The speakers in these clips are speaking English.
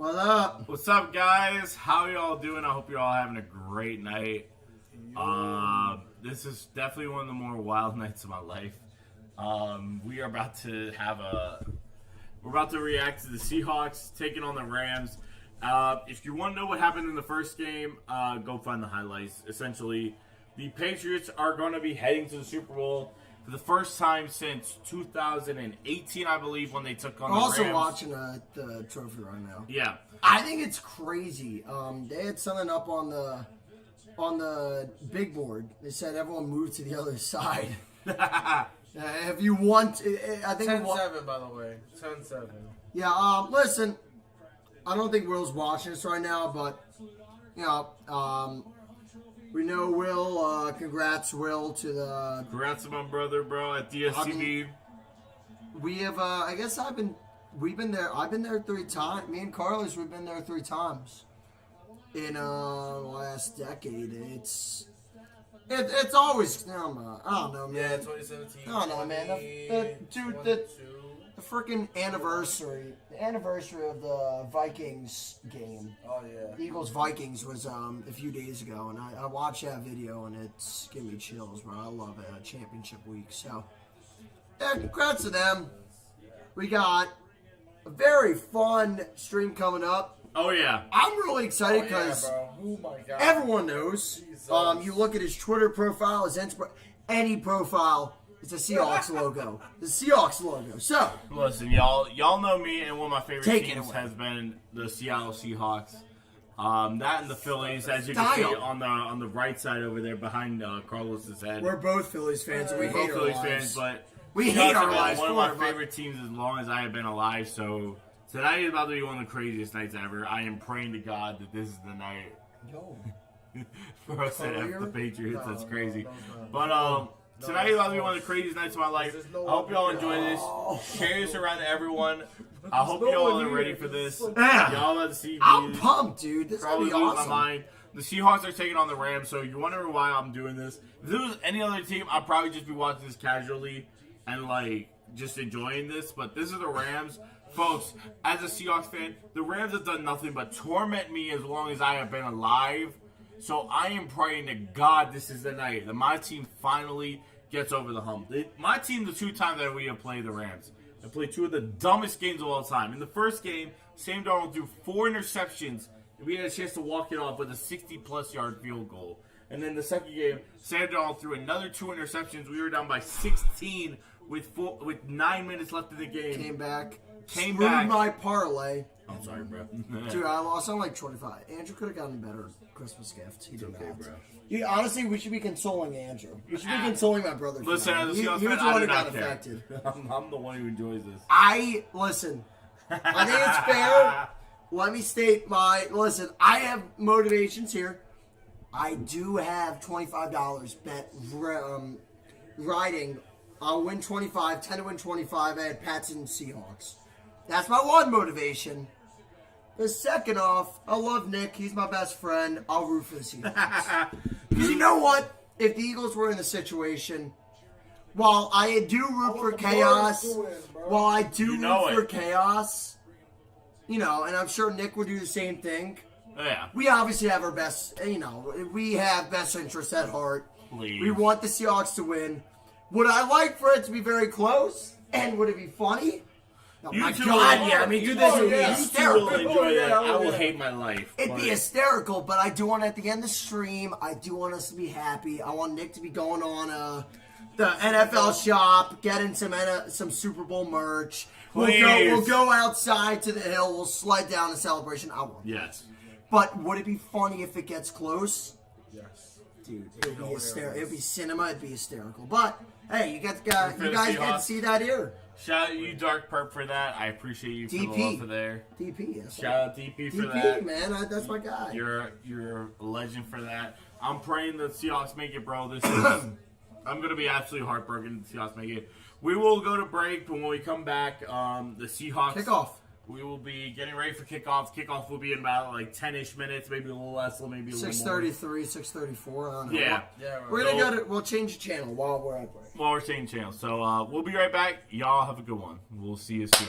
What up? What's up, guys? How y'all doing? I hope you're all having a great night. This is definitely one of the more wild nights of my life. We are about to we're about to react to the Seahawks taking on the Rams. If you want to know what happened in the first game, go find the highlights. Essentially, the Patriots are going to be heading to the Super Bowl for the first time since 2018, I believe, when they took on the Rams. Also watching the trophy right now. Yeah. I think it's crazy. They had something up on the big board. They said everyone moved to the other side. If you want, I think 10-7, by the way. 10-7. Yeah. Listen, I don't think Will's watching this right now, but you know, we know Will. Congrats, Will, to the. Congrats to my brother, bro, at DSCB. We have. I guess we've been there. I've been there 3 times. Me and Carlos, we've been there 3 times in the last decade. It's always. I don't know, man. Yeah, 2017. I don't know, man. The freaking anniversary. The anniversary of the Vikings game. Oh, yeah. Eagles-Vikings was a few days ago, and I watched that video, and it's giving me chills, bro. I love it. Championship week. So, yeah, congrats to them. We got a very fun stream coming up. Oh, yeah. I'm really excited because oh my God. everyone knows. You look at his Twitter profile, his Instagram, any profile. It's a Seahawks logo. The Seahawks logo. So listen, y'all know me, and one of my favorite Take teams it away. has been the Seattle Seahawks. That and the Phillies, as you can see on the right side over there behind Carlos's head. we're both Phillies fans, and we We're hate both our Phillies lives. fans, but We Seahawks hate our have been lives one of for my it, but- favorite teams as long as I have been alive. So tonight is about to be one of the craziest nights ever. I am praying to God that this is the night Yo. for us to have the Patriots. That's crazy. No. But tonight is about to be one of the craziest nights of my life. I hope y'all enjoy this. Share this around to everyone. I hope y'all are ready for this. Yeah. Y'all about to see I'm these. pumped, dude. This is gonna Probably be lose my awesome. mind. The Seahawks are taking on the Rams, so you're wondering why I'm doing this. If there was any other team, I'd probably just be watching this casually and just enjoying this. But this is the Rams. Folks, as a Seahawks fan, the Rams have done nothing but torment me as long as I have been alive. So I am praying to God this is the night that my team finally gets over the hump. My team, the 2 times that we have played the Rams, have played 2 of the dumbest games of all time. In the first game, Sam Darnold threw 4 interceptions, and we had a chance to walk it off with a 60-plus yard field goal. And then the second game, Sam Darnold threw another 2 interceptions. We were down by 16 with 9 minutes left in the game. Came back. Came Screwed back. my parlay. I'm sorry, bro. Dude, I lost on like 25. Andrew could have gotten a better Christmas gift. He did okay, not. bro. You, honestly, we should be consoling Andrew. We should be consoling my brother. Listen, as a he Seahawks was fan, the I one do who got not care. affected. I'm the one who enjoys this. Listen. I think it's fair. Let me state listen. I have motivations here. I do have $25 bet riding. I'll win 25, 10 to win 25. I had Pats and Seahawks. That's my one motivation. The second off, I love Nick. He's my best friend. I'll root for the Seahawks. Because you know what? If the Eagles were in the situation, while I do root for chaos, chaos, you know, and I'm sure Nick would do the same thing. Yeah. We obviously have our best, we have best interests at heart. Please. We want the Seahawks to win. Would I like for it to be very close? And would it be funny? Oh my God, yeah. I mean, dude, this would be You hysterical. will enjoy that. I will yeah. hate my life. It'd be hysterical, but I do want at the end of the stream, I do want us to be happy. I want Nick to be going on the NFL shop, getting some Super Bowl merch. We'll go outside to the hill. We'll slide down the celebration. I want. Yes. But would it be funny if it gets close? Yes. Dude, it'd be hysterical. It'd be cinema. It'd be hysterical. But hey, you guys get to Seahawks. see that here. Shout out you, Dark Perp, for that. I appreciate you for the DP. love for there. DP, yes. Shout out DP for DP, that. man, that's my guy. You're a legend for that. I'm praying the Seahawks make it, bro. This is I'm gonna be absolutely heartbroken if the Seahawks make it. We will go to break, but when we come back, the Seahawks Kickoff. We will be getting ready for kickoff. Kickoff will be in about like 10-ish minutes, maybe a little less, maybe a little more. 6:33, 6:34. I don't know. Yeah. We're gonna go to. We'll change the channel while we're at break. While we're changing channels. So we'll be right back. Y'all have a good one. We'll see you soon.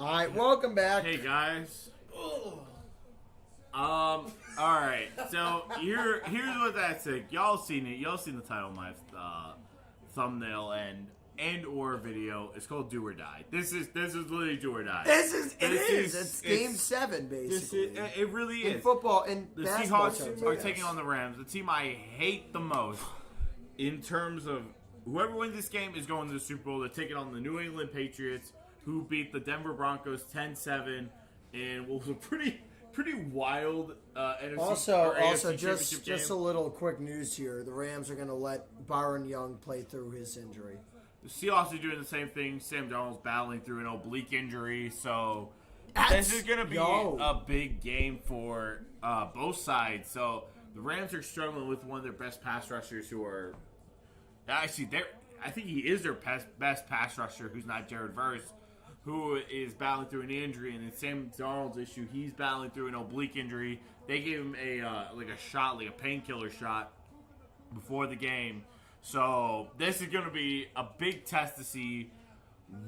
All right, welcome back. Hey guys. All right. So here's what that's like. Y'all seen it. Y'all seen the title of my thumbnail and or video. It's called Do or Die. This is literally Do or Die. It's game 7 basically. It really is. In football and The basketball Seahawks terms, are yes. taking on the Rams, the team I hate the most in terms of whoever wins this game is going to the Super Bowl. They're taking on the New England Patriots, who beat the Denver Broncos 10-7 in what was a pretty wild NFC Also, or AFC just Championship a game. little quick news here. The Rams are going to let Byron Young play through his injury. The Seahawks are doing the same thing. Sam Darnold's battling through an oblique injury, so this is going to be a big game for both sides. So the Rams are struggling with one of their best pass rushers, who are actually I think he is their best pass rusher, who's not Jared Verse, who is battling through an injury, and in Sam Darnold's issue, he's battling through an oblique injury. They gave him a shot, like a painkiller shot, before the game. So this is going to be a big test to see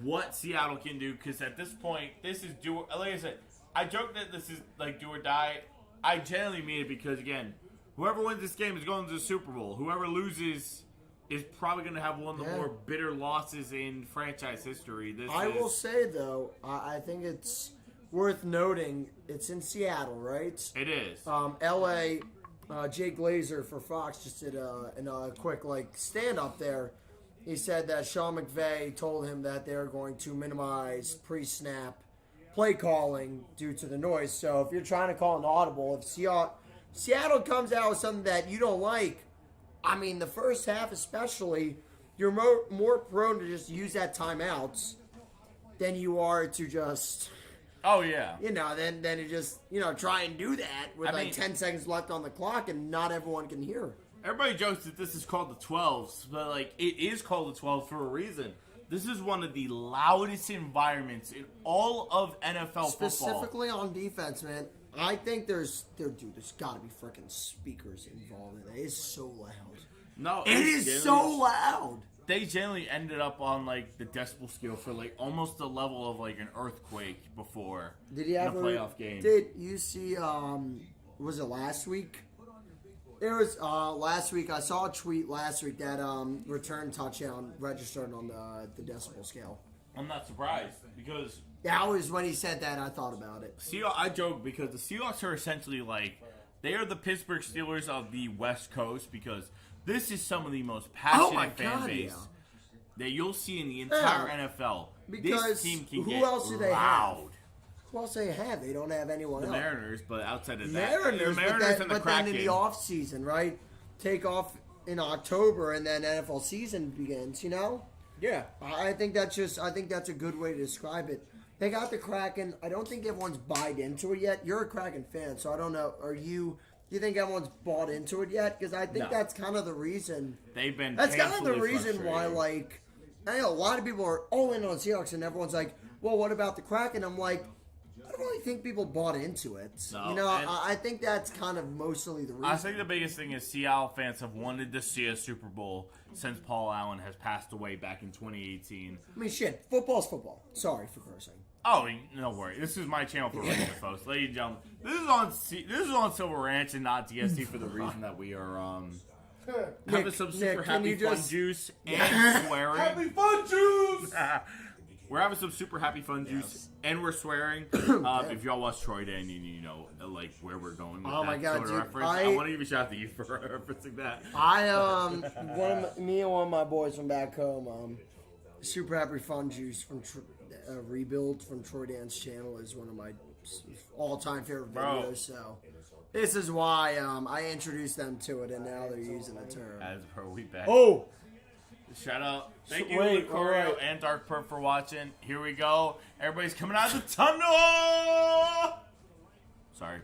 what Seattle can do, because at this point, this is like I said, I joke that this is like do or die. I generally mean it because, again, whoever wins this game is going to the Super Bowl. Whoever loses is probably going to have one of the more bitter losses in franchise history. I will say, though, I think it's worth noting it's in Seattle, right? It is. L.A., Jay Glazer for Fox just did a quick stand-up there. He said that Sean McVay told him that they're going to minimize pre-snap play calling due to the noise. So if you're trying to call an audible, if Seattle comes out with something that you don't like, I mean, the first half especially, you're more prone to just use that timeouts than you are to just, oh, yeah. then you just, try and do that with 10 seconds left on the clock and not everyone can hear. Everybody jokes that this is called the 12s, but, it is called the 12s for a reason. This is one of the loudest environments in all of NFL football. Specifically on defense, man. I think there's got to be freaking speakers involved in it. It's so loud. No, it is so loud. They generally ended up on the decibel scale for almost the level of an earthquake before in a playoff game. Did you see? Was it last week? It was last week. I saw a tweet last week that return touchdown registered on the decibel scale. I'm not surprised because that was when he said that. I thought about it. I joke because the Seahawks are essentially they are the Pittsburgh Steelers of the West Coast, because this is some of the most passionate fan base that you'll see in the entire NFL. Because this team can who else do they loud. have? Who else do they have? They don't have anyone The else. Mariners, but outside of Mariners, the Mariners and the but then in Kraken. the off season, right? Take off in October, and then NFL season begins. Yeah. I think that's a good way to describe it. They got the Kraken. I don't think everyone's bought into it yet. You're a Kraken fan, so I don't know. Do you think everyone's bought into it yet? Because I think that's kind of the reason. They've been. That's kind of the painfully reason why, I know a lot of people are all in on Seahawks, and everyone's like, "Well, what about the Kraken?" I'm like, I don't really think people bought into it. No, I think that's kind of mostly the reason. I think the biggest thing is Seattle fans have wanted to see a Super Bowl since Paul Allen has passed away back in 2018. I mean, shit, football's football. Sorry for cursing. Oh, no worry. This is my channel for regular folks, ladies and gentlemen. This is on Silver Ranch and not DST for the reason that we are having some super happy fun juice and swearing. Happy fun juice! We're having some super happy fun juice and we're swearing. If y'all watch Troy Day and you know where we're going with that my God, sort of dude, reference, I want to give a shout out to you for referencing that. Me and one of my boys from back home, super happy fun juice from Rebuild from Troy Dan's channel is one of my all-time favorite videos. So this is why I introduced them to it, and now they're using the term. As per we back. Oh, shout out! Thank you, Wait, Lucario alright. and Dark Perp for watching. Here we go. Everybody's coming out of the tunnel. Sorry.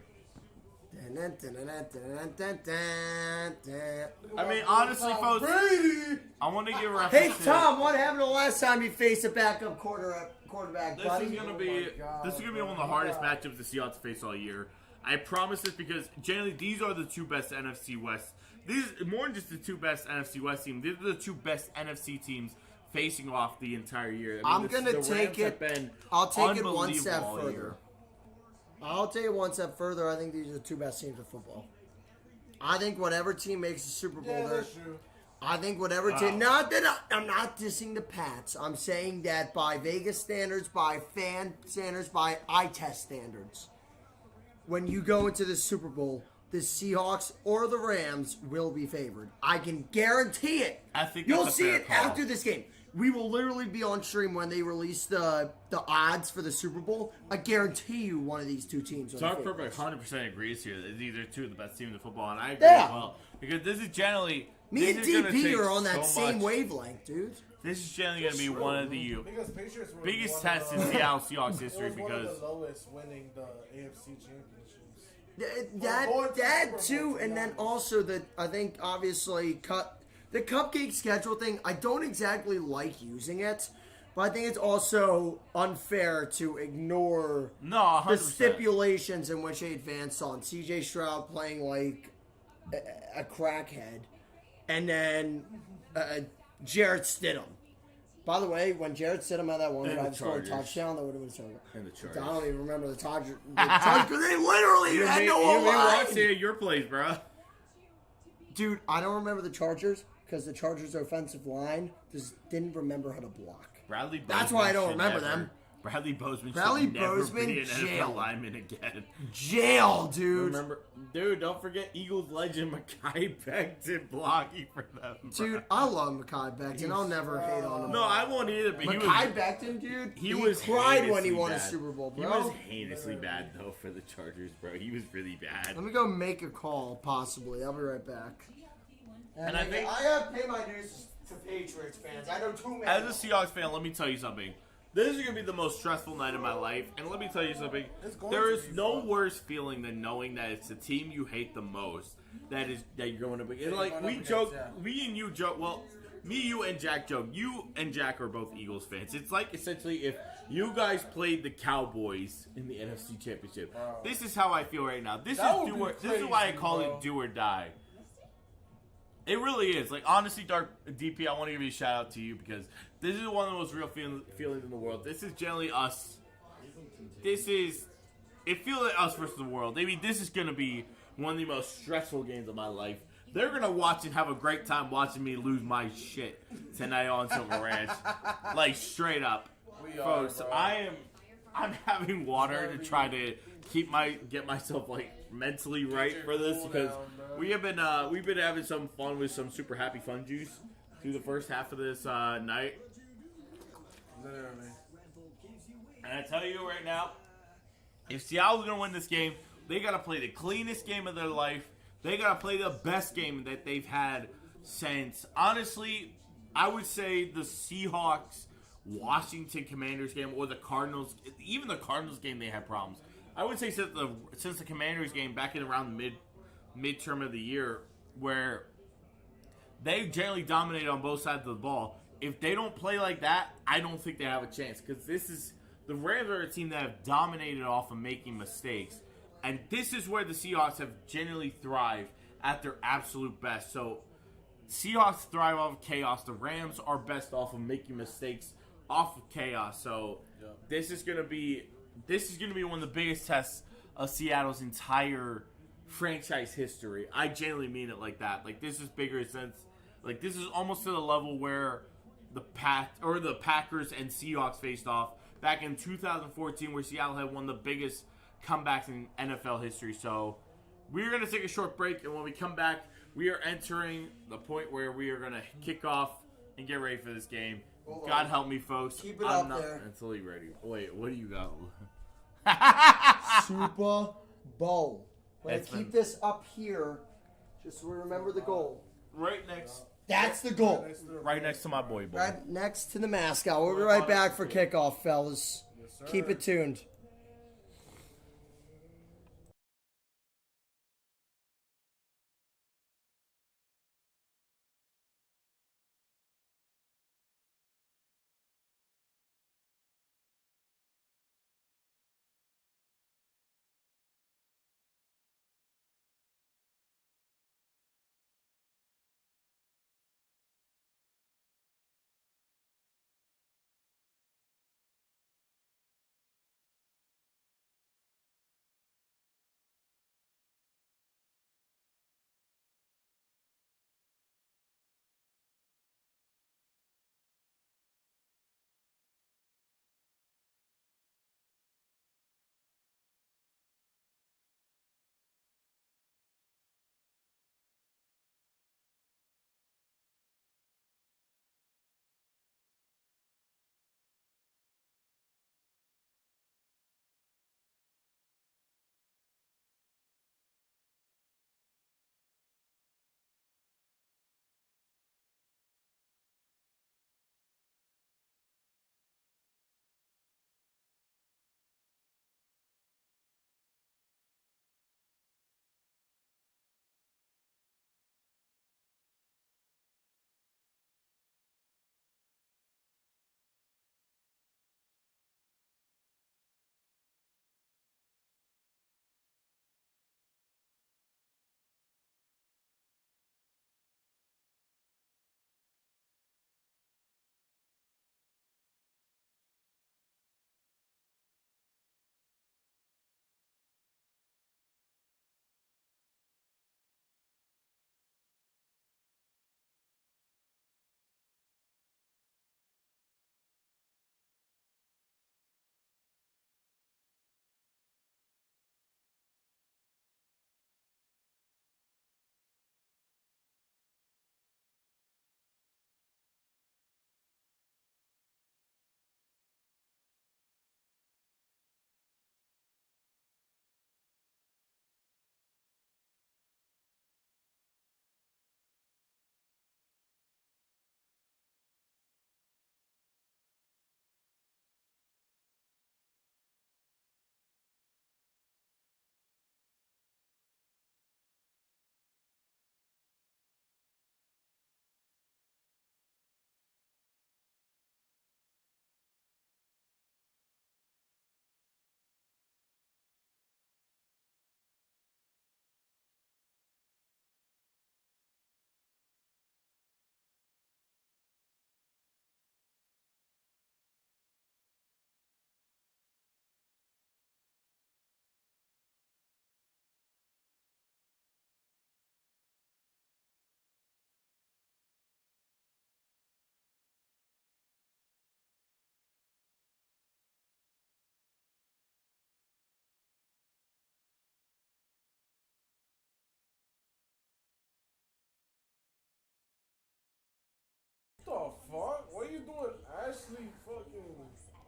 I mean, honestly, folks, I want to give reference. Hey Tom, what happened the last time you faced a backup quarterback, This buddy? is gonna be one of the hardest matchups the Seahawks face all year. I promise this because generally these are the two best NFC West. These more than just the two best NFC West teams. These are the two best NFC teams facing off the entire year. I'm the gonna Rams take have it. been I'll take it one unbelievable step all further. year. I'll take it one step further. I think these are the two best teams in football. I think whatever team makes the Super Bowl, Yeah, that's true. I think whatever team. Not that I'm not dissing the Pats. I'm saying that by Vegas standards, by fan standards, by eye test standards, when you go into the Super Bowl, the Seahawks or the Rams will be favored. I can guarantee it. I think you'll that's a see fair it call. after this game. We will literally be on stream when they release the odds for the Super Bowl. I guarantee you one of these two teams. So are our the perfect favorites. 100% agrees here. These are two of the best teams in football, and I agree Yeah. as well. Because this is generally... Me this and is gonna DP take are on that so same much- wavelength, dude. This is generally going to be one of the Because Patriots were biggest one tests of in the- Seattle Seahawks It history was one of because... the lowest winning the AFC championships. That too, and then also that I think obviously the cupcake schedule thing. I don't exactly like using it, but I think it's also unfair to ignore No, 100%. the stipulations in which they advanced on. CJ Stroud playing like a crackhead, and then Jarrett Stidham. By the way, when Jarrett Stidham had that one And drive the scored a Chargers. touchdown, that would have been so good. And the Chargers. I don't even remember the Chargers. Because they literally had no You line. watch it at your place, bro. Dude, I don't remember the Chargers because the Chargers' offensive line just didn't remember how to block. Bradley Bozeman That's why I don't should remember never- them. Bradley Bozeman Bradley should never Bozeman, be an jail. NFL lineman again. Jail, dude. Remember, dude, don't forget Eagles legend Mekhi Becton blocking for them. Bro. Dude, I love Mekhi Becton. I'll never hate on him. No, I won't either, but Mekhi Becton, dude, he was cried when he heinously won a bad. Super Bowl, He bro. was heinously bad, though, for the Chargers, bro. He was really bad. Let me go make a call, possibly. I'll be right back. And I think- I gotta pay my dues to Patriots fans. I know too many. As a Seahawks fan, let me tell you something. This is going to be the most stressful night of my life. And let me tell you something. It's going There to is be no fun. worse feeling than knowing that it's the team you hate the most that you're going up against. Like, going we up joke, against, yeah. me and you joke, well, me, you, and Jack joke. You and Jack are both Eagles fans. It's like, essentially, if you guys played the Cowboys in the NFC Championship. This is how I feel right now. This That is would be this is why I crazy, call bro. it do or die. It really is. Like, honestly, Dark DP, I want to give you a shout out to you because this is one of the most real feelings in the world. This is generally us. It feels like us versus the world. I mean, this is going to be one of the most stressful games of my life. They're going to watch and have a great time watching me lose my shit tonight on Silver Ranch. Like, straight up. We are, Folks, bro. I'm having water to try to get myself like mentally right for this cool because down, bro. we've been having some fun with some super happy fun juice through the first half of this night. Literally. And I tell you right now, if Seattle's gonna win this game, they gotta play the cleanest game of their life. They gotta play the best game that they've had since, honestly, I would say the Seahawks Washington Commanders game or the Cardinals, even the Cardinals game, they had problems. I would say since the Commanders game back in around midterm of the year, where they generally dominate on both sides of the ball. If they don't play like that, I don't think they have a chance because the Rams are a team that have dominated off of making mistakes, and this is where the Seahawks have generally thrived at their absolute best. So Seahawks thrive off of chaos. The Rams are best off of making mistakes off of chaos. So this is gonna be one of the biggest tests of Seattle's entire franchise history. I genuinely mean it like that. Like, this is bigger since, like, this is almost to the level where the Packers and Seahawks faced off back in 2014, where Seattle had one of the biggest comebacks in NFL history. So we're gonna take a short break, and when we come back, we are entering the point where we are gonna kick off and get ready for this game. Hold God on. help me, folks. Keep it I'm up not there. mentally ready. Wait, what do you got? Super Bowl. Let's It's keep been- this up here, just so we remember the goal. Right next That's the goal. Right next to my boy. Right next to the mascot. We'll be right back for kickoff, fellas. Keep it tuned.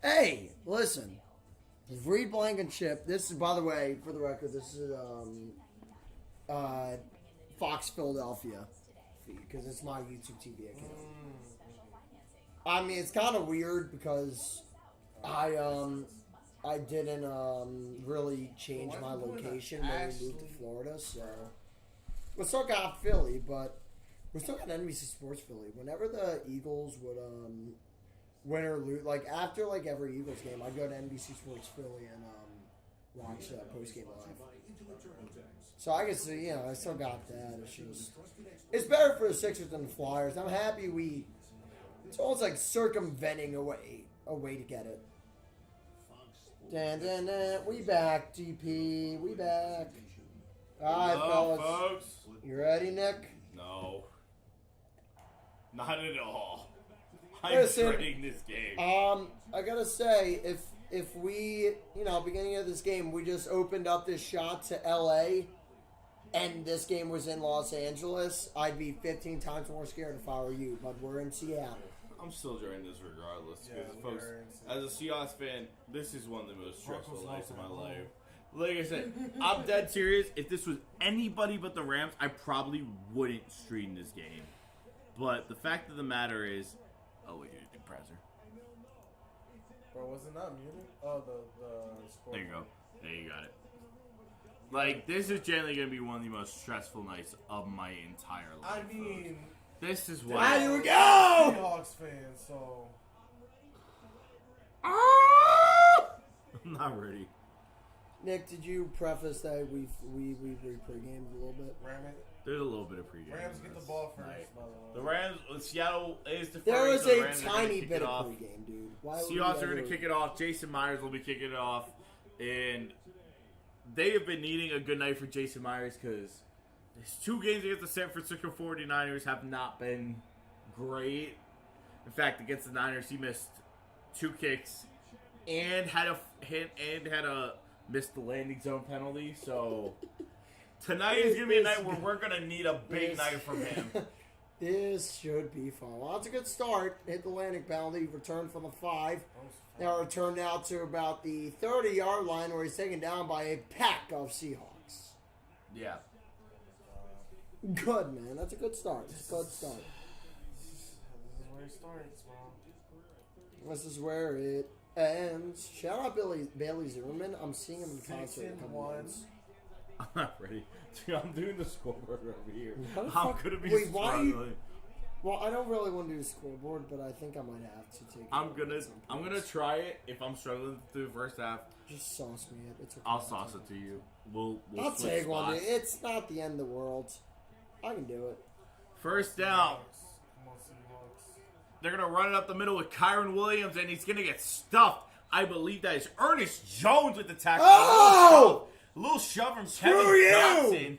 Hey, listen. Reed Blankenship. This is, by the way, for the record, this is Fox Philadelphia feed because it's my YouTube TV account. I mean, it's kind of weird because I didn't really change my location when we moved to Florida, so we still got Philly, but we still got NBC Sports Philly. Whenever the Eagles would win or lose, like after like every Eagles game, I'd go to NBC Sports Philly and watch post game live. So I guess I still got that. It's better for the Sixers than the Flyers. I'm happy it's almost like circumventing a way to get it. We back, GP. We back. All right, Hello, fellas. folks. You ready, Nick? No. Not at all. I'm Listen, dreading this game. I gotta say, if we, beginning of this game, we just opened up this shot to LA, and this game was in Los Angeles, I'd be 15 times more scared if I were you. But we're in Seattle. I'm still dreading this regardless. Yeah, Because, folks, we're as a Seahawks fan, this is one of the most stressful Broncos nights of my lost at life. home. Like I said, I'm dead serious. If this was anybody but the Rams, I probably wouldn't stream this game. But the fact of the matter is, oh wait, you're a depressor. Bro, wasn't that muted? Oh, the score. There you go. There you got it. Like, this is generally going to be one of the most stressful nights of my entire life. I mean, this is Ah, why. here we go! Seahawks fan, so I'm not ready. Nick, did you preface that we pre-gamed a little bit? ram it. There's a little bit of pregame. Rams in get the this ball first. night. By The the way. Rams, Seattle is deferring. There was so the a Rams are gonna tiny kick bit it of off. pre-game, dude. Why would Seahawks we are going to ever- kick it off. Jason Myers will be kicking it off. And they have been needing a good night for Jason Myers because his 2 games against the San Francisco 49ers have not been great. In fact, against the Niners, he missed 2 kicks and had a missed the landing zone penalty. So tonight is going to be a night where we're going to need a big night from him. This should be fun. Well, that's a good start. Hit the landing penalty, return from the 5. Now returned out to about the 30-yard line where he's taken down by a pack of Seahawks. Yeah. Good, man. That's a good start. It's a good start. This is where it starts, bro. This is where it ends. Shout out Bailey Zimmerman. I'm seeing him in concert in a couple 6-1. months. I'm not ready. Dude, I'm doing the scoreboard over here. How the I'm fuck- going to be Wait, why are you- struggling. Well, I don't really want to do the scoreboard, but I think I might have to take. I'm it gonna at some I'm point. gonna try it. If I'm struggling through the first half, Just sauce me it. It's okay. I'll sauce it to you. We'll I'll switch take one. spots. Dude. It's not the end of the world. I can do it. First down. Come on, Seahawks. They're gonna run it up the middle with Kyron Williams, and he's gonna get stuffed. I believe that is Ernest Jones with the tackle. Oh! A little shove from Screw Kevin you! Dotson.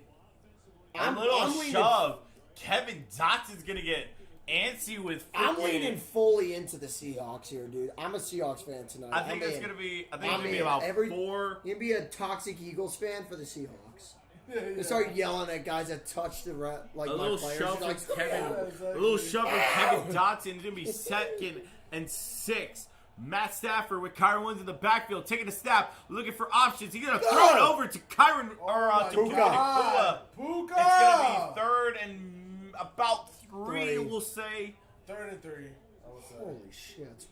I'm A little leaning- shove. Kevin Dotson's gonna get antsy with. I'm freaking- leaning fully into the Seahawks here, dude. I'm a Seahawks fan tonight. I think it's gonna be. I think it's gonna be about 4. You can be a toxic Eagles fan for the Seahawks. Yeah. They start yelling at guys that touch the like A my little players. shove You're like, from "Screw Kevin. you." exactly. A little shove from Kevin Dotson. It's gonna be 2nd and 6. Matt Stafford with Kyron Williams in the backfield, taking a snap, looking for options. He's gonna throw it over to Kyron or Oh to my Puka. God. It's gonna be 3rd and about 3. Three. We'll say. 3rd and 3. I would say. Holy shit!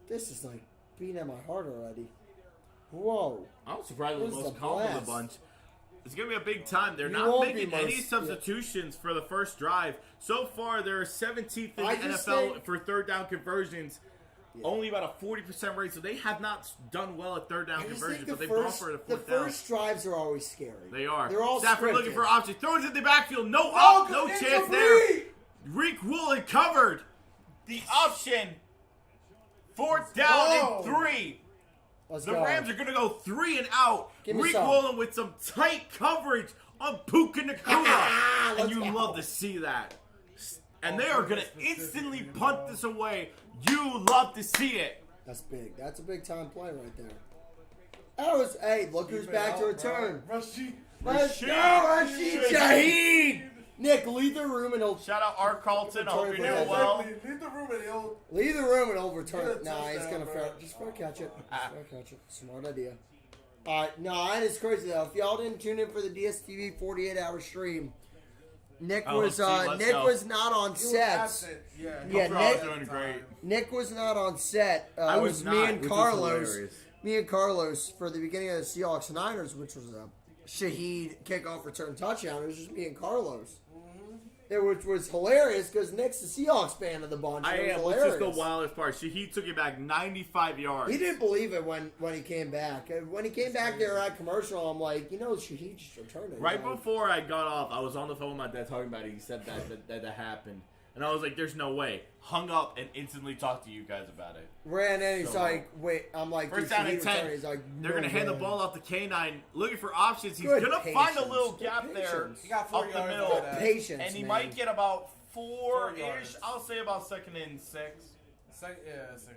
This is like beating at my heart already. Whoa! I'm surprised we're This is most a calm of the blast. bunch. It's gonna be a big time. They're You not won't be making any most- substitutions for the first drive. So far, they're 17th in I the just NFL think- for 3rd down conversions. Only about a 40% rate, so they have not done well at 3rd down I just conversions, think but the they've gone for it at the 4th down. first drives are always scary. They are. They're all Stafford looking scripted. for options. Throws it in the backfield. No good chance into there. Reed. Reek Woolen covered. The option. 4th down Whoa. and 3. Let's The go. Rams are going to go 3 and out. Give me Reek some. Woolen with some tight coverage on Puka Nakua. and Let's you go. love to see that. And they are going to instantly punt this away. You love to see it. That's big. That's a big time play right there. That was. Hey, look who's back to return. Rushy. Let's go, Rashid Rashid Shaheed. Nick, leave the room and he'll. Shout out Art Carlton. I hope you're Yeah, doing well. Leave the room and he'll Leave the room and overturn it. Yeah, Nah, he's touchdown, gonna bro. just fair catch it. Just fair catch it. Smart idea. No, that is crazy though. If y'all didn't tune in for the DSTV 48-hour stream, Nick was not on He was set. absent. Yeah. Yeah, Overall, Nick- doing great. Nick was not on set. I It was was not, me and which was Carlos. hilarious. Me and Carlos for the beginning of the Seahawks Niners, which was a Shaheed kickoff return touchdown. It was just me and Carlos. Which was hilarious because Nick's the Seahawks fan of the bunch. I It was am. Let's just hilarious. go wildest part. He took it back 95 yards. He didn't believe it when he came back. When he came back there at commercial, I'm like, Shaheed just returned it. Right before I got off, I was on the phone with my dad talking about it. He said that happened. And I was like, there's no way. Hung up and instantly talked to you guys about it. Ran in, he's So, like, wait, I'm like, First dude, down Shaheed and 10. returned. He's like, They're going to hand the way. ball off to K9, looking for options. He's Good going to find a patience. little Good gap there patience. He got 4 up the yards middle. for that. Patience, And he man. might get about 4 4-ish. yards. I'll say about 2nd and 6. Second and 6.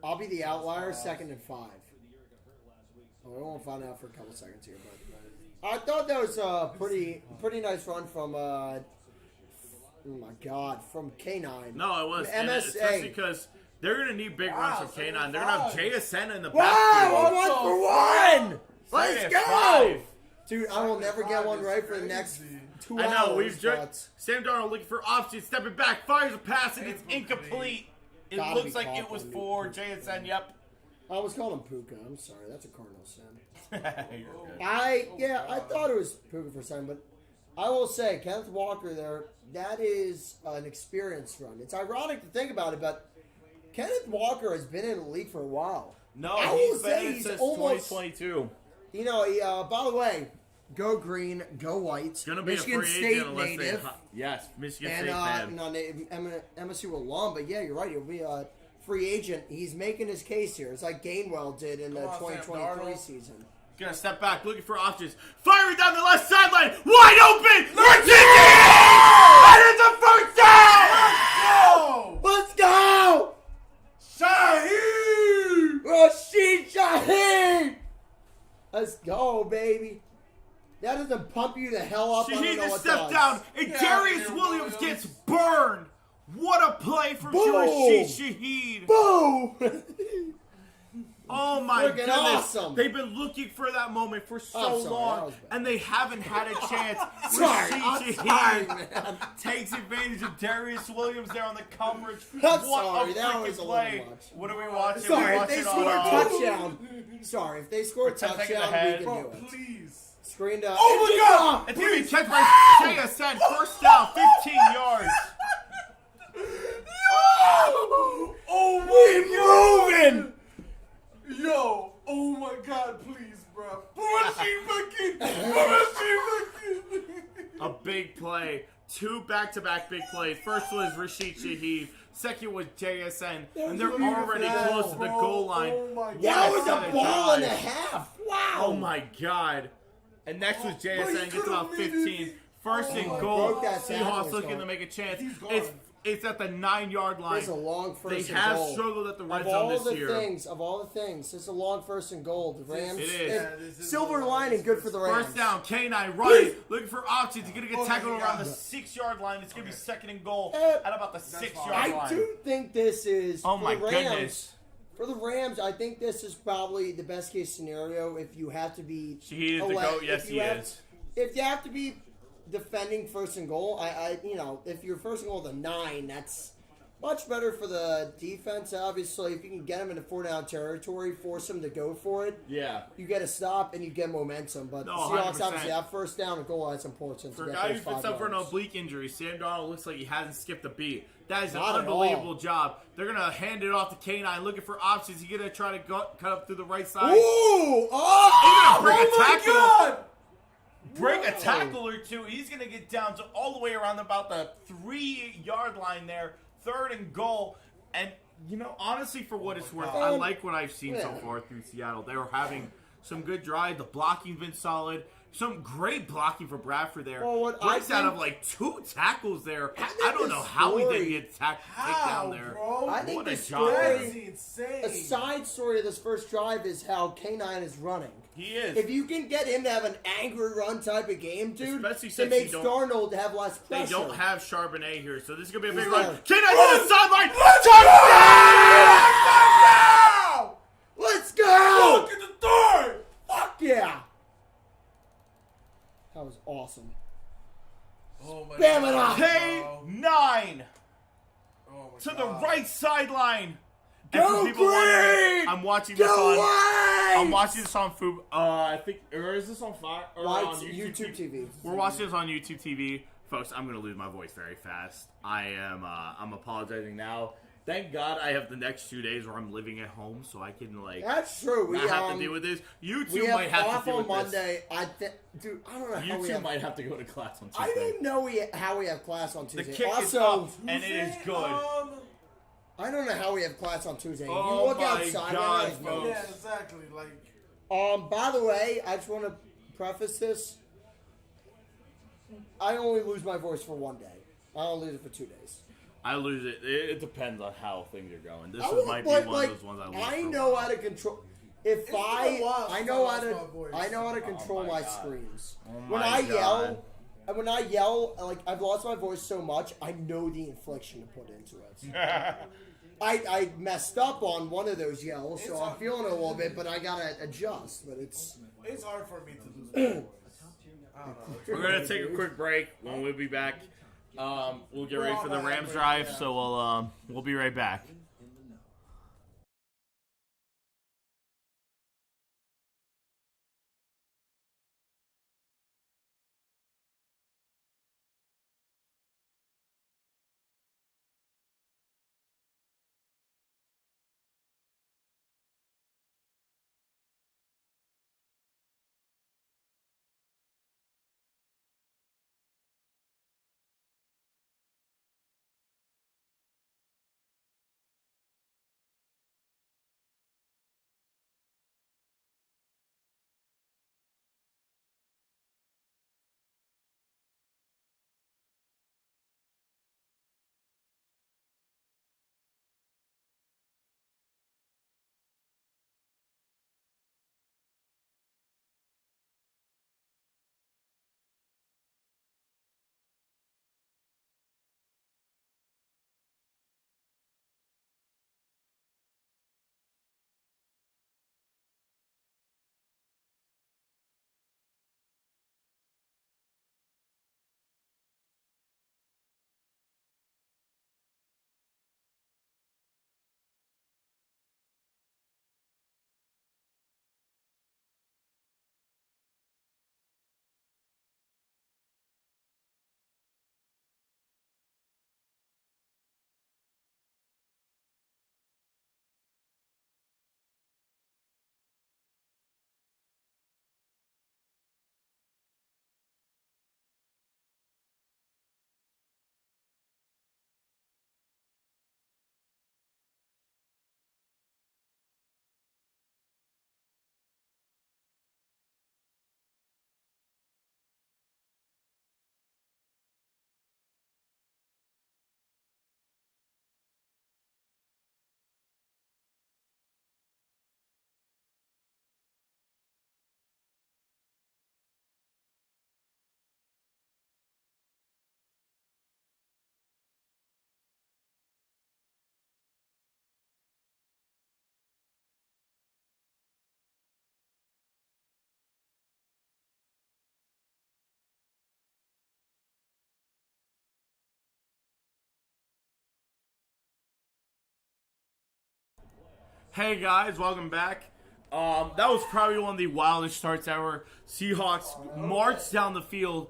I'll be the outlier, 2nd and 5. We won't find out for a couple seconds here, but I thought that was a pretty nice run from oh my God, from K9. No, it was. And MSA. especially because they're going to need big runs Wow, from K9. They're going to have 5. JSN in the Wow, backfield. one for one! Let's Second go! and 5. Dude, I will never get one is right for the next crazy. 2 I hours. know, we've but just Sam Darnold looking for options, stepping back, fires a pass, and it's incomplete. It Gotta looks be like caught it was on for Puka. JSN, yep. I was calling him Puka. I'm sorry, that's a Cardinal sin. You're good. I thought it was Puka for a second, but I will say, Kenneth Walker there, that is an experience run. It's ironic to think about it, but Kenneth Walker has been in the league for a while. No, I will he's say been in he's since almost- 2022. By the way, go green, go white. Gonna be Michigan a free State agent unless native. Yes, Michigan And State fan. MSU alum, but yeah, you're right. He'll be a free agent. He's making his case here. It's like Gainwell did in the Come on, Sam 2023 Darnold. season. Gonna step back, looking for options. Firing down the left sideline, wide open! Virginia! And it's a first down! Go! Let's go! Shaheed! Rashid Shaheed! Let's go, baby. That doesn't pump you the hell up. I don't Shaheed know just what stepped does. down, and Yeah, Darius here, Williams Williams. gets burned. What a play from Boom! Rashid Shaheed. Boom! Oh my Freaking goodness. awesome. They've been looking for that moment for so I'm sorry, that long, was bad. and they haven't had a chance. Sorry, Rashid I'm Shaheed sorry, man. takes advantage of Darius Williams there on the coverage. I'm What sorry, a that freaking was a play. little much. What are we watching? Sorry, we if watching they score a on, touchdown. Sorry, if they score a 10 seconds touchdown, we ahead. can Bro, do it. please. Screen down. Oh my God! It's going to be catch by JSN. First down, 15 yards. Oh my God! Moving! Yo! Oh my God! Please, bro. A big play. 2 back-to-back big plays. First was Rashid Shaheed. Second was JSN. And they're already close to the goal line. Oh my That God! was Set a a ball and a drive. half. Wow. Oh my God. And next was JSN, gets about 15. First and my goal. broke that tackle, Seahawks he's looking gone. to make a chance. He's gone. It's at the 9-yard line. It's a long They first and have goal. struggled at the red Of zone all this the year. things, it's a long first and goal. The Rams, It is. Yeah, this is silver the lining, good for the Rams. First down, K9 running, looking for options. He's going to get Oh, tackled yeah. around the 6-yard line. It's going to be second and goal Eh, at about the 6-yard fine. I line. do think this is Oh for my the Rams. goodness. For the Rams, I think this is probably the best case scenario if you have to be. Shaheed is the GOAT. Yes, he is. If you have to be defending first and goal, if you're first and goal with a 9, that's much better for the defense. Obviously, if you can get them into 4-down territory, force them to go for it. Yeah. You get a stop and you get momentum. But No, the Seahawks 100%. obviously have first down and goal. That's important. For to a get guy those who fits 5 up for an yards. oblique injury, Sam Darnold looks like he hasn't skipped a beat. That is an Not at unbelievable all. job. They're going to hand it off to K9, looking for options. He's going to try to cut up through the right side. Ooh! Oh! Break a my tackle. God! Break a Whoa. tackle or two. He's going to get down to all the way around about the 3-yard line there. Third and goal. And, honestly, for what it's worth, I like what I've seen so far through Seattle. They were having some good drive. The blocking's been solid. Some great blocking for Bradford there. Well, what Breaks I out think- of like 2 tackles there. I think I don't the know how he story- didn't get take down there. Bro? I think What the a job. That's story, insane. a side story of this first drive is how K9 is running. He is. If you can get him to have an angry run type of game, dude, Especially it since makes you don't- Darnold have less They pressure. don't have Charbonnet here, so this is going to be a big Yeah. run. K9 to the sideline. Touchdown! Let's go! Look at the third. Fuck yeah! That was awesome. Oh my Bam it God. up. K9 Oh my to the God. right sideline. Go And for people wondering, green! I'm watching this Go on. White! I'm watching this on Foob. I think, or is this on Fox? Or White on YouTube TV. We're watching this on YouTube TV, folks. I'm gonna lose my voice very fast. I'm apologizing now. Thank God I have the next 2 days where I'm living at home, so I can like That's true. We not have to deal with this. You we two have might have off to deal on with this. Monday. Dude, I don't know how You we two have. might have to go to class on Tuesday. I didn't know how we have class on The Tuesday. kick is Also, up, and it is good. I don't know how we have class on Tuesday. Oh you look my outside God, right now, folks. Yeah, exactly. Like, By the way, I just want to preface this. I only lose my voice for 1 day. I don't lose it for 2 days. I lose it. It depends on how things are going. This I might be but, one of those ones I lose. I for a know while. how to control. If It's been a while I since know I how to, lost my voice. I know how to control my my God. screams. Oh When my I God. yell, when I yell, like I've lost my voice so much, I know the inflection to put into it. I messed up on one of those yells, so I'm feeling it a little bit, but I gotta adjust. But it's hard for me to lose my voice. I don't know. We're gonna take a quick break. When we'll be back, we'll get ready for the Rams drive. So we'll be right back. Hey guys, welcome back. That was probably one of the wildest starts ever. Seahawks march down the field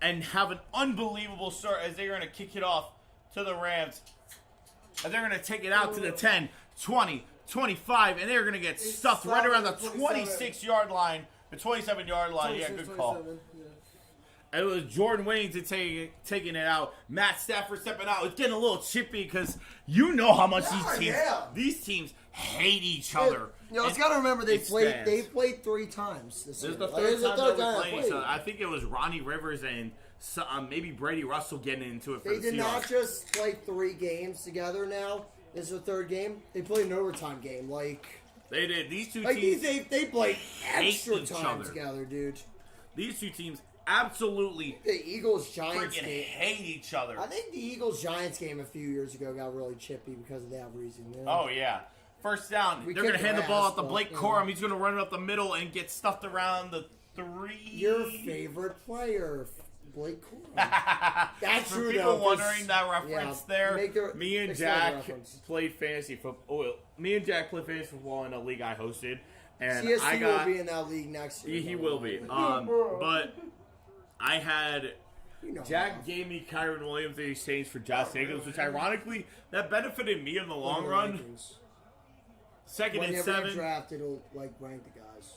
and have an unbelievable start as they're going to kick it off to the Rams. And they're going to take it out to the 10, 20, 25, and they're going to get stuffed right around the 26-yard line, the 27-yard line. Yeah, good call. 27, yeah. It was Jordan Whittington taking it out. Matt Stafford stepping out. It's getting a little chippy because you know how much these teams hate each other. You know, it's got to remember they stands. played 3 times this This is year. the Like, third it's the time third they time were they playing. played. So I think it was Ronnie Rivers and maybe Brady Russell getting into it for They the did not Seahawks. just play 3 games together now. This is the third game. They played an overtime game. They did. These two Like teams they played extra each time other. together, dude. These two teams absolutely The Eagles-Giants freaking game. hate each other. I think the Eagles-Giants game a few years ago got really chippy because of that reason. You know? Oh, yeah. First down. We They're going to kicked hand the their ball ass, out to but, Blake you know. Corum. He's going to run it up the middle and get stuffed around the 3. Your favorite player, Blake Corum. That's For true, people though, 'cause- wondering that reference there, me and Jack played fantasy football. Me and Jack played fantasy football in a league I hosted. And CSC I got, will be in that league next year. he will be. But I had... You know Jack him. gave me Kyron Williams in exchange for Josh Jacobs, which ironically, that benefited me in the long run. Second and Whenever 7. you draft, it'll rank the guys.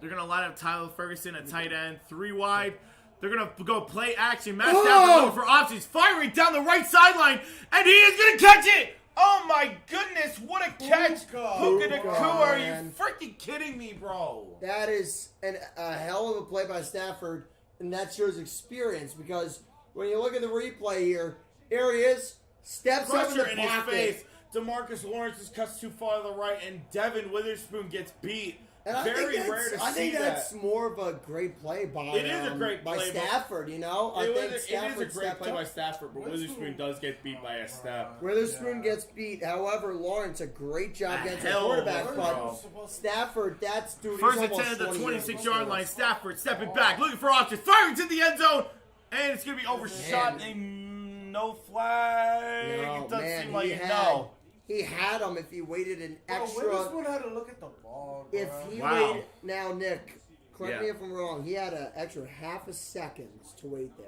They're going to line up Tyler Ferguson at tight end, 3 wide. They're going to go play action. Matt Oh! Stafford looking for options, firing down the right sideline, and he is going to catch it! Oh my goodness, what a catch! Puka Nacua, are you man. freaking kidding me, bro? That is a hell of a play by Stafford, and that shows experience because when you look at the replay here he is, steps up in the Pressure in his pocket. face. DeMarcus Lawrence is cuts too far to the right, and Devin Witherspoon gets beat. And I Very think rare to I think see that's that. more of a great play by It is a great by play, but- Stafford. You know, I It think is Stafford a great stepped play up. by Stafford, but Witherspoon does get beat by a step. Witherspoon gets beat. However, Lawrence a great job A against the hell of a quarterback, throw. but Stafford, that's dude. First he's and almost 10 at the 20 years 26-yard old. line. Stafford stepping back, looking for options, firing to the end zone, and it's going to be overshot. Man. And no flag. No, It doesn't man, seem like he it. had No. he had him if he waited an extra. Witherspoon had to look at the ball. If bro. he Wow. waited now, Nick, correct me Yeah. if I'm wrong. He had an extra half a second to wait there.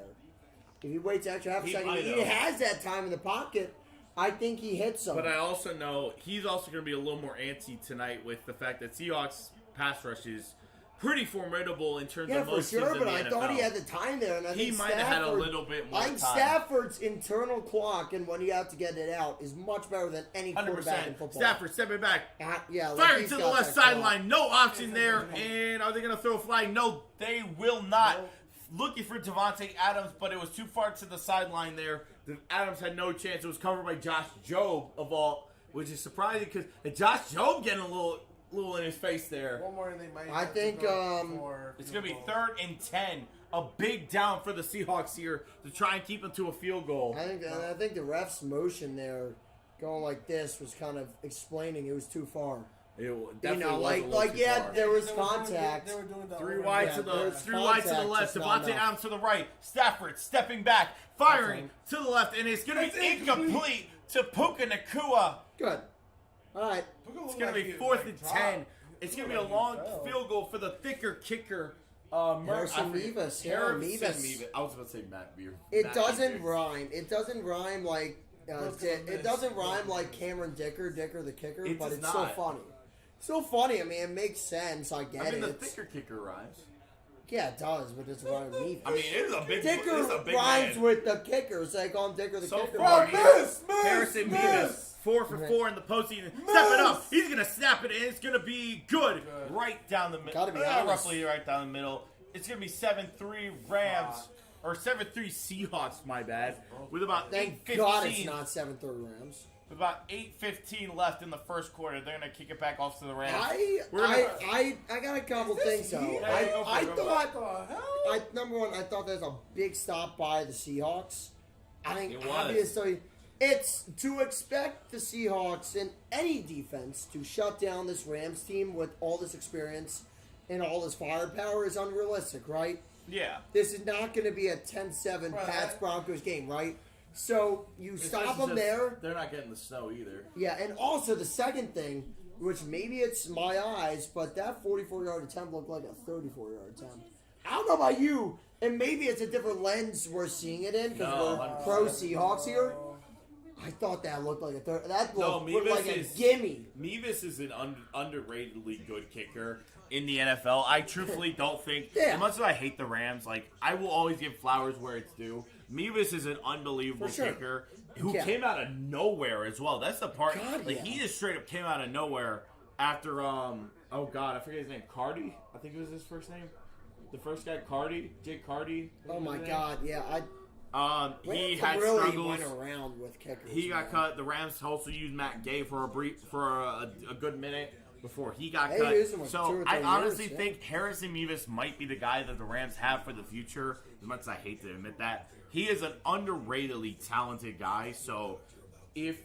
If he waits extra half a He second, might he have. has that time in the pocket. I think he hits him. But I also know he's also going to be a little more antsy tonight with the fact that Seahawks pass rush is pretty formidable in terms Yeah, of for most sure, teams in but the I NFL. thought he had the time there, and I He think might have had a Stafford- little bit more I think time. Stafford's internal clock and when you have to get it out is much better than any quarterback in 100%. football. Stafford stepping back. Yeah, like Firing he's to the got left that clock. sideline. No option there. And are they going to throw a flag? No, they will not. Looking for Devontae Adams, but it was too far to the sideline there. Adams had no chance. It was covered by Josh Jobe of all, which is surprising because Josh Jobe getting a little in his face there. One more, they might I have to think, go for It's going to be field goal. 3rd and 10. A big down for the Seahawks here to try and keep them to a field goal. I think the ref's motion there, going like this, was kind of explaining it was too far. It You definitely know, was a little like too yeah, far. there was They were doing- contact. They were doing the 3 over- wide Yeah, to the there's 3 wide to the contact, left. just not Devontae enough. Adams to the right. Stafford stepping back, firing to the left, and it's going to be That's incomplete to Puka Nacua. Good. All right. It's going to be 4th and 10. It's going to be a long field goal for the thicker kicker. Harrison Mevis. Yeah, Mevis. I was about to say Matt Beer. It doesn't rhyme. It doesn't rhyme like it doesn't rhyme like Cameron Dicker the kicker, It but does it's so not. funny. So funny. I mean, it makes sense. I get I mean, the it. thicker kicker rhymes. Yeah, it does, but it's rhyme Mevis. I mean, it is a big Dicker it's a big rhymes man. with the kicker, so they call him Dicker the So kicker. far, Miss, Harrison miss. Mevis, 4 for 4 in the postseason. Step it up. He's going to snap it, and it's going to be good. Right down the middle. Gotta be honest. Roughly right down the middle. It's going to be 7-3 Rams. Or 7-3 Seahawks, my bad. With about Thank 8:15. God it's not 7-3 Rams. With about 8:15 left in the first quarter, they're going to kick it back off to the Rams. I got a couple things though. here? I Go for it, go for it. thought What the hell? number one, I thought there was a big stop by the Seahawks. I think It was. obviously it's to expect the Seahawks and any defense to shut down this Rams team with all this experience and all this firepower is unrealistic, right? Yeah. This is not going to be a 10-7 Right. Pats Broncos game, right? So you stop them Just- there. They're not getting the snow either. Yeah, and also the second thing, which maybe it's my eyes, but that 44-yard attempt looked like a 34-yard attempt. I don't know about you, and maybe it's a different lens we're seeing it in because No, we're 100%. pro Seahawks here. I thought that looked like that No, looked like a Mevis gimme. Mevis is an underratedly good kicker in the NFL. I truthfully don't think, Yeah. as much as I hate the Rams, like I will always give flowers where it's due. Mevis is an unbelievable For sure. kicker. who came out of nowhere as well. That's the part. God, like yeah. he just straight up came out of nowhere after oh god, I forget his name. Cardi, I think it was his first name. The first guy, Cardi, Jake Cardi. Oh my God, yeah. He Rams had really struggles. went around with kickers. He got man. cut. The Rams also used Matt Gay for a good minute before he got They cut. used him for 2 So or I 3 honestly years, yeah. think Harrison Mevis might be the guy that the Rams have for the future. As much as I hate to admit that, he is an underratedly talented guy. So if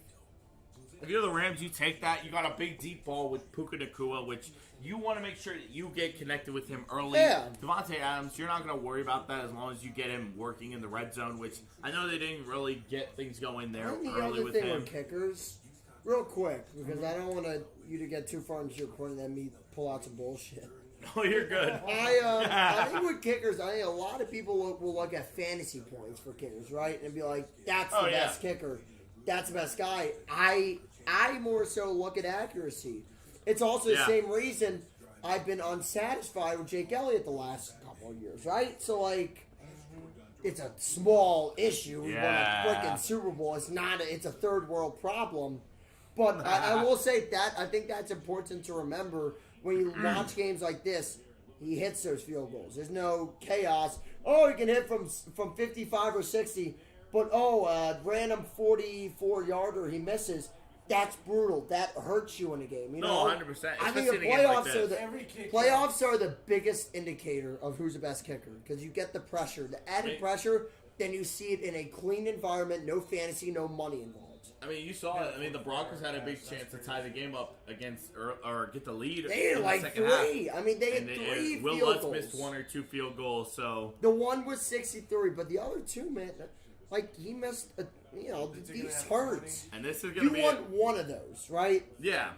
you're the Rams, you take that. You got a big deep ball with Puka Nacua, which you want to make sure that you get connected with him early. Yeah. Devontae Adams, you're not going to worry about that as long as you get him working in the red zone, which I know they didn't really get things going there And the early other with thing him. with kickers, real quick, because I don't want you to get too far into your point and then me pull out some bullshit. Oh, you're good. I think with kickers, I think a lot of people will look at fantasy points for kickers, right? And be like, that's the best kicker. That's the best guy. I more so look at accuracy. It's also the same reason I've been unsatisfied with Jake Elliott the last couple of years, right? So, like, it's a small issue. We won a freaking Super Bowl. It's a third world problem. But I will say that I think that's important to remember when you watch games like this. He hits those field goals. There's no chaos. Oh, he can hit from 55 or 60, but random 44-yarder he misses. That's brutal. That hurts you in a game. You know, 100%. I think the playoffs are the biggest indicator of who's the best kicker because you get the pressure, the added pressure. Then you see it in a clean environment, no fantasy, no money involved. I mean, you saw it. I mean, the Broncos had a big chance to tie the game up against or get the lead. They had like 3. Half. I mean, they had 3 Will field Lutz goals. missed 1 or 2 field goals. So the one was 63, but the other 2, man, like he missed. These hurts. And this is going You to be want one of those, right? Yeah.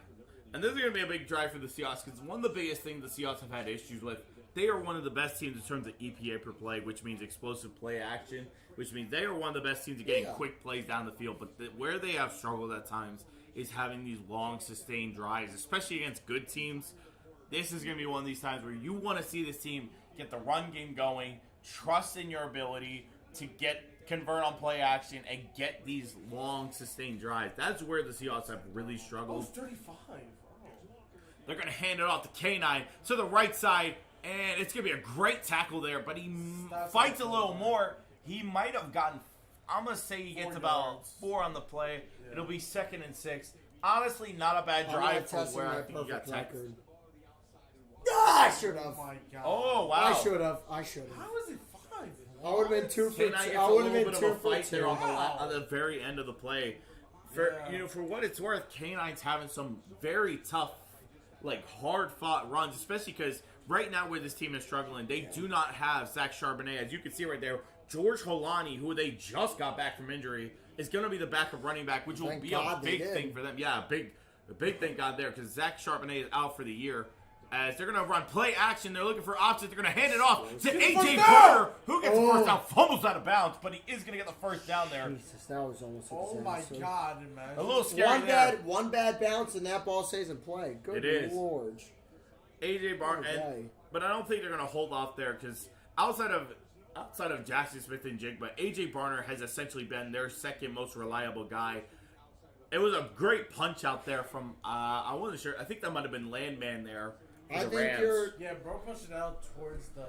And this is going to be a big drive for the Seahawks because one of the biggest things the Seahawks have had issues with, they are one of the best teams in terms of EPA per play, which means explosive play action, which means they are one of the best teams at getting quick plays down the field. But where they have struggled at times is having these long, sustained drives, especially against good teams. This is going to be one of these times where you want to see this team get the run game going, trust in your ability to convert on play action and get these long, sustained drives. That's where the Seahawks have really struggled. 35. They're going to hand it off to K9 to the right side, and it's going to be a great tackle there, but he fights a little more. He might have gotten, I'm going to say he gets about 4 on the play. Yeah. It'll be 2nd and 6. Honestly, not a bad drive for where I think he got tackled. I should have. Oh my God. Oh, wow. I should have. How is it 5? I would have been 2 for 2. K9 gets I a would have little been bit 2 of a for fight 2. there on the very end of the play. For what it's worth, K9's having some very tough, like hard-fought runs, especially because right now where this team is struggling, they do not have Zach Charbonnet. As you can see right there, George Holani, who they just got back from injury, is going to be the backup running back, which will be a big thing for them. Yeah, a big thank God there because Zach Charbonnet is out for the year. As they're going to run play action, they're looking for options. They're going to hand it off to A.J. Barner, who gets the first down, fumbles out of bounds, but he is going to get the first down there. Jesus, that was almost a Oh my disaster. God, man. A little scary there. One bad bounce and that ball stays in play. Good Lord. A.J. Barner, but I don't think they're going to hold off there because outside of Jackson Smith and Jigba, A.J. Barner has essentially been their second most reliable guy. It was a great punch out there from, I wasn't sure, I think that might have been Landman there. I think Rams. Yeah, bro punched it out towards the...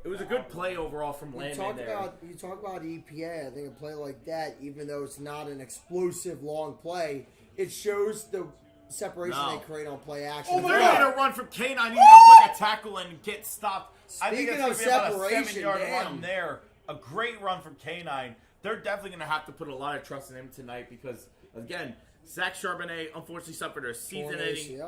It was a good play overall from Landman there. You talk about EPA, I think a play like that, even though it's not an explosive long play, it shows the separation they create on play action. Oh, they're going to run from K9. He's going to pick a tackle and get stopped. I think it's going to be about a 7-yard run there. A great run from K9. They're definitely going to have to put a lot of trust in him tonight because, again, Zach Charbonnet unfortunately suffered a season-ending...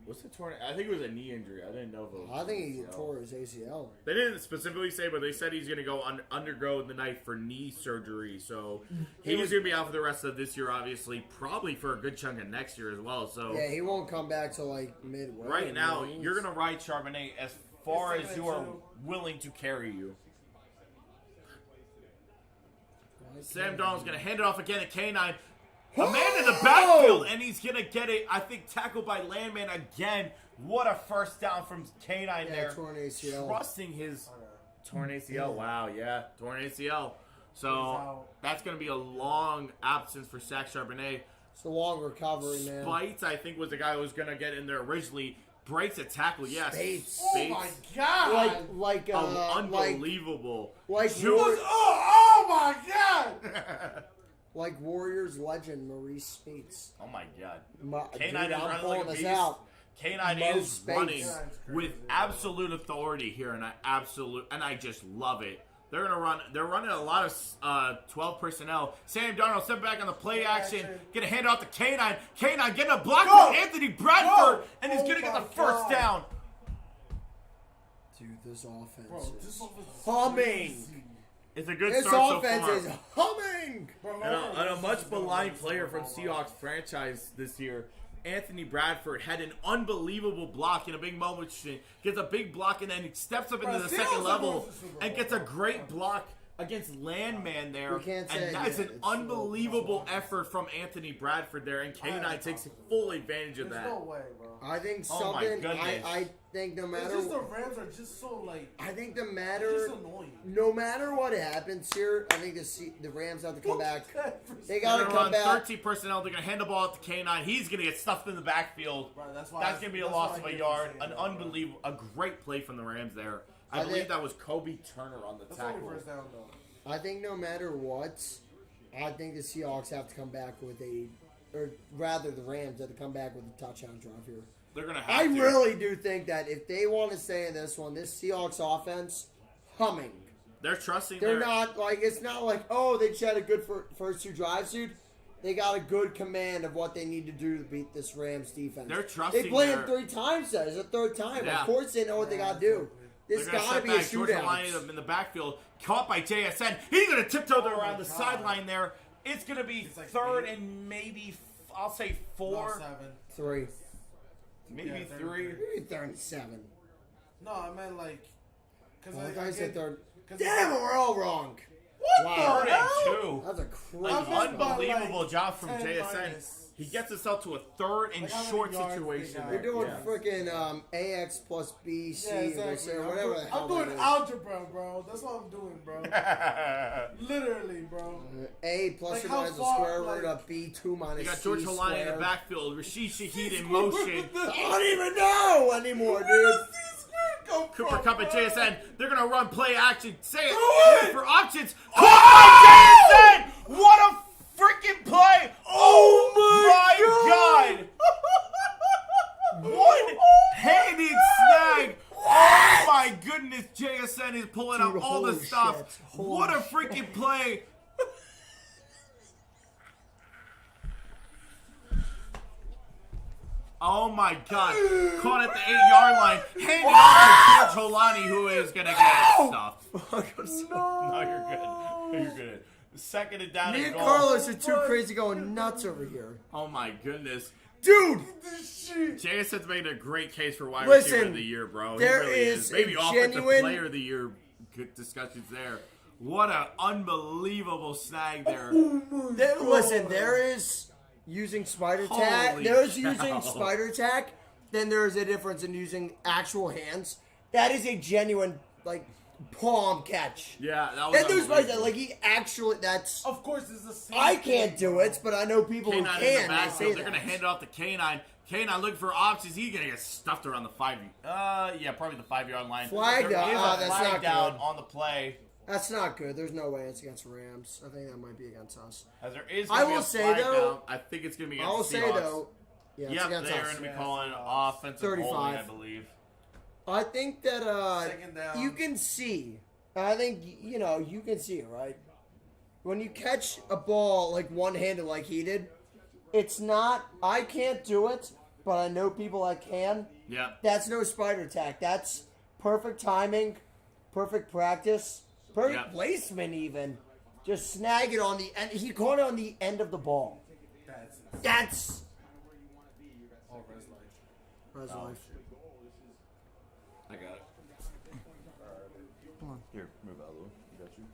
What's the torn? I think it was a knee injury. I didn't know if it was. I think he tore his ACL. They didn't specifically say, but they said he's going to go undergo the night for knee surgery. So he's going to be out for the rest of this year, obviously, probably for a good chunk of next year as well. So yeah, he won't come back till like midway. Right now, you're going to ride Charbonnet as far as you are willing to carry you. Sam Donald's going to hand it off again to K9. A man in the backfield, and he's going to get it, I think, tackled by Landman again. What a first down from K9 there. Torn ACL. Trusting his torn ACL. Wow, yeah, torn ACL. So that's going to be a long absence for Zach Charbonnet. It's a long recovery, man. Spites, I think, was the guy who was going to get in there originally. Breaks a tackle, yes. Spates. Oh my god! Like unbelievable. Like oh my god! Like Warriors legend Maurice Spates. Oh my god. K9 is running like a beast. K9 is running with absolute authority here, and I just love it. They're running a lot of 12 personnel. Sam Darnold step back on the play action, get a hand off to K9. K9 getting a block from Anthony Bradford, and he's gonna get the first down. Dude, this offense is humming. It's a good this start so far. This offense is humming. And a much maligned player from Seahawks franchise this year, Anthony Bradford, had an unbelievable block in a big moment. Gets a big block and then he steps up into the second level and gets a great block against Landman there. And that's an unbelievable effort from Anthony Bradford there. And K9 takes full advantage of that. There's no way, bro. I think something. I think no matter. It's just the Rams are just so like. I think no matter what happens here, I think the Rams have to come back. They gotta come come back. 13 personnel. They're gonna hand the ball off to K9. He's gonna get stuffed in the backfield. Bro, that's gonna be a loss of a yard. An unbelievable, a great play from the Rams there. I believe that was Kobe Turner on the tackle. First down, though. I think no matter what, I think the Seahawks have to come back with or rather the Rams have to come back with a touchdown drive here. They're gonna have to. I really do think that if they want to stay in this one, this Seahawks offense, humming. They're trusting. They're not like it's not like they just had a good first two drives, dude. They got a good command of what they need to do to beat this Rams defense. They're trusting. They played him 3 times. It's the third time. Yeah. Of course, they know what they got to do. This got to be a shootout. Lining up in the backfield, caught by JSN. He's going to tiptoe around the sideline there. It's going to be third and maybe, I'll say 4. 3. Maybe 3. Maybe third and 7. No, I meant like. I said third. Damn it, we're all wrong. Wow. 3rd and 2. That's a crazy. An unbelievable job from JSN. He gets himself to a 3rd and short situation. They're doing freaking AX plus BC or whatever the hell. I'm doing algebra, bro. That's what I'm doing, bro. Literally, bro. A plus or minus the square root of B2 minus C. You got George Holani in the backfield. Rashid Shaheed in motion. I don't even know anymore, dude. Cooper Kupp and JSN. They're going to run play action. Say it. For options. Caught by JSN. What a freaking play. Oh my God. One-handed snag. Oh my goodness. JSN is pulling out all the stuff. What a freaking play. Oh my God. Caught at the 8-yard line. Handed off to George Holani, who is going to get stuffed. No, you're good. You're good. Second and down. Me and Carlos are too crazy going nuts over here. Oh my goodness. Dude! JSN's made a great case for wide receiver of the year, bro. There really is maybe a offensive genuine player of the year discussions there. What an unbelievable snag there. There is using spider tack. Holy There's cow. using spider tack. Then there's a difference in using actual hands. That is a genuine palm catch. Yeah, that was Then there's he actually that's. Of course, it's the same. I can't do it, but I know people who K9 can. in the backfield. They're going to hand it off to K9. K9 looking for options. He's going to get stuffed around the 5. Probably the 5-yard line. Flag there down. is a That's flag not down good. on the play. That's not good. There's no way it's against Rams. I think that might be against us. As there is I going to be will a say, flag though- down. I think it's going to be I against will the say Seahawks. though, it's Yep, against they're us. going to be calling offensive 35. holding, I believe. I think that Second down. you can see. I think you can see it, right? When you catch a ball one-handed like he did, it's not. I can't do it, but I know people that can. Yeah. That's no spider tack. That's perfect timing, perfect practice, perfect placement even. Just snag it on the end. He caught it on the end of the ball. That's. Res life. I got it. Come on. Here, move out a little. You got you.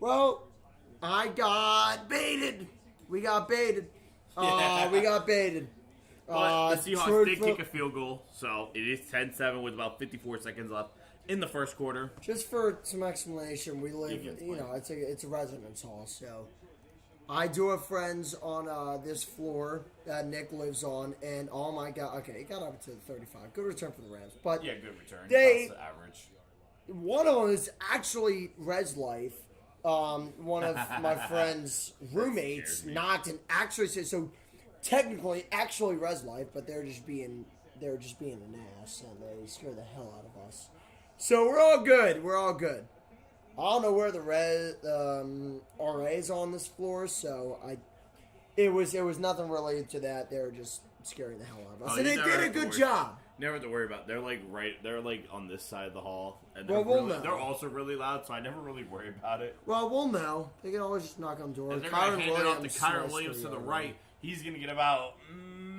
Well, I got baited. We got baited. We got baited. But the Seahawks did kick a field goal, so it is 10-7 with about 54 seconds left in the first quarter. Just for some explanation, we live, You can it's a residence hall, so I do have friends on this floor that Nick lives on, and oh my god, okay, it got up to 35. Good return for the Rams, but Yeah, good return. They- That's the average. one of them is actually Res Life. One of my friend's roommates scares me. knocked and actually said so. Technically, actually Res Life, but they're just being an ass, and they scare the hell out of us. So we're all good. We're all good. I don't know where the RA is on this floor, so it was nothing related to that. They were just scaring the hell out of us, and they did a good job. Never have to worry about it. They're like on this side of the hall, and Well, we'll know. they're also really loud, so I never really worry about it. Well, we'll know. They can always just knock on doors. And they're going to hand it off to Kyron sliced Williams to the 3-yard right. He's going to get about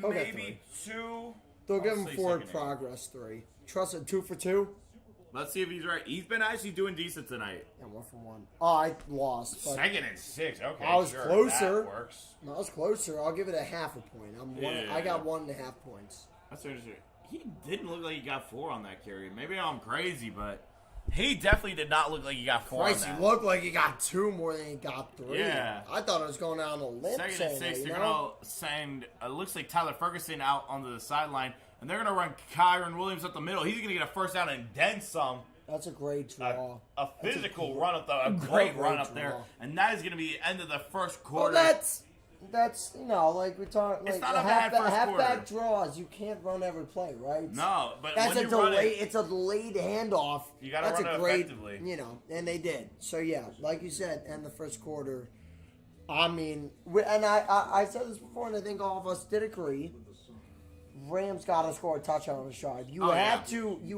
He'll get maybe 2. They'll give I'll him say forward second and 8. progress 3. Trust it, 2 for 2. Let's see if he's right. He's been actually doing decent tonight. Yeah, 1 for 1. Oh, I lost. But 2nd and 6. Okay, I was sure, closer. That works. I was closer. I'll give it a half a point. I got 1.5 points. That's interesting. He didn't look like he got 4 on that carry. Maybe I'm crazy, but he definitely did not look like he got 4 Christ, on that. he looked like he got 2 more than he got 3. Yeah. I thought it was going out on a limb. 2nd and saying 6, that, they're you going know? to send, it looks like Tyler Ferguson out onto the sideline, and they're going to run Kyron Williams up the middle. He's going to get a first down and then some. That's a great draw. A physical run up there, a great great run up draw. there. And that is going to be the end of the first Well, quarter. that's like we talk like It's not the a bad first halfback quarter. draws. You can't run every play, right? No, but That's when a you run delay. it, It's a delayed handoff. You gotta That's run a it great, effectively. and they did. So yeah, like you said, and the first quarter. I mean, and I said this before, and I think all of us did agree. Rams got to score a touchdown on the drive. You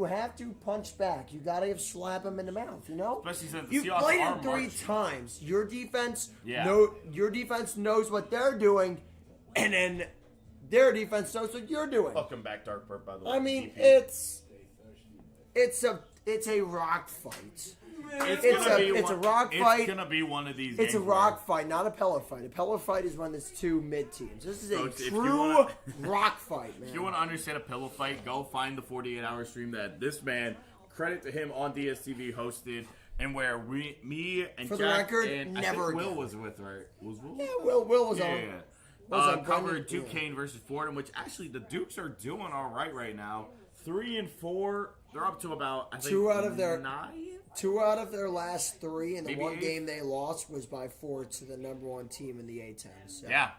have to punch back. You got to slap him in the mouth. You know, Especially since the you Seahawks played are him 3 marching. times. Your defense, Yeah. your defense knows what they're doing, and then their defense knows what you're doing. Welcome back, Dark Bird, by the way. I mean, DP. it's a rock fight. It's a rock fight. It's gonna be one of these. It's a games rock fight, not a pellet fight. A pellet fight is when it's 2 mid teams. This is a Folks, if you true wanna- rock fight, man. If you want to understand a pillow fight, go find the 48-hour stream that this man, credit to him, on DSTV hosted, and where me and For the Jack record, and never I think Will again. was with, right? Was Will? Yeah, Will was Yeah, on. yeah. Was on Covered Brendan, Duquesne versus Fordham, which actually the Dukes are doing all right now. 3 and 4. They're up to about I think 2 out of their 9. 2 out of their last 3, and the Maybe one 8. game they lost was by 4 to the number 1 team in the A10. So. Yeah,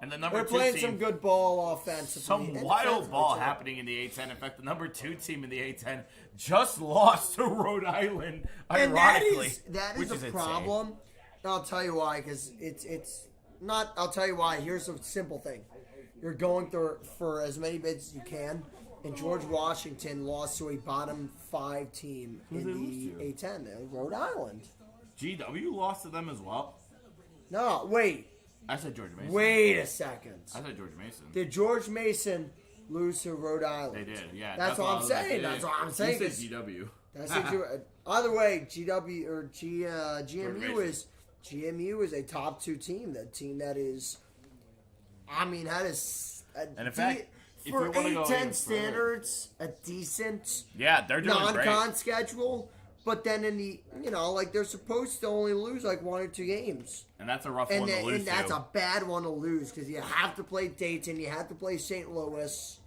and the number They're 2 playing team. some good ball offensively. Some and wild defensively, ball too. happening in the A10. In fact, the number 2 team in the A10 just lost to Rhode Island, And ironically. that which is a insane. problem. I'll tell you why, because it's not. I'll tell you why. Here's a simple thing: you're going through for as many bids as you can, and George Washington lost to a bottom 5 team Who'd they lose in to? the A10, Rhode Island. GW lost to them as well. No, wait I said George Mason. a second. I said George Mason. Did George Mason lose to Rhode Island? They did, yeah. That's what I'm saying. Yeah. That's what I'm saying. You said GW. That's either way, GW or GMU is a top 2 team. That team that is, I mean, that is And in fact, if for we wanna go even A10 standards, a decent Yeah, they're doing great. non-con schedule. But then in the like they're supposed to only lose like 1 or 2 games, And that's a rough and one to lose that's to. a bad one to lose because you have to play Dayton, you have to play St. Louis,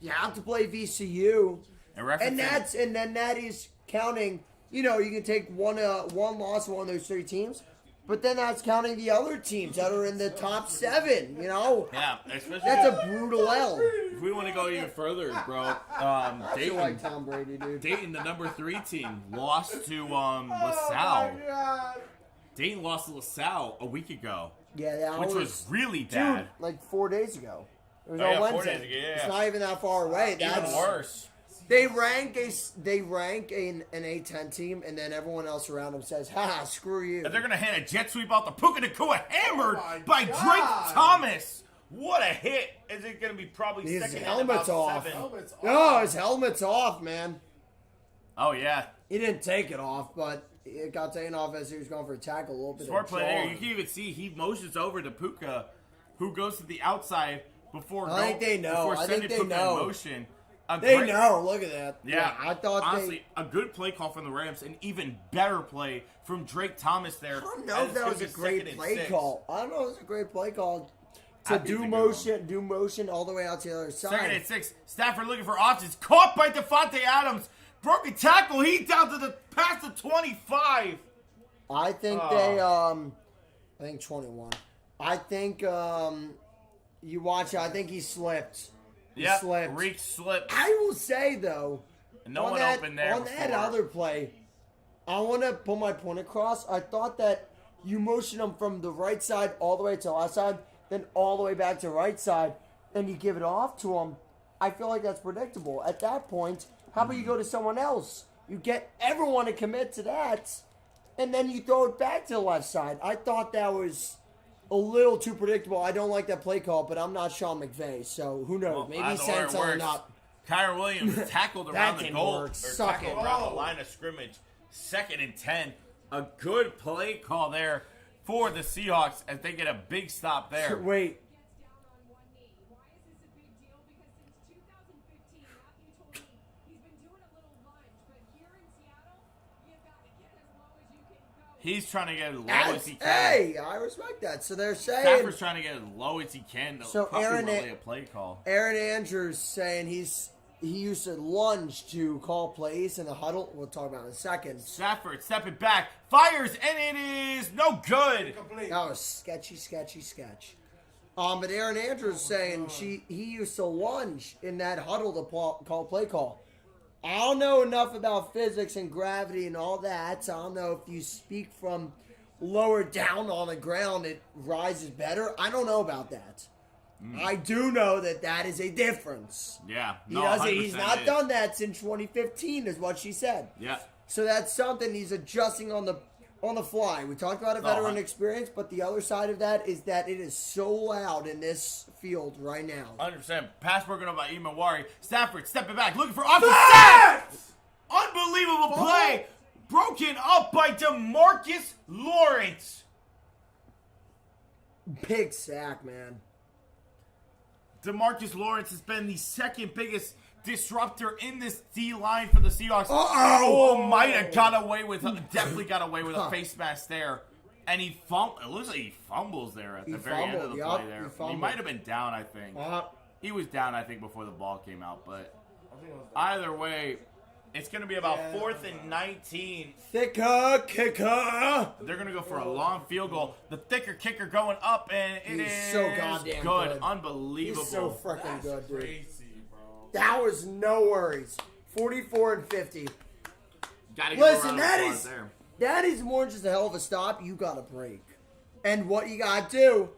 you have to play VCU. And then that is counting. You can take one loss of one of those 3 teams, but then that's counting the other teams that are in the top 7. Yeah, especially That's a brutal L. if we want to go even further, bro. I feel like Dayton, Tom Brady, dude. Dayton, the number 3 team, lost to LaSalle. Dayton lost to LaSalle a week ago, Yeah, that which was really dude, bad. like 4 days ago. It was Oh, on yeah, 4 Wednesday. days ago, yeah. It's not even that far away. That's Even worse. They rank an A10 team, and then everyone else around them says, "Ha, screw you." And they're gonna hand a jet sweep out the Puka Nakua, hammered my by God. Drake Thomas. What a hit! Is it gonna be probably His second helmet's and about off. 7? Helmet's Oh, off. his helmet's off, man. Oh yeah, He didn't take it off, but It got taken off as he was going for a tackle a little bit. Smart of play there. jawing. You can even see he motions over to Puka, who goes to the outside before. I think they know. Before I sending think they Puka know. in motion. They know. Look at that. Yeah, I thought honestly a good play call from the Rams, an even better play from Drake Thomas there. I don't know if that was a great play call. I don't know if it was a great play call to do motion all the way out to the other side. Second and 6. Stafford looking for options. Caught by Devontae Adams. Broken tackle. He's down to the past the 25. I think I think 21. I think you watch it. I think he slipped. Yeah, slipped. Reek slipped. I will say though, No one open there. On that other play, I want to put my point across. I thought that you motion him from the right side all the way to the left side, then all the way back to the right side, and you give it off to him. I feel like that's predictable. At that point, how about you go to someone else? You get everyone to commit to that, and then you throw it back to the left side. I thought that was a little too predictable. I don't like that play call, but I'm not Sean McVay, so who knows? Well, Maybe either he's way saying it something works. up. Kyron Williams tackled around the didn't goal. work. Or Suck tackled it. around the line of scrimmage. 2nd and 10. A good play call there for the Seahawks as they get a big stop there. Wait. He's trying to get as low as he can. Hey, I respect that. So they're saying Stafford's trying to get as low as he can. So Aaron, a play call. Aaron Andrews saying he used to lunge to call plays in the huddle. We'll talk about it in a second. Stafford stepping back, fires, and it is no good. That was sketchy. But Aaron Andrews saying he used to lunge in that huddle to call play call. I don't know enough about physics and gravity and all that. So I don't know if you speak from lower down on the ground, it rises better. I don't know about that. I do know that is a difference. Yeah, He's not done that since 2015, is what she said. Yeah. So that's something he's adjusting on the fly. We talked about a veteran experience, but the other side of that is that it is so loud in this field right now. 100%. Pass broken up by Imawari. Stafford stepping back, looking for offensive sack. Unbelievable play. Broken up by DeMarcus Lawrence. Big sack, man. DeMarcus Lawrence has been the second biggest disruptor in this D-line for the Seahawks. Might have definitely got away with a face mask there. And it looks like he fumbles there at the very end of the play there. He might have been down, I think. He was down, I think, before the ball came out. But either way, it's going to be about 4th and 19. Thicker kicker. They're going to go for a long field goal. The thicker kicker going up, and it is so goddamn good. Unbelievable. He's so freaking good, dude. Crazy, bro. That was no worries. 44 and 50. Listen, that is more than just a hell of a stop. You got to break. And what you got to do,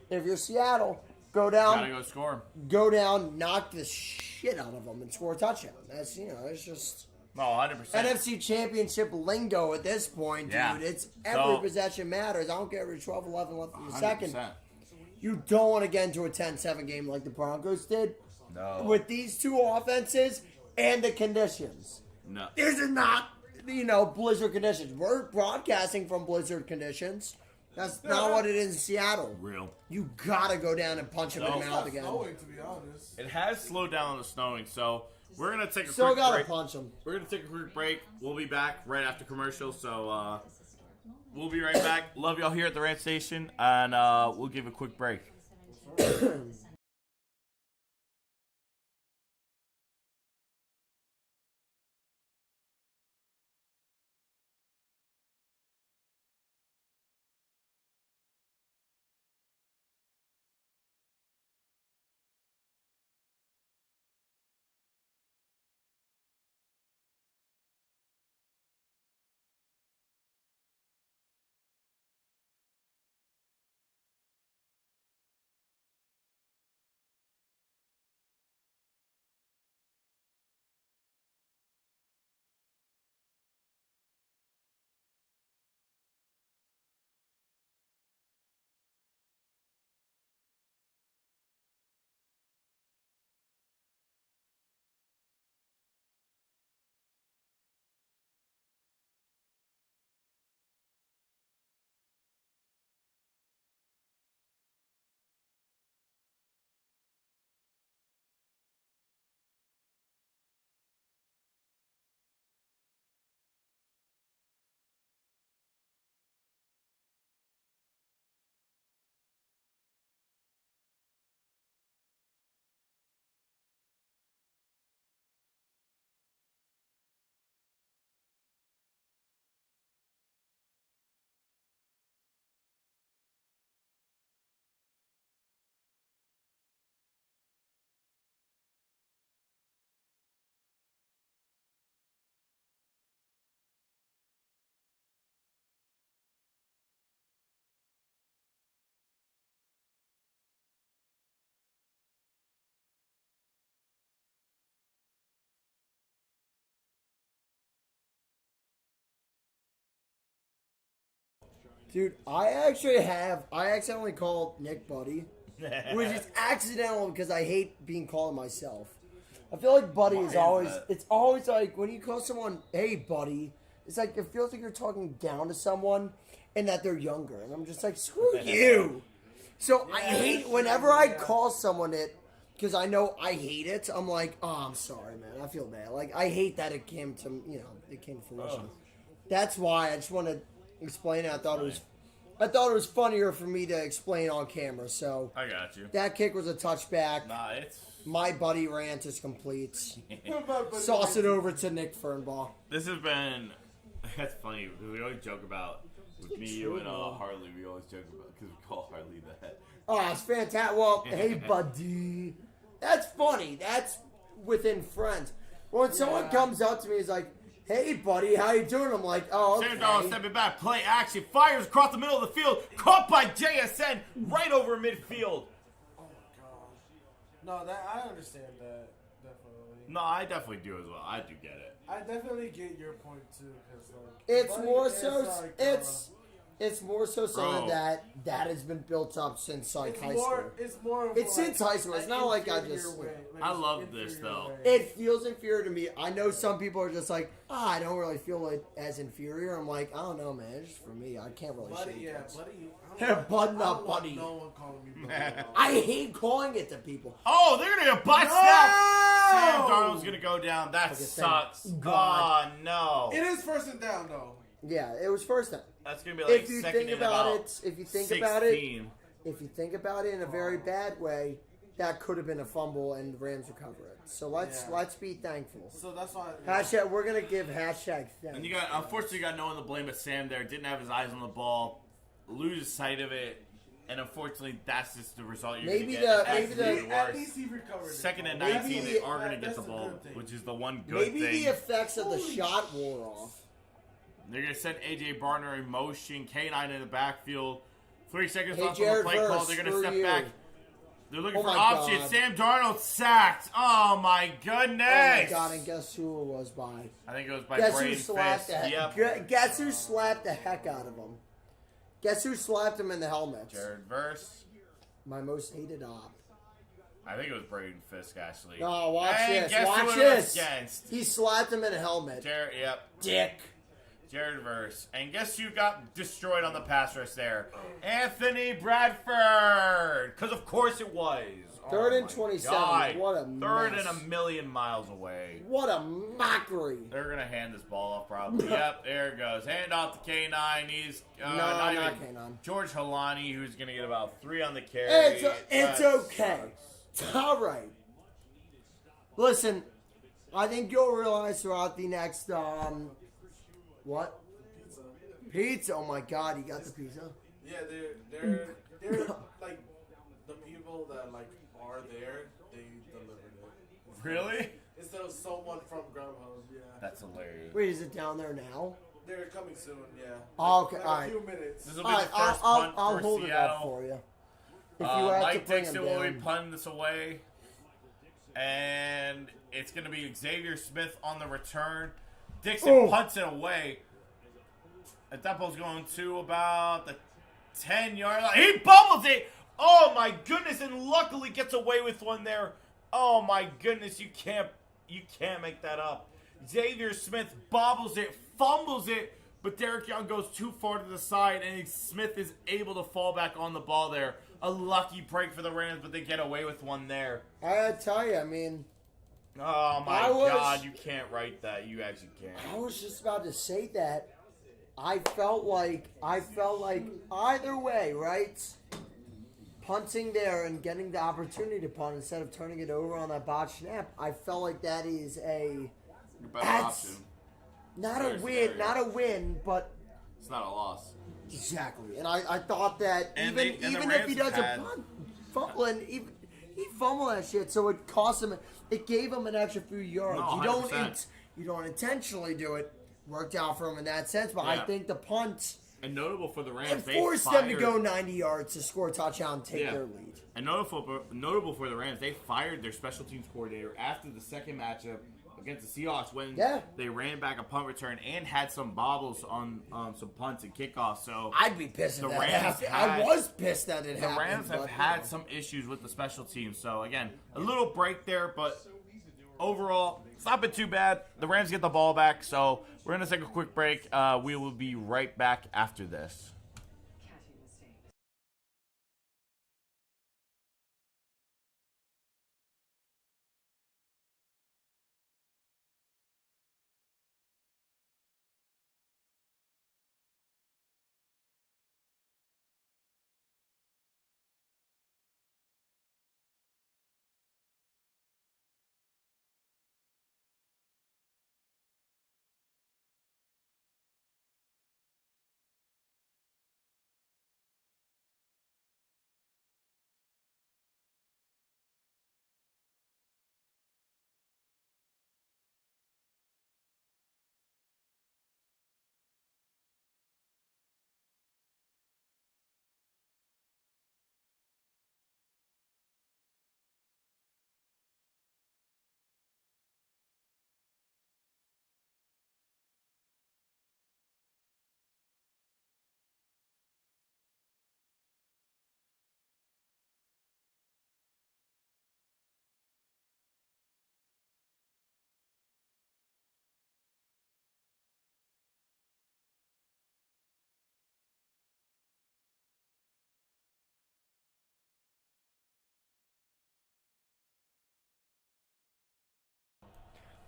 if you're Seattle, go down. Gotta go score. Go down, knock the shit out of them, and score a touchdown. That's, it's just... No, 100%. NFC Championship lingo at this point, dude. Yeah. It's every possession matters. I don't care if it's 12-11 left in the 100%. second. You don't want to get into a 10-7 game like the Broncos did. No. With these two offenses and the conditions. No. These are not, blizzard conditions. We're broadcasting from blizzard conditions. That's not what it is in Seattle. Real. You gotta go down and punch him in the mouth again. Snowing, to be honest. It has slowed down on the snowing, so we're going to take a Still quick gotta break. punch him. We're going to take a quick break. We'll be back right after commercial, so we'll be right back. Love y'all here at the Rant Station, and we'll give a quick break. Dude, I accidentally called Nick Buddy, which is accidental because I hate being called myself. I feel like Buddy Why is is always, that? it's always like when you call someone, hey Buddy, it's like it feels like you're talking down to someone and that they're younger. And I'm just like, screw you. So I hate, whenever I call someone it, because I know I hate it, I'm like, oh, I'm sorry, man. I feel bad. Like, I hate that it came to, it came to fruition. That's why I just want to explain it. I thought it was funnier for me to explain on camera. So I got you. that kick was a touchback. Nah, it's... My buddy rant is complete. Sauce it over to Nick Fernball. This has been... That's funny, because we always joke about... With me, you, and Harley, we always joke about... Because we call Harley that. Oh, it's fantastic. Well, hey, buddy. That's funny. That's within friends. When someone comes up to me, is like, hey, buddy, how you doing? I'm like, oh, okay. Sam Darnold stepping back, play action, fires across the middle of the field, caught by JSN right over midfield. Oh my gosh. No, that I understand that definitely. No, I definitely do as well. I do get it. I definitely get your point too, because like It's Buddy more is so. like, It's more so something Bro. that has been built up since like it's high more. school. It's more. Of It's like, since high school. It's an not like I inferior just- way. I it's love inferior this, though. way. It feels inferior to me. I know some people are just like, I don't really feel it as inferior. I'm like, I don't know, man. It's just for me. I can't really Buddy, shake yeah, it. buddy. Yeah, bud, I not don't want buddy. No one calling me buddy. at all. I hate calling it to people. Oh, they're going to get butt No! snap. Sam Darnold's going to go down. That Okay, thank sucks. God. Oh, no. It is first and down though. Yeah, it was first time. That's going to be like If you second think and about about it, if you think 16. about it, if you think about it in a very bad way, that could have been a fumble and the Rams recover it. So let's be thankful. So that's why. Hashtag, we're gonna give hashtag thanks. And you got, unfortunately, you got no one to blame but Sam there. Didn't have his eyes on the ball, loses sight of it, and unfortunately, that's just the result you're Maybe going to get. the- maybe That's the- even At worse. least he recovered. it. Second and Maybe 19, they the- are going to get that's the a ball, good thing. which is the one good Maybe thing. the effects of the shot wore off. They're going to send A.J. Barner in motion, K9 in the backfield. 3 seconds Hey, left on the Jared play call. Verse, They're going to screw step you. back. They're looking Oh for my options. God. Sam Darnold sacked. Oh, my goodness. Oh my god! And guess who it was by? I think it was by Guess who Brain slapped Fist. the Yep. Guess who slapped the heck out of him? Guess who slapped him in the helmet? Jared Verse. My most hated op. I think it was Braden Fisk, actually. Oh, watch And this! guess Watch who it was this! against? He slapped him in a helmet. Jared, yep. Dick. Jared Verse. And guess who got destroyed on the pass rush there? Anthony Bradford. Because of course it was. Third and my 27. God. What a Third mess. and a million miles away. What a mockery! They're going to hand this ball off probably. Yep, there it goes. Hand off to K9. He's No, not not even K9. George Halani, who's going to get about 3 on the carry. It's That okay. sucks. All right. Listen, I think you'll realize throughout the next what? Pizza. Oh my God, you got the pizza. Yeah, they're like the people that like are there. They delivered it. Really? Instead of someone from Grubhub. Yeah. That's hilarious. Wait, is it down there now? They're coming soon. Yeah. Oh, okay, Like alright. A few minutes. This will All be right, the first I'll punt for hold it Seattle. up for you. If you have Mike to bring Dixon him will be down. punting this away. And it's going to be Xavier Smith on the return. Dixon Oh. punts it away. And that ball's going to about the 10-yard line. He bubbles it! Oh my goodness, and luckily gets away with one there. Oh my goodness, you can't make that up. Xavier Smith bobbles it, fumbles it, but Derek Young goes too far to the side, and Smith is able to fall back on the ball there. A lucky break for the Rams, but they get away with one there. I gotta tell you, I mean, Oh my God, you can't write that. You actually can't. I was just about to say that. I felt like either way, right? Punting there and getting the opportunity to punt instead of turning it over on that botched snap, I felt like that is Your better That's- option. not Better a win, but It's not a loss. exactly. And I thought that And even the if Rams he does had- a punt, fumbling, he fumbled that shit, so it cost him. It gave him an extra few yards. No, you don't 100%. you don't intentionally do it. Worked out for him in that sense, but I Yeah. think the punt. And notable for the Rams, And they forced fired, them to go 90 yards to score a touchdown and take their lead. And notable for the Rams, they fired their special teams coordinator after the second matchup against the Seahawks when Yeah. they ran back a punt return and had some bobbles on some punts and kickoffs. So I'd be pissed The if that Rams happened. had- I was pissed that it the happened. Rams have but, had some issues with the special teams. So again, a little break there, but overall, it's not been too bad. The Rams get the ball back, so we're going to take a quick break. We will be right back after this.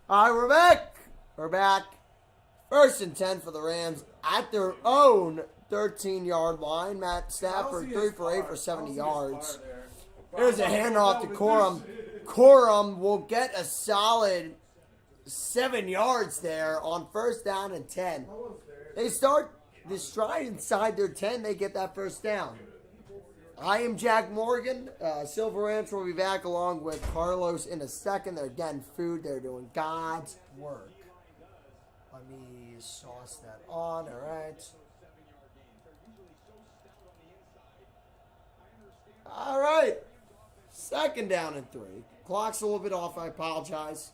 All right, we're back. We're back. 1st and 10 for the Rams at their own 13-yard line. Matt Stafford, 3 for 8 for 70 yards. Here's a handoff to Corum. Corum will get a solid 7 yards there on 1st down and 10. They start the stride inside their 10. They get that 1st down. I am Jack Morgan. Silver Ranch will be back along with Carlos in a second. They're getting food. They're doing God's work. Let me sauce that on. All right. All right. 2nd down and 3. Clock's a little bit off. I apologize.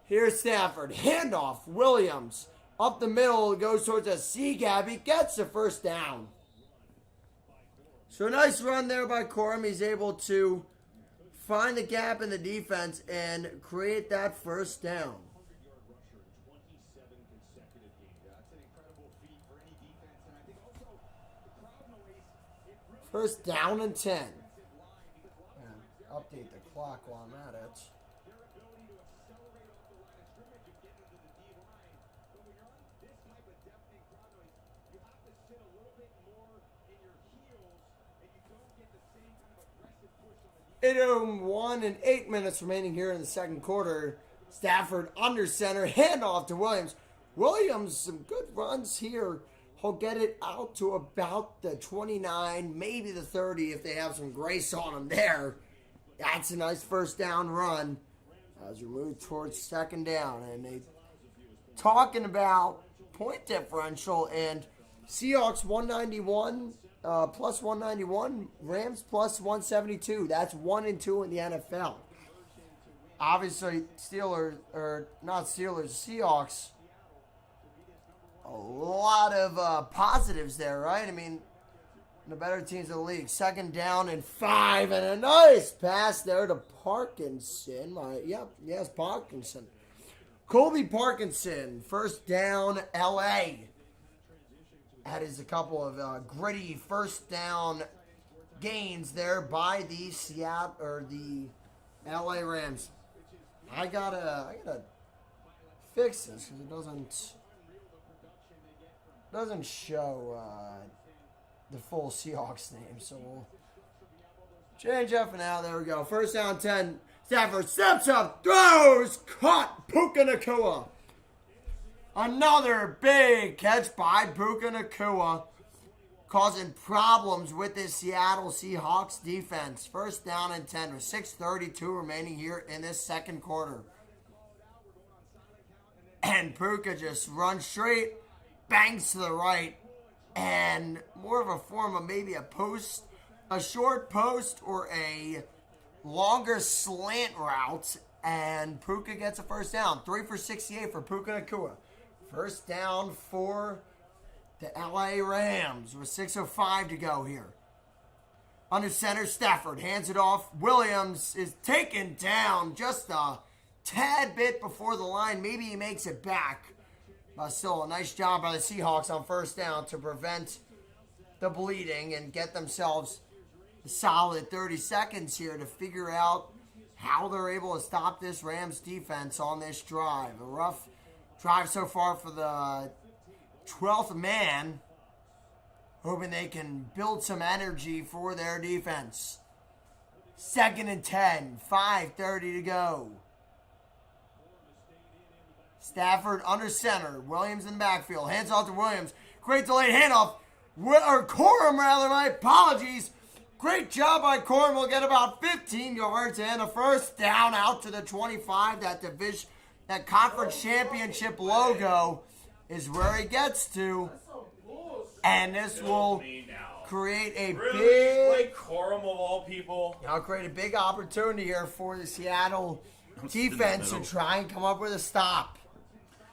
Here's Stafford. Handoff. Williams. Up the middle. Goes towards a C-gap. He gets the 1st down. So a nice run there by Corum. He's able to find the gap in the defense and create that 1st down. First down and 10. Yeah, update the clock while I'm at it. It 1 and 8 minutes remaining here in the 2nd quarter. Stafford under center, handoff to Williams. Williams, some good runs here. He'll get it out to about the 29, maybe the 30 if they have some grace on him there. That's a nice 1st down run as we move towards 2nd down. And they talking about point differential and Seahawks 191. Plus 191, Rams plus 172. That's 1 and 2 in the NFL. Obviously, Seahawks. A lot of positives there, right? I mean, the better teams in the league. 2nd down and 5, and a nice pass there to Parkinson. Yes, Parkinson. Colby Parkinson, 1st down, LA. That is a couple of gritty 1st down gains there by the the LA Rams. I gotta fix this because it doesn't show the full Seahawks name. So we'll change up for now. There we go. 1st down 10. Stafford steps up, throws, caught Puka Nacua. Another big catch by Puka Nacua, causing problems with this Seattle Seahawks defense. 1st down and 10 with 6:32 remaining here in this 2nd quarter. And Puka just runs straight, bangs to the right, and more of a form of maybe a short post or a longer slant route and Puka gets a first down. 3 for 68 for Puka Nacua. First down for the LA Rams with 6:05 to go here. Under center, Stafford hands it off. Williams is taken down just a tad bit before the line. Maybe he makes it back. But still, a nice job by the Seahawks on first down to prevent the bleeding and get themselves a solid 30 seconds here to figure out how they're able to stop this Rams defense on this drive. A rough drive so far for the 12th man, hoping they can build some energy for their defense. 2nd and 10, 5:30 to go. Stafford under center, Williams in the backfield, hands off to Williams. Great delayed handoff, or Corum rather, my apologies. Great job by Corum. We'll get about 15 yards and a first down out to the 25. That conference championship logo is where he gets to. And this will create a big Corum of all people. I'll create a big opportunity here for the Seattle defense to try and come up with a stop.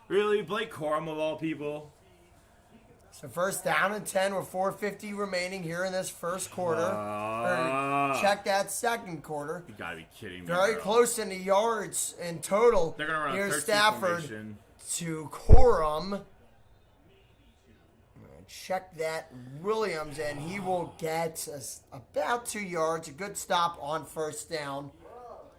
Really? Blake Corum of all people? So first down and 10 with 4:50 remaining here in this first quarter. Or check that second quarter. You gotta be kidding me. Very bro. close in the yards in total. They're gonna run Here's 13 Stafford formation. to Corum. Check that Williams, and he will get about 2 yards. A good stop on first down.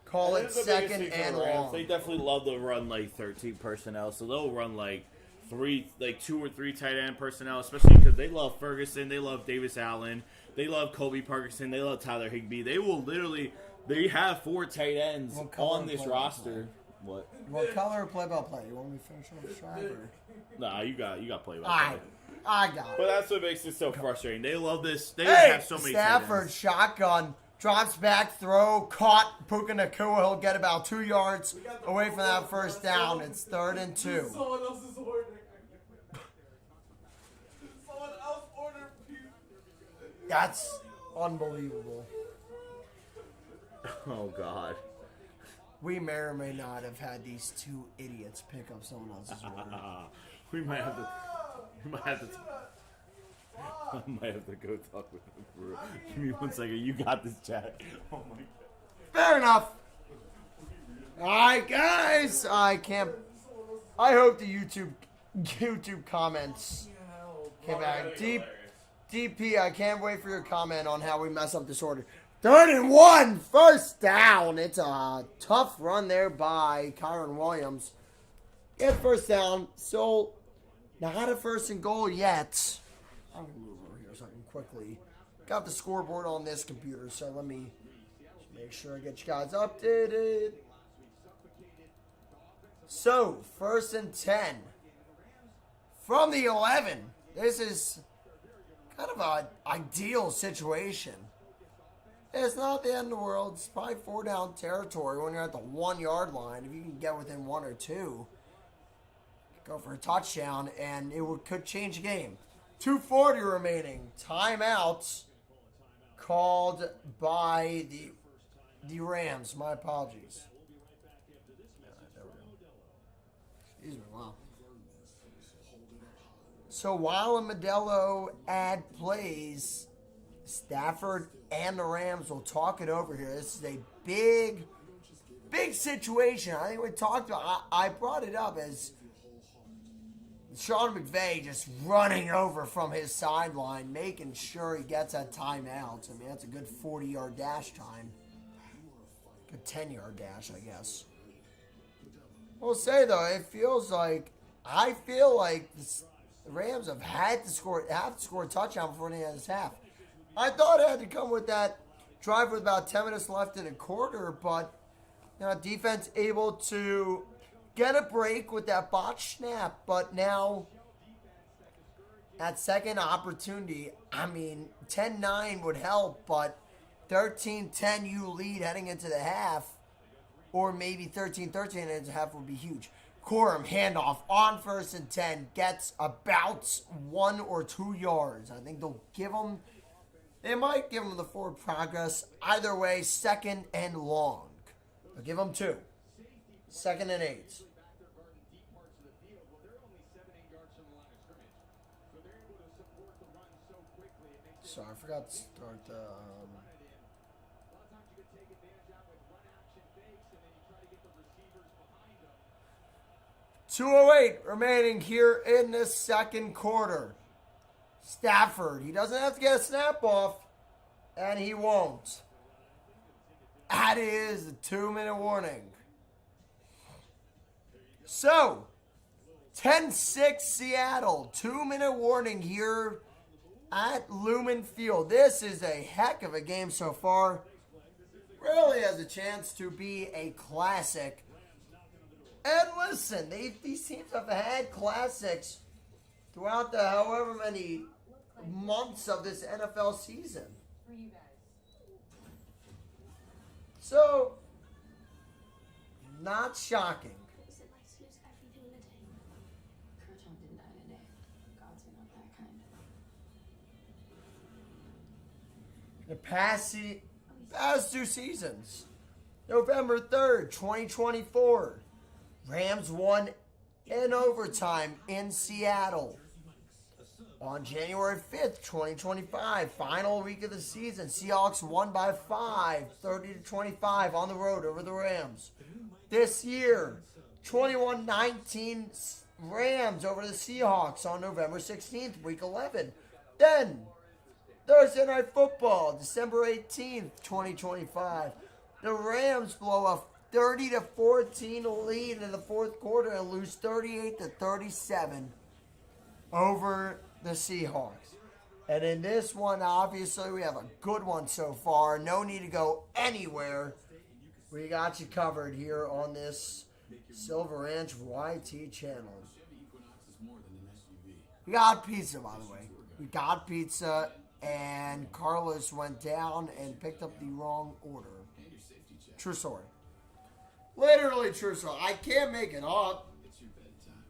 Call it second and long. They definitely love to run like 13 personnel, so they'll run like 2 or 3 tight end personnel, especially because they love Ferguson, they love Davis Allen, they love Kobe Parkinson, they love Tyler Higbee. They have 4 tight ends on this roster. What? What color play-by-play? You want me to finish on the drive? Or? Nah, you got play by I got it. But that's what makes it so frustrating. They love this. They Hey, have so many Stafford tight ends. shotgun. Drops back, throw, caught. Puka Nacua. He'll get about 2 yards away from that first down. It's 3rd and 2. Someone else's order. Someone else ordered pizza. That's unbelievable. Oh God. We may or may not have had these 2 idiots pick up someone else's order. We might have to. I might have to go talk with him. For real. Give me 1 second. You got this, chat. Oh my God. Fair enough. All right, guys. I hope the YouTube comments came back. DP, I can't wait for your comment on how we mess up this order. 3rd and 1, first down. It's a tough run there by Kyron Williams. Get first down. So, not a 1st and goal yet. I'm going to move over here so I can quickly. Got the scoreboard on this computer, so let me just make sure I get you guys updated. So, 1st and 10. From the 11. This is kind of an ideal situation. It's not the end of the world. It's probably 4 down territory when you're at the 1 yard line. If you can get within 1 or 2, go for a touchdown, and could change the game. 2:40 remaining. Timeout called by the Rams. My apologies. There we go. Excuse me. Wow. So while Modelo ad plays, Stafford and the Rams will talk it over here. This is a big situation. I think we talked about. I brought it up as Sean McVay just running over from his sideline, making sure he gets that timeout. I mean, that's a good 40-yard dash time. Good 10-yard dash, I guess. We'll say, though, I feel like the Rams have to score a touchdown before the end of this half. I thought it had to come with that drive with about 10 minutes left in a quarter, but defense able to get a break with that botched snap, but now that second opportunity, 10-9 would help, but 13-10 you lead heading into the half, or maybe 13-13 into the half would be huge. Corum handoff on 1st and 10 gets about 1 or 2 yards. I think they might give him the forward progress. Either way, 2nd and long. They'll give him 2. 2nd and 8. Sorry, I forgot to start the... 2:08 remaining here in the second quarter. Stafford, he doesn't have to get a snap off, and he won't. That is a 2-minute warning. So, 10-6 Seattle. 2-minute warning here at Lumen Field. This is a heck of a game so far. Really has a chance to be a classic. And listen, these teams have had classics throughout the however many months of this NFL season. So, not shocking. The past 2 seasons. November 3rd, 2024. Rams won in overtime in Seattle. On January 5th, 2025, final week of the season, Seahawks won by 5, 30-25 on the road over the Rams. This year, 21-19 Rams over the Seahawks on November 16th, week 11. Then, Thursday Night Football, December 18th, 2025. The Rams blow a 30-14 lead in the fourth quarter and lose 38-37 over the Seahawks. And in this one, obviously, we have a good one so far. No need to go anywhere. We got you covered here on this Silver Ranch YT channel. We got pizza, by the way. We got pizza, and Carlos went down and picked up the wrong order. True story. Literally true story. I can't make it up. It's your bedtime.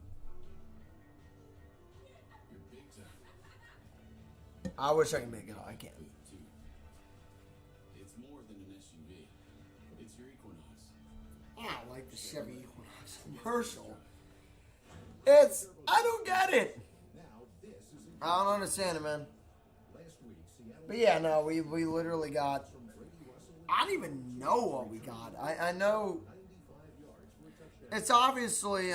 Your big time. I wish I could make it up. I can't. It's more than an SUV. It's your Equinox. I like the Chevy Equinox commercial. I don't get it. I don't understand it, man. But yeah, no, we literally got, I don't even know what we got. I know it's obviously,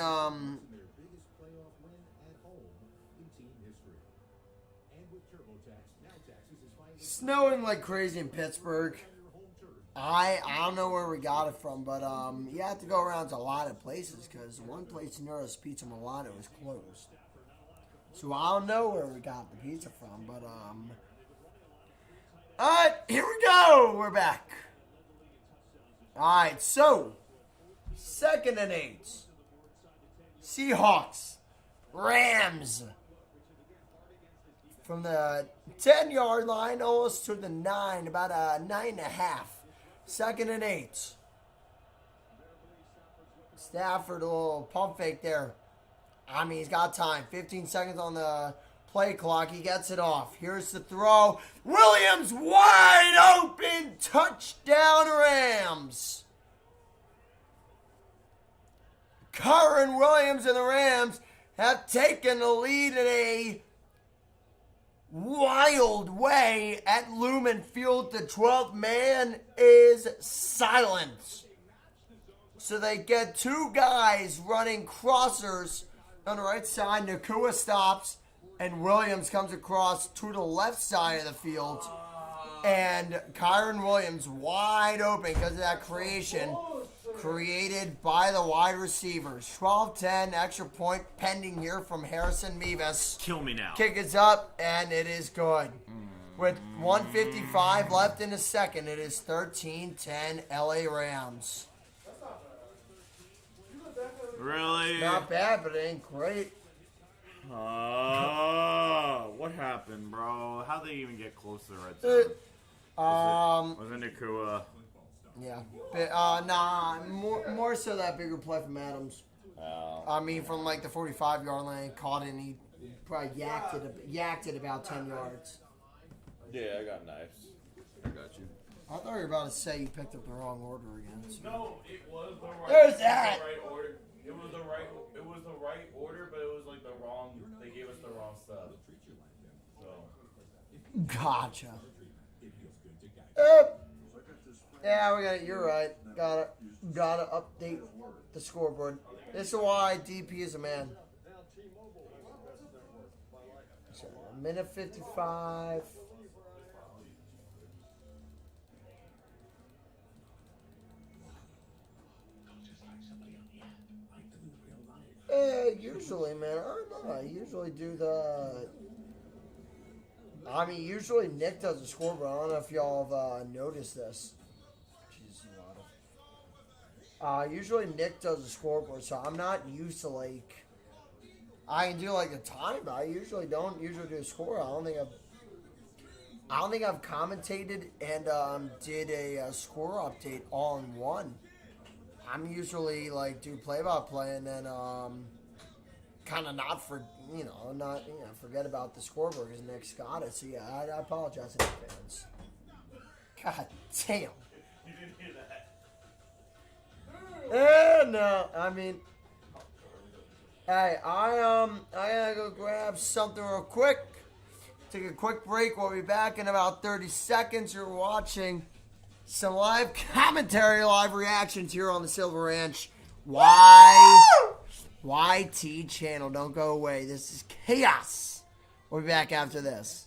snowing like crazy in Pittsburgh. I don't know where we got it from, but you have to go around to a lot of places because one place near us, Pizza Milano, is closed. So I don't know where we got the pizza from, but alright, here we go. We're back. Alright, so 2nd and 8. Seahawks. Rams. From the 10-yard line almost to the 9, about a 9.5. 2nd and 8. Stafford, a little pump fake there. I mean, he's got time. 15 seconds on the play clock. He gets it off. Here's the throw. Williams wide open. Touchdown, Rams. Kyren Williams and the Rams have taken the lead in a wild way at Lumen Field. The 12th man is silent. So they get 2 guys running crossers on the right side. Nakua stops, and Williams comes across to the left side of the field. And Kyren Williams wide open because of that creation created by the wide receivers. 12-10, extra point pending here from Harrison Mevis. Kill me now. Kick is up, and it is good. With 1:55 left in the second, it is 13-10 LA Rams. Really? Not bad, but it ain't great. What happened, bro? How'd they even get close to the red zone? Was it Nakua? Yeah. But, nah, more so that bigger play from Adams. I mean, from like the 45-yard line, caught it, and he probably yacked it about 10 yards. Yeah, I got knives. I got you. I thought you were about to say you picked up the wrong order again. So. No, it was the right. There's that. The right order. It was the right. It was the right order, but it was like the wrong. They gave us the wrong stuff. So. Gotcha. Yeah, we got it. You're right. Gotta update the scoreboard. This is why DP is a man. So, a minute 55. Usually, man, I don't know. I usually do the. I mean, usually Nick does the scoreboard. I don't know if y'all have noticed this. Jesus, usually Nick does the scoreboard, so I'm not used to like. I can do like the time, but I usually don't do a score. I don't think I've commentated and did a score update all in one. I'm usually like do play-by-play and then kind of not forget about the scoreboard because Nick's got it. So yeah, I apologize to the fans. God damn. You didn't hear that. No, I mean, hey, I gotta go grab something real quick. Take a quick break. We'll be back in about 30 seconds. You're watching some live commentary, live reactions here on the Silver Ranch. YT channel. Don't go away. This is chaos. We'll be back after this.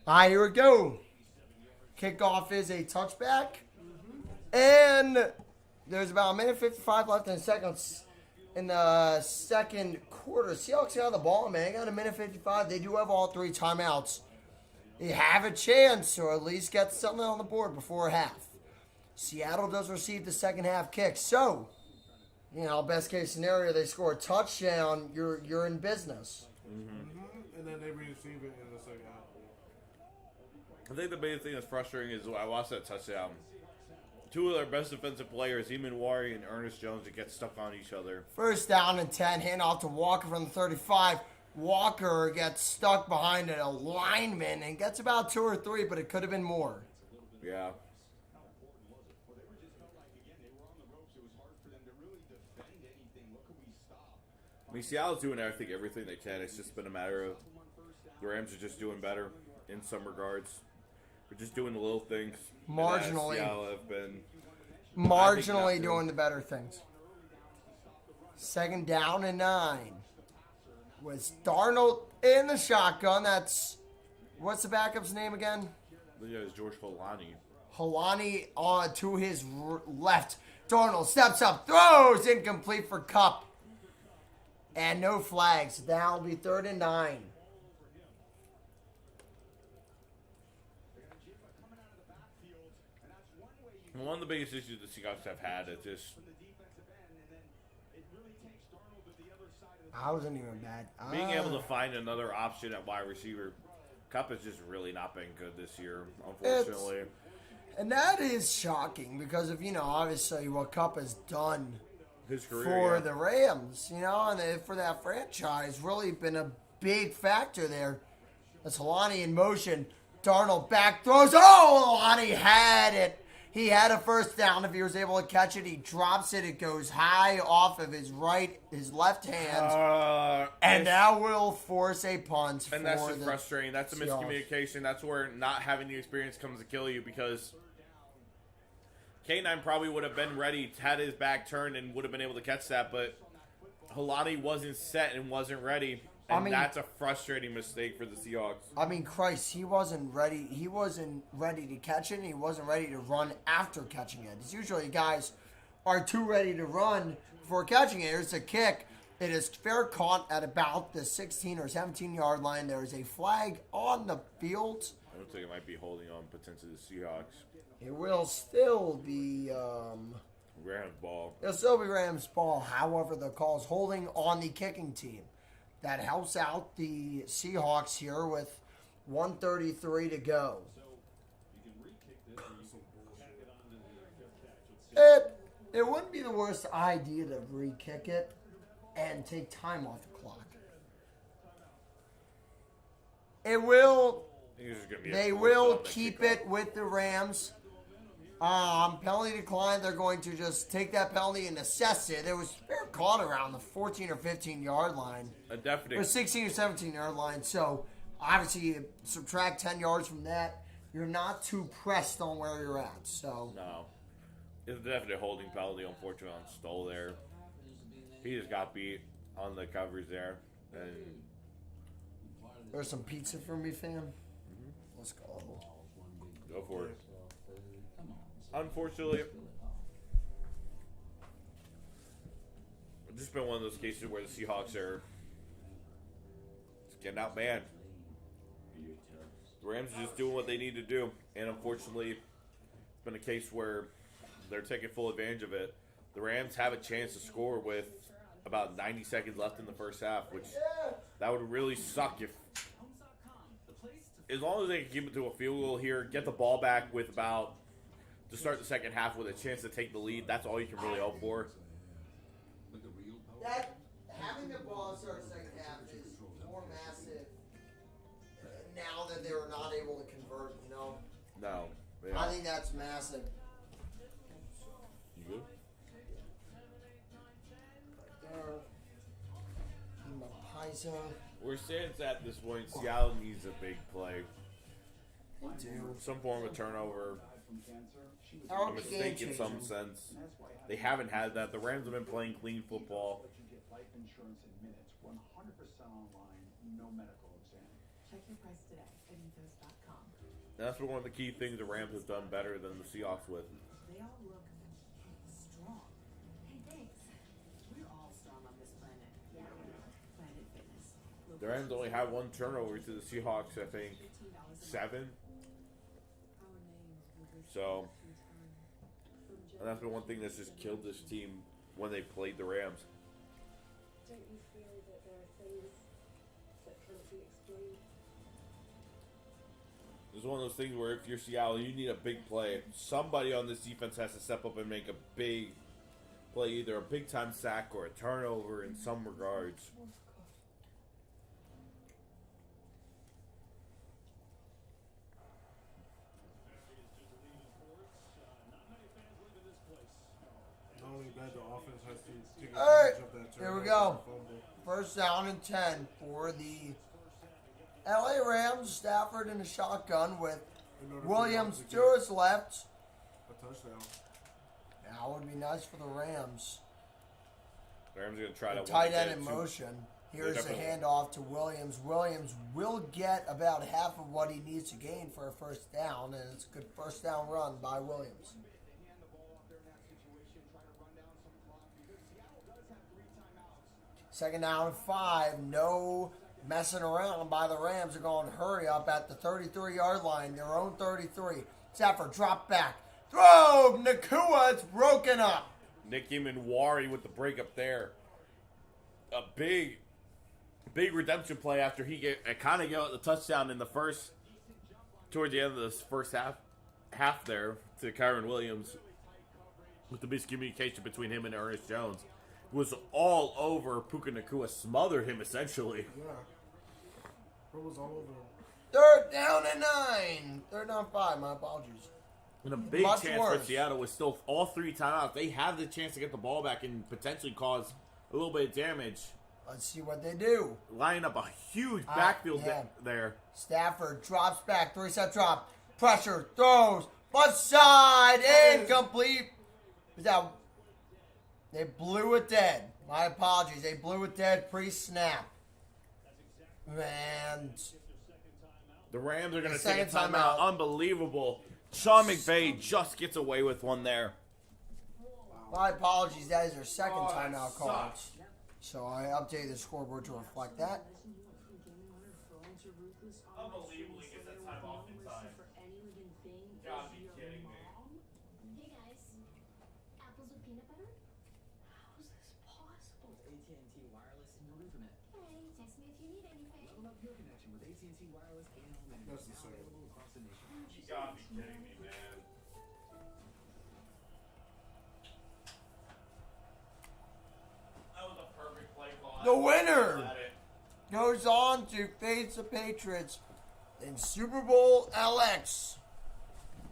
All right, here we go. Kickoff is a touchback. And there's about a minute 55 left in seconds in the second quarter. Seahawks got the ball, man. They got a minute 55. They do have all three timeouts. They have a chance to at least get something on the board before half. Seattle does receive the second half kick. So, best case scenario, they score a touchdown. You're in business. And then they receive it in the second half. I think the biggest thing that's frustrating is I watched that touchdown. Two of their best defensive players, Eamon Wari and Ernest Jones, that get stuck on each other. First down and 10, handoff to Walker from the 35. Walker gets stuck behind a lineman and gets about 2 or 3, but it could have been more. Yeah. I mean, Seattle's doing, I think, everything they can. It's just been a matter of the Rams are just doing better in some regards. We're just doing the little things. Marginally. Seattle have been Marginally doing the better things. Second down and 9. With Darnold in the shotgun. That's, what's the backup's name again? Yeah, it's George Holani. Holani on to his left. Darnold steps up, throws, incomplete for Kupp. And no flags. That'll be 3rd and 9. One of the biggest issues the Seahawks have had is just I wasn't even bad. being able to find another option at wide receiver. Kupp has just really not been good this year, unfortunately. And that is shocking because of, obviously what Kupp has done His career, for the Rams, and for that franchise, really been a big factor there. That's Holani in motion. Darnold back throws. Oh, Holani had it. He had a first down. If he was able to catch it, he drops it. It goes high off of his left hand. And that will force a punt. And that's just frustrating. That's a miscommunication. That's where not having the experience comes to kill you because K9 probably would have been ready, had his back turned, and would have been able to catch that. But Holani wasn't set and wasn't ready. And I mean, that's a frustrating mistake for the Seahawks. I mean, Christ, he wasn't ready. He wasn't ready to catch it. And he wasn't ready to run after catching it. It's usually guys are too ready to run before catching it. Here's a kick. It is fair caught at about the 16 or 17-yard line. There is a flag on the field. I don't think it might be holding on potentially the Seahawks. It will still be Rams ball. it'll still be Rams ball. However, the call is holding on the kicking team. That helps out the Seahawks here with 1:33 to go. It wouldn't be the worst idea to re-kick it and take time off the clock. It will. I think it's just gonna be a They fourth will down, they keep kick it with the Rams. Penalty decline. They're going to just take that penalty and assess it. It was fair caught around the 14 or 15-yard line. A definite. Or 16 or 17-yard line. So, obviously, you subtract 10 yards from that. You're not too pressed on where you're at. So, No. It's a definite holding penalty, unfortunately, on Stoll there. He just got beat on the coverage there. And there's some pizza for me, fam. Let's go. go for it. Unfortunately, it's just been one of those cases where the Seahawks are just getting outmanned. The Rams are just doing what they need to do. And unfortunately, it's been a case where they're taking full advantage of it. The Rams have a chance to score with about 90 seconds left in the first half, which that would really suck if, as long as they can keep it to a field goal here, get the ball back with about, to start the second half with a chance to take the lead, that's all you can really hope for. That having the ball start second half is more massive now that they were not able to convert, you know? No. Yeah. I think that's massive. You good? There. We're saying it's at this point, Seattle needs a big play. Some form of turnover. A mistake in some sense. They haven't had that. The Rams have been playing clean football. And that's one of the key things the Rams have done better than the Seahawks with. They all look strong. Hey, thanks. We're all strong on this planet. Planet Fitness. The Rams only had one turnover to the Seahawks, I think, 7. So, and that's been one thing that's just killed this team when they played the Rams. Don't you feel that there are things that can't be explained? It's one of those things where if you're Seattle, you need a big play. Somebody on this defense has to step up and make a big play, either a big-time sack or a turnover in some regards. Not only that, the offense has to take All right, advantage of that here we turnover go. fumble. First down and 10 for the LA Rams. Stafford in a shotgun with In order for Williams them to his left. a touchdown. That would be nice for the Rams. The Rams are going to try to Tight win end it in too. motion. Here's a definitely- handoff to Williams. Williams will get about half of what he needs to gain for a first down, and it's a good first down run by Williams. Second down and 5. No messing around by the Rams. They're going to hurry up at the 33-yard line, their own 33. Stafford drop back. Throw! Nakua, it's broken up. Nick Imanwari with the breakup there. A big redemption play after he kind of got the touchdown in the first, towards the end of this first half there to Kyron Williams with the miscommunication between him and Ernest Jones. It was all over. Puka Nakua smothered him essentially. Yeah. It was all over. Third down and 9. Third down 5. My apologies. And a big Much chance worse. for Seattle was still all 3 timeouts. They have the chance to get the ball back and potentially cause a little bit of damage. Let's see what they do. Lining up a huge backfield yeah. there. Stafford drops back. 3-step drop. Pressure. Throws. Left side. Incomplete. Is that... They blew it dead. My apologies. They blew it dead pre-snap. And The Rams are going to The take a second timeout. timeout. Unbelievable. Sean McVay just gets away with one there. my apologies, that is their second Oh, that timeout called. sucks. So I updated the scoreboard to reflect that. Unbelievably gets that time off in time. Gotta be kidding me. Hey guys, apples with peanut butter? How is this possible? AT&T Wireless and no internet. Hey, text me if you need anything. Level up your connection with AT&T Wireless and home internet. That's Now insane. available across the nation. You gotta be kidding me, man. That was a perfect play call. The winner At it. goes on to face the Patriots in Super Bowl LX.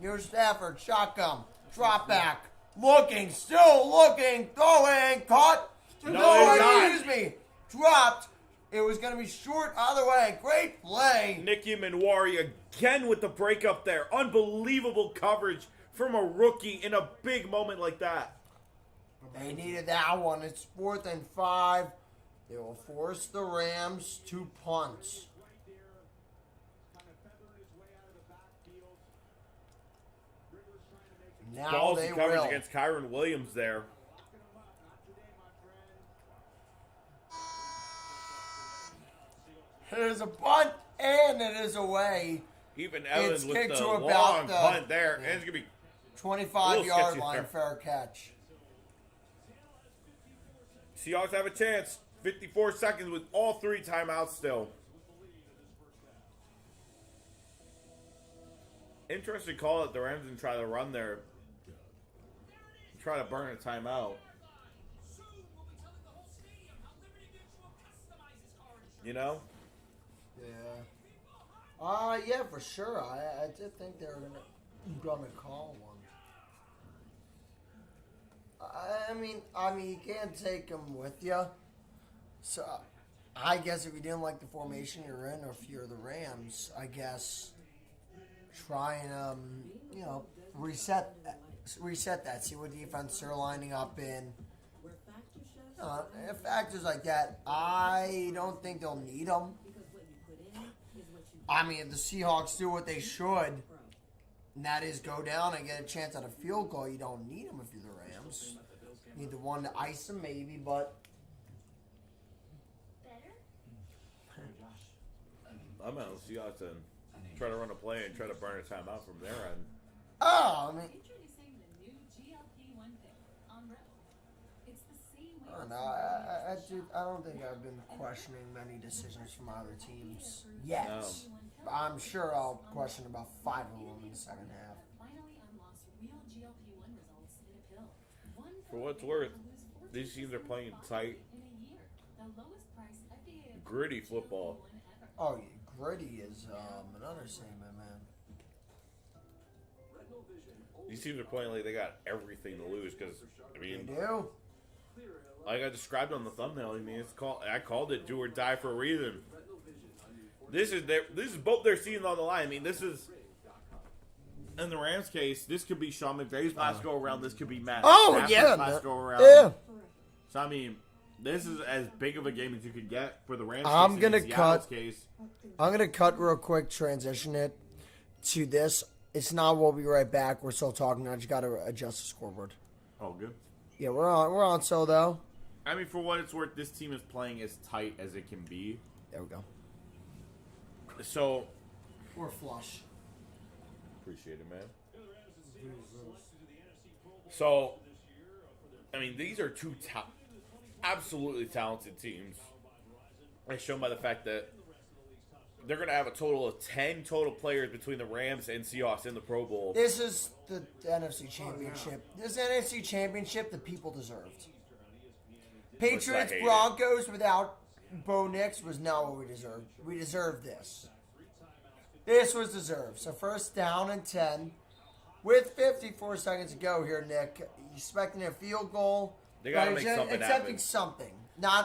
Your Stafford, shotgun, drop back, looking, still looking, throwing, caught. No, he's not. Excuse me, dropped. It was going to be short either way. Great play. Nicky Minwari again with the breakup there. Unbelievable coverage from a rookie in a big moment like that. They needed that one. It's 4th and 5. They will force the Rams to punt. Now Balls they and coverage will. against Kyron Williams there. It is a punt and it is away. Even Evans It's with kicked the to about long the- punt there. yeah. And it's going to be 25-yard sketchy line, there. fair catch. Seahawks have a chance. 54 seconds with all 3 timeouts still. Interesting call that the Rams didn't try to run there. Try to burn a timeout. You know? Yeah. Yeah, for sure. I did think they were gonna call one. I mean, you can't take them with you. So, I guess if you didn't like the formation you're in, or if you're the Rams, I guess try and reset that. See what defense they're lining up in. Factors like that, I don't think they'll need them. I mean, if the Seahawks do what they should, and that is go down and get a chance at a field goal, you don't need them if you're the Rams. You need the one to ice them maybe, but Better? I'm out of the Seahawks and try to run a play and try to burn a timeout from there. And I mean, Introducing the new GLP-1 thing on Rebel. It's the same way. I don't know. I don't think I've been questioning many decisions from other teams yet. No. But I'm sure I'll question about 5 of them in the second half. Finally unlocks real GLP-1 results in a pill. One for what it's worth, these teams are playing tight, in a year. The lowest price FDA gritty football. ever. Oh, yeah, gritty is an understatement, man. These teams are playing like they got everything to lose because, I They mean, do. like I described on the thumbnail, I mean, I called it do or die for a reason. This is both their seasons on the line. I mean, this is, in the Rams case, this could be Sean McVay's last go around. This could be Matt Stafford's last go around. Yeah. So I mean, this is as big of a game as you could get for the Rams. I'm case, gonna in Seattle's cut- case. I'm going to cut real quick, transition it to this. It's not, we'll be right back. We're still talking. I just got to adjust the scoreboard. Oh, good. Yeah, we're on so though. I mean, for what it's worth, this team is playing as tight as it can be. There we go. So, We're flush. appreciate it, man. So, I mean, these are two absolutely talented teams, as shown by the fact that they're going to have a total of 10 total players between the Rams and Seahawks in the Pro Bowl. This is the NFC Championship. This NFC Championship the people deserved. Patriots, hate it. Broncos without Bo Nix was not what we deserved. We deserved this. This was deserved. So 1st down and 10. With 54 seconds to go here, Nick. You expecting a field goal? They gotta But make you're something accepting happen. something.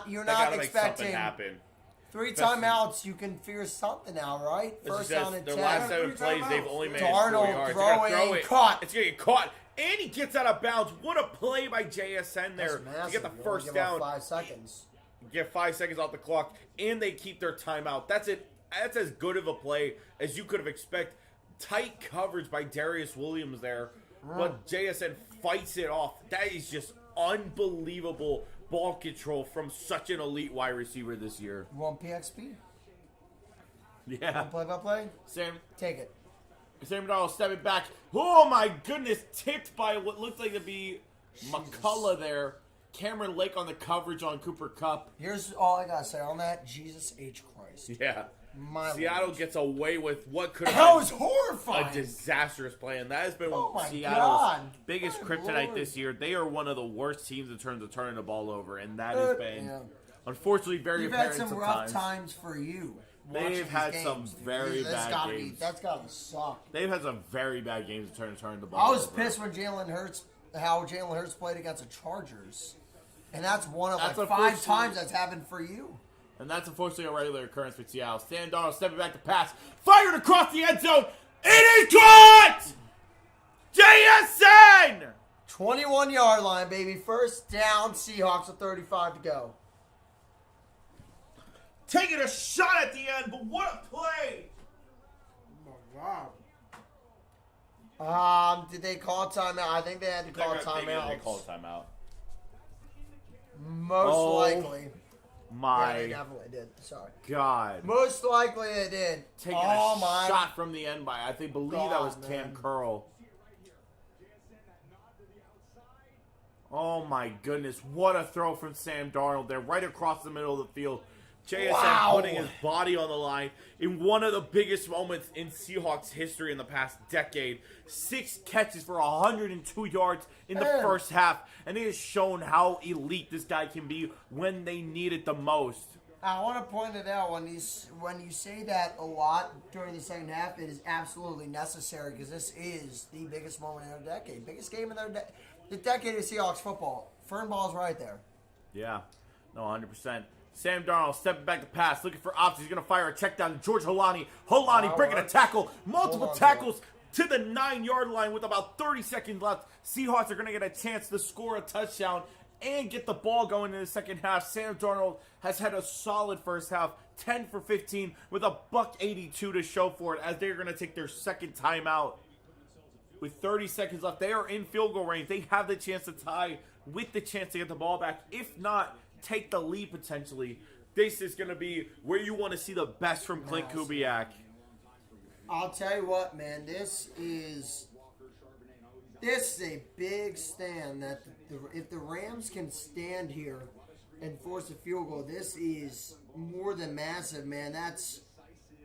You're They not gotta make expecting something happen. 3 Especially- timeouts. You can figure something out, right? It's First just down and their 10. last 7 Three plays, they've timeouts. only made Darnold 4 yards. They gotta throwing, throw it. caught. It's going to get caught. And he gets out of bounds. What a play by JSN there That's to massive. get the You only first give up down. 5 seconds. get 5 seconds off the clock, and they keep their timeout. That's it. That's as good of a play as you could have expected. Tight coverage by Darius Williams there, but JSN fights it off. That is just unbelievable ball control from such an elite wide receiver this year. You want PXP? Yeah. Play-by-play? Sam Take it. Darnold stepping back. Oh my goodness, tipped by what looked like to be McCullough there. Cameron Lake on the coverage on Cooper Kupp. Here's all I gotta say on that. Jesus H. Christ. Yeah. My Seattle Lord. gets away with what could That have was horrifying. been a disastrous play, and that has been Oh my Seattle's God. biggest My kryptonite Lord. this year. They are one of the worst teams in terms of turning the ball over, and that has been, Yeah. unfortunately, very You've had apparent some rough sometimes. times for you. They've watching had these some games, dude. very That's bad gotta games. That's gotta suck. They've had some very bad games in turning the ball I was over. pissed when how Jalen Hurts played against the Chargers. And that's one of That's like unfortunate. 5 times that's happened for you. And that's unfortunately a regular occurrence for Seattle. Sam Darnold stepping back to pass. Fired across the end zone. It is caught! JSN! 21-yard line, baby. First down, Seahawks with 35 to go. Taking a shot at the end, but what a play! Oh my God. Did they call timeout? I think they had to call They timeout. called timeout. Most Oh, likely. Yeah, My they definitely did. Sorry. God. Most likely they did. Taking Oh a my shot from the end by, I believe that was God, Cam man. Curl. Oh my goodness, what a throw from Sam Darnold there, right across the middle of the field. JSN Wow. putting his body on the line in one of the biggest moments in Seahawks history in the past decade. 6 catches for 102 yards in the Man. first half, and it has shown how elite this guy can be when they need it the most. I want to point it out when you say that a lot during the second half, it is absolutely necessary because this is the biggest moment in their decade, biggest game in the decade of Seahawks football. Fernball's right there. Yeah, no, 100%. Sam Darnold stepping back to pass, looking for options. He's going to fire a check down to George Holani. Holani breaking a tackle, multiple Hold on, tackles to the 9-yard line with about 30 seconds left. Seahawks are going to get a chance to score a touchdown and get the ball going in the second half. Sam Darnold has had a solid first half, 10 for 15 with a $182 to show for it as they're going to take their second timeout. With 30 seconds left, they are in field goal range. They have the chance to tie with the chance to get the ball back. If not, take the lead potentially. This is going to be where you want to see the best from Clint Kubiak. I'll tell you what, man. This is a big stand. That if the Rams can stand here and force a field goal, this is more than massive, man. That's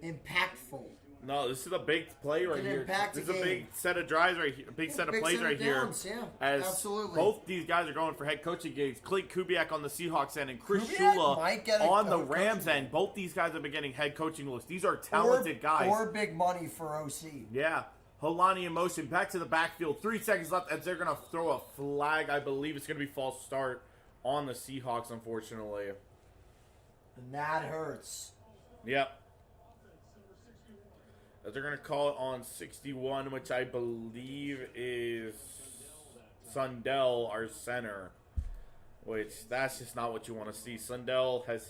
impactful. No, this is a big play right Can here. impact This is the a big game. set of drives right here, a big set of Big plays set right of downs, here. yeah, As absolutely. both these guys are going for head coaching gigs. Clint Kubiak on the Seahawks end and Chris Kubiak might get Shula a on the coaching Rams gig. end. Both these guys have been getting head coaching looks. These are talented guys. Or big money for OC. Yeah. Holani in motion. Back to the backfield. 3 seconds left as they're going to throw a flag. I believe it's going to be false start on the Seahawks, unfortunately. And that hurts. Yep. As they're going to call it on 61, which I believe is Sundell, our center. Which, that's just not what you want to see. Sundell has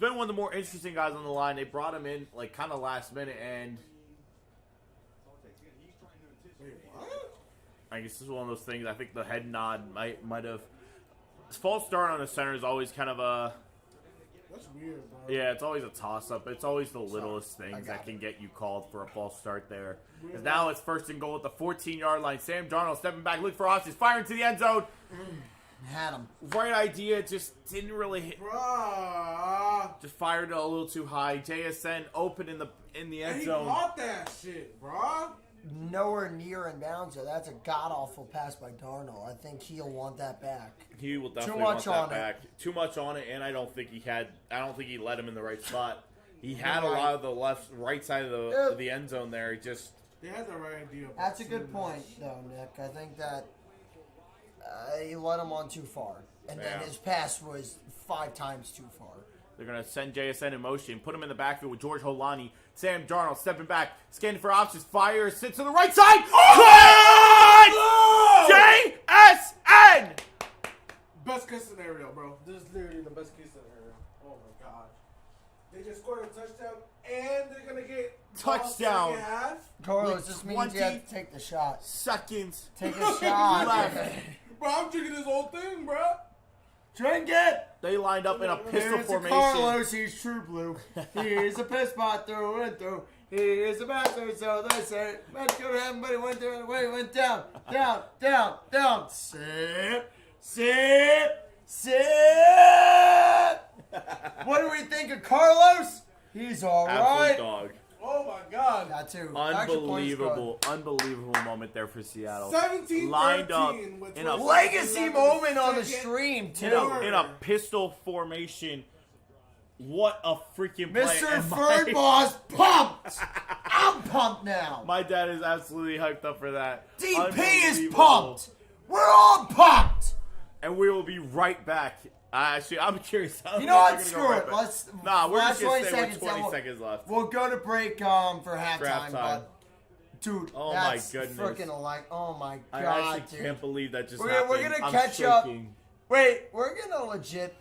been one of the more interesting guys on the line. They brought him in, like, kind of last minute, and I guess this is one of those things. I think the head nod might have. False start on the center is always kind of a. That's weird, bro. Yeah, it's always a toss-up. It's always the littlest things that can get you called for a false start there. Because now it's first and goal at the 14-yard line. Sam Darnold stepping back, looking for options, firing to the end zone. Had him. Right idea, just didn't really hit. Bruh. Just fired it a little too high. JSN open in the And end he zone. caught that shit, bruh. Nowhere near in bounds, so that's a god-awful pass by Darnold. I think he'll want that back. He will definitely much want on that it. back. Too much on it, and I don't think he let him in the right spot. He had a Right. lot of the right side of the end zone there. He just They had the right idea. but That's a good too point, much. though, Nick. I think that he let him on too far. And then Yeah. his pass was 5 times too far. they're going to send JSN in motion, put him in the backfield with George Holani. Sam Darnold stepping back, scanning for options, fires, sits to the right side. Caught! JSN! best case scenario, bro. This is literally the best case scenario. Oh my god. They just scored a touchdown and they're gonna get Touchdown. second half. Carlos, With this means you have to take the shot. Seconds. Take a shot. left. Bro, I'm drinking this whole thing, bro. Drink it. They lined up in a pistol Here's formation. Carlos, he's true blue. He's a piss pot through and through. He is a bastard, so they say. Let's go to heaven, but he went there and away, went down, down, down, down. Sit, sit, sit. What do we think of Carlos? He's all Absolute right. dog. Oh my god. Got two. Unbelievable moment there for Seattle. 17-13 Lined up with in a 12 Legacy seconds moment on the second. stream, in too. a pistol formation. What a freaking play. Mr. And Third Boss pumped. I'm pumped now. My dad is absolutely hyped up for that. DP is Unbelievable. pumped. We're all pumped. And we will be right back. Actually, I'm curious. You know what? Screw it. Let's. Nah, we're last just going 20 to stay with seconds, 20 then seconds left. We'll go to break for halftime. halftime. But, dude, Oh my that's goodness. freaking like, oh my I god, actually dude. can't believe that just We're happened. gonna I'm catch up. shaking. Wait, we're gonna legit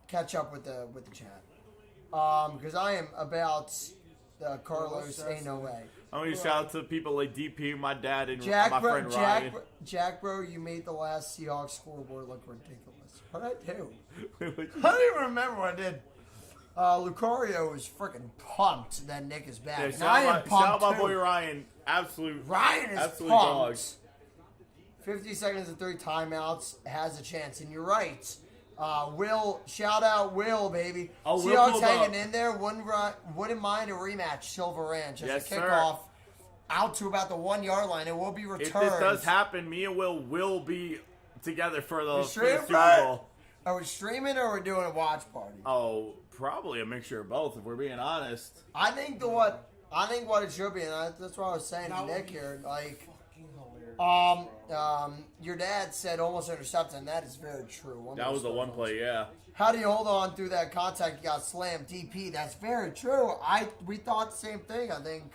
catch up with the chat. Because I am about Carlos. Ain't no way. I'm going to shout out to people like DP, my dad, and Jack, my bro, friend Ryan. Jack, bro, you made the last Seahawks scoreboard look ridiculous. What did I do? I don't even remember what I did. Lucario was freaking pumped that Nick is back. Yeah, And shout I am out pumped my too. boy Ryan. Ryan is absolute pumped. dogs. 50 seconds and 3 timeouts has a chance. And you're right. Will, shout out Will, baby. Oh, Will Seahawks pulled hanging up. in there. Wouldn't mind a rematch, Silver Ranch. As Yes, a sir. kickoff out to about the 1 yard line. It will be If returned. this does happen, me and Will be together for the stream Super it? Bowl. Are we streaming or are we doing a watch party? Oh, probably a mixture of both, if we're being honest. I think what it should be, and that's what I was saying to That would Nick be here. Like, Fucking hilarious. your dad said almost intercepted, and that is very true. That was the one play, yeah. How do you hold on through that contact? You got slammed, DP. That's very true. We thought the same thing. I think.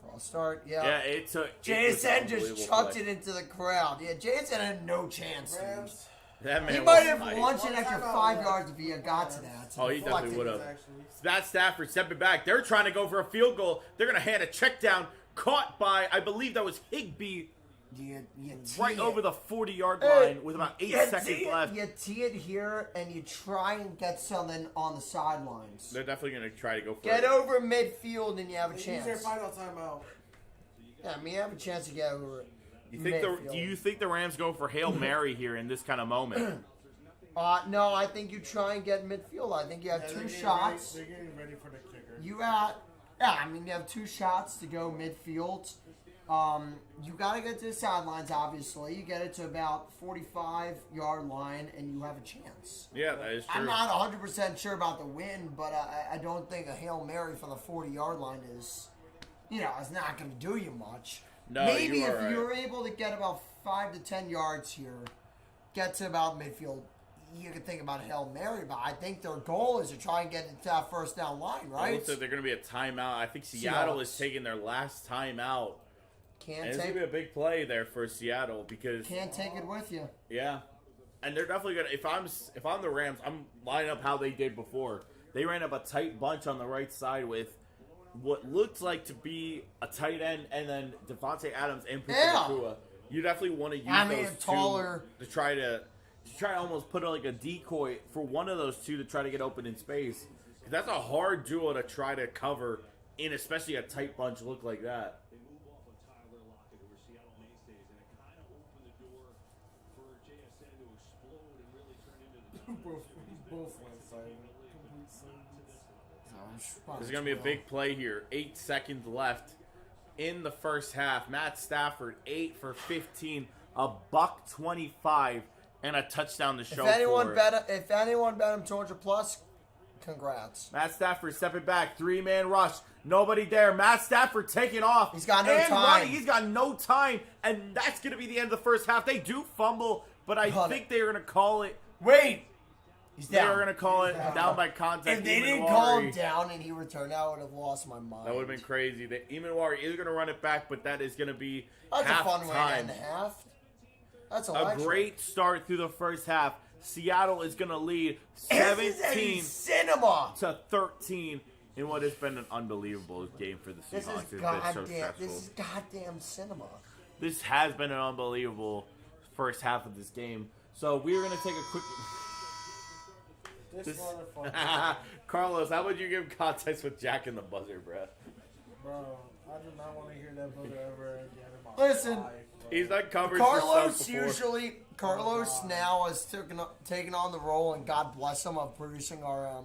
For a start, yeah. Yeah, it took. Jason just chucked it into the crowd. Yeah, Jason had no chance. Dude. Rams. That man He was might have hyped. launched an One extra timeout, 5 yeah. yards if he had got to that. Oh, he definitely would have. Actually. Matt Stafford stepping back. They're trying to go for a field goal. They're going to hand a check down. Caught by, I believe that was Higbee, right over the 40-yard line with about 8 seconds left. You tee it here, and you try and get something on the sidelines. They're definitely going to try to go for Get it. over midfield, and you have a They use their chance. final timeout. Yeah, I mean, you have a chance to get over Do you think the Rams go for Hail Mary here in this kind of moment? No, I think you try and get midfield. I think you have Yeah, two they're getting shots. Ready, they're getting ready for the kicker. You have 2 shots to go midfield. You got to get to the sidelines, obviously. You get it to about 45-yard line, and you have a chance. Yeah, that is true. I'm not 100% sure about the win, but I don't think a Hail Mary from the 40-yard line is, it's not going to do you much. No, Maybe you are if right. you're able to get about 5 to 10 yards here, get to about midfield, you can think about a Hail Mary, but I think their goal is to try and get to that first down line, It right? looks like they're going to be a timeout. I think Seattle Seahawks. is taking their last timeout. Can't And it's going take to be a big play there for Seattle because can't take it with you. yeah. And they're definitely going to if I'm the Rams, I'm lining up how they did before. They ran up a tight bunch on the right side with what looked like to be a tight end and then Devontae Adams and Puka Yeah. Nacua. You definitely want to use I mean, those taller. two to try to almost put like a decoy for one of those two to try to get open in space. 'Cause that's a hard duo to try to cover in especially a tight bunch look like that. both went silent. Complete silence. There's going to be a big play here. 8 seconds left in the first half. Matt Stafford, 8 for 15, a $125, and a touchdown to show If anyone for it. bet him 200 plus, congrats. Matt Stafford stepping back, 3-man rush. Nobody there. Matt Stafford taking off. He's got no and time. running. He's got no time, and that's going to be the end of the first half. They do fumble, but I Got think it. they are going to call it. Wait, he's They down. are going to call it down by contact. If they didn't call him down and he returned, I would have lost my mind. That would have been crazy. The Imanwari is going to run it back, but that is going to be That's halftime. a fun way to end the half. That's a electric. great start through the first half. Seattle is going to lead This is 17 cinema. to 13 in what has been an unbelievable game for the This Seahawks. is It's been so goddamn. stressful. This is goddamn cinema. This has been an unbelievable first half of this game. So we're going to take a quick... This motherfucker. Carlos, how would you give context with Jack and the buzzer, bro? Bro, I do not want to hear that brother ever again in my Listen, life, bro. He's done coverage Carlos for before. Carlos now has taken on the role, and God bless him, of producing our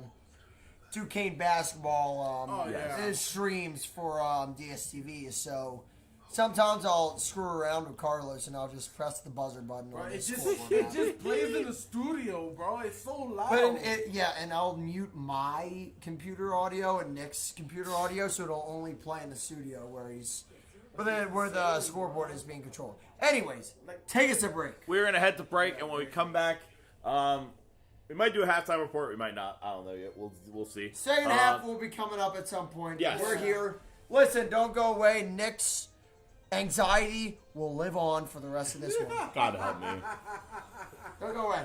Duquesne basketball his streams for DSTV. So sometimes I'll screw around with Carlos, and I'll just press the buzzer button. Bro, on it the just scoreboard it app. just plays in the studio, bro. It's so loud. But and I'll mute my computer audio and Nick's computer audio, so it'll only play in the studio where the scoreboard is being controlled. Anyways, take us a break. We're going to head to break, and when we come back, we might do a halftime report. We might not. I don't know yet. We'll see. Second half will be coming up at some point. Yes. We're here. Listen, don't go away. Nick's anxiety will live on for the rest of this one. God help me. Don't go away.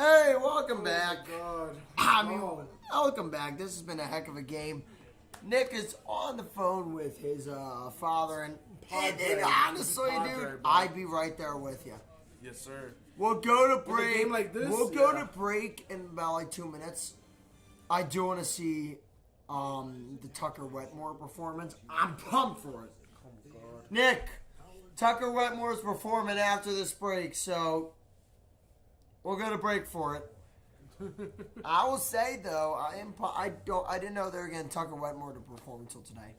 Hey, welcome back. God. I mean, welcome back. This has been a heck of a game. Nick is on the phone with his father, and honestly, Padre, dude, bro. I'd be right there with you. Yes, sir. We'll go to a break. game like this, We'll go yeah. to break in about like 2 minutes. I do want to see the Tucker Wetmore performance. I'm pumped for it. Nick, Tucker Wetmore's performing after this break, so we'll go to break for it. I will say though, I didn't know they were getting Tucker Wetmore to perform until today.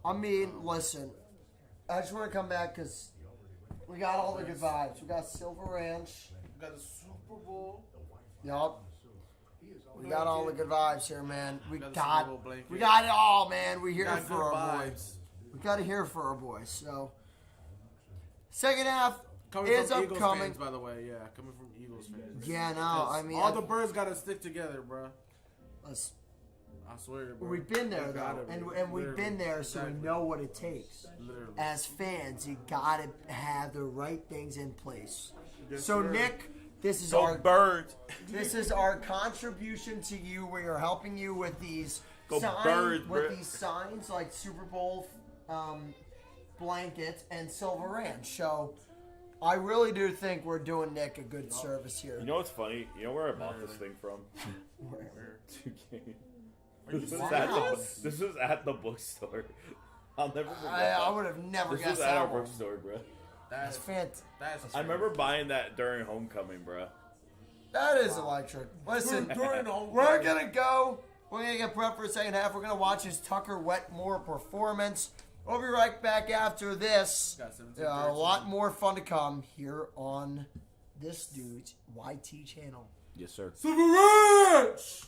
I mean, listen, I just want to come back because we got all the good vibes. We got Silver Ranch. We got the Super Bowl. Yup. We got all the good vibes here, man. We Got the got Super Bowl blanket. we got it all, man. We're here Got for good our vibes. boys. We got to hear for our boys. So, second half Coming is from Eagles upcoming. fans, by the way. Yeah, coming from Eagles fans. Yeah, no, I mean, all the birds gotta stick together, bro. let's- I swear, bro. we've been there They gotta though, be. and we've Literally. been there, so Exactly. we know what it takes. Literally. As fans, you gotta have the right things in place. Yes, So, sir. Nick, this is Go our Birds. This is our contribution to you. We are helping you with these Go signs, Birds, with bro. these signs like Super Bowl blankets and Silver Ranch. So I really do think we're doing Nick a good service here. You know what's funny? You know where I bought this thing from? Where? 2K. Are you This was at the bookstore. I'll never forget I that. would have never This was guessed at our that one. bookstore, bro. That's That's fantastic. that's. I remember buying that during homecoming, bro. That is electric. Listen, During homecoming. we're gonna go. We're gonna get prepped for the second half. We're gonna watch his Tucker Wetmore performance. We'll be right back after this. Got 17, A lot more fun to come here on this dude's YT channel. Yes, sir. Silver Ranch!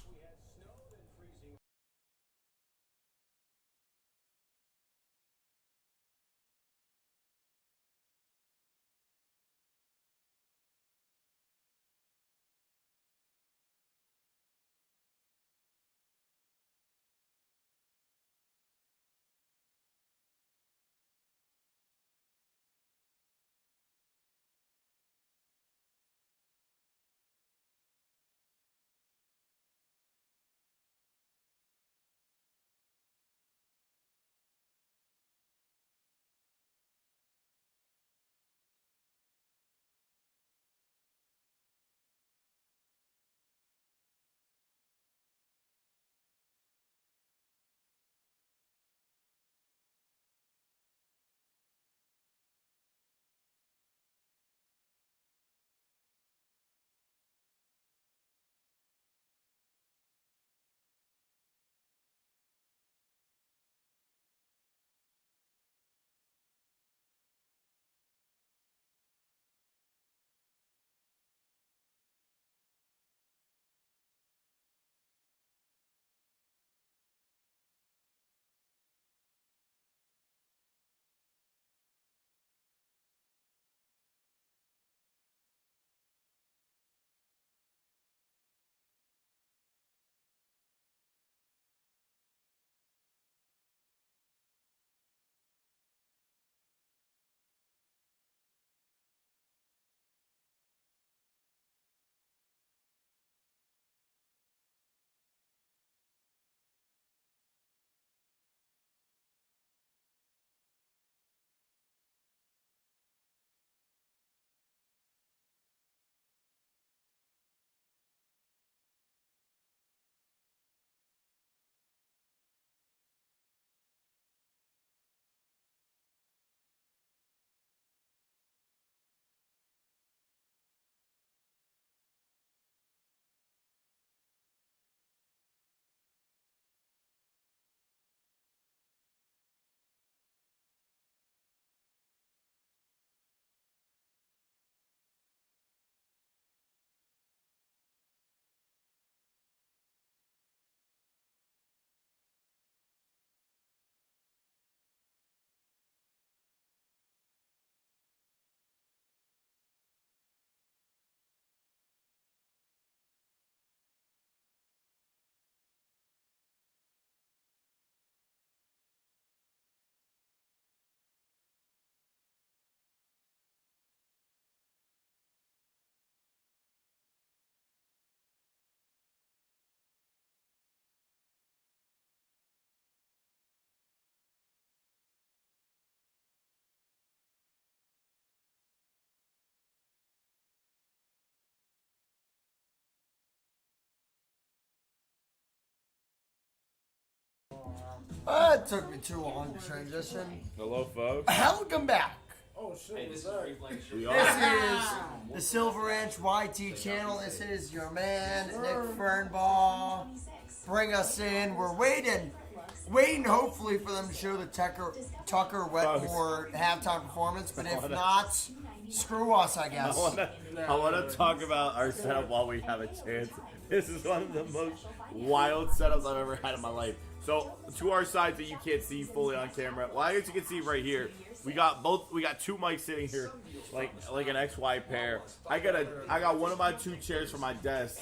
It took me too long to transition. Hello, folks. Welcome back. Oh shit, Hey, what's this is that? Reef Lake We Show. are. This is the Silver Inch YT channel. This is your man, Nick Fernball. Bring us in. We're waiting hopefully for them to show the Tucker Wetmore halftime performance, but if not, screw us, I guess. I want to talk about our setup while we have a chance. This is one of the most wild setups I've ever had in my life. So, to our side that you can't see fully on camera, well, I guess you can see right here. We got two mics sitting here, like an XY pair. I got one of my two chairs for my desk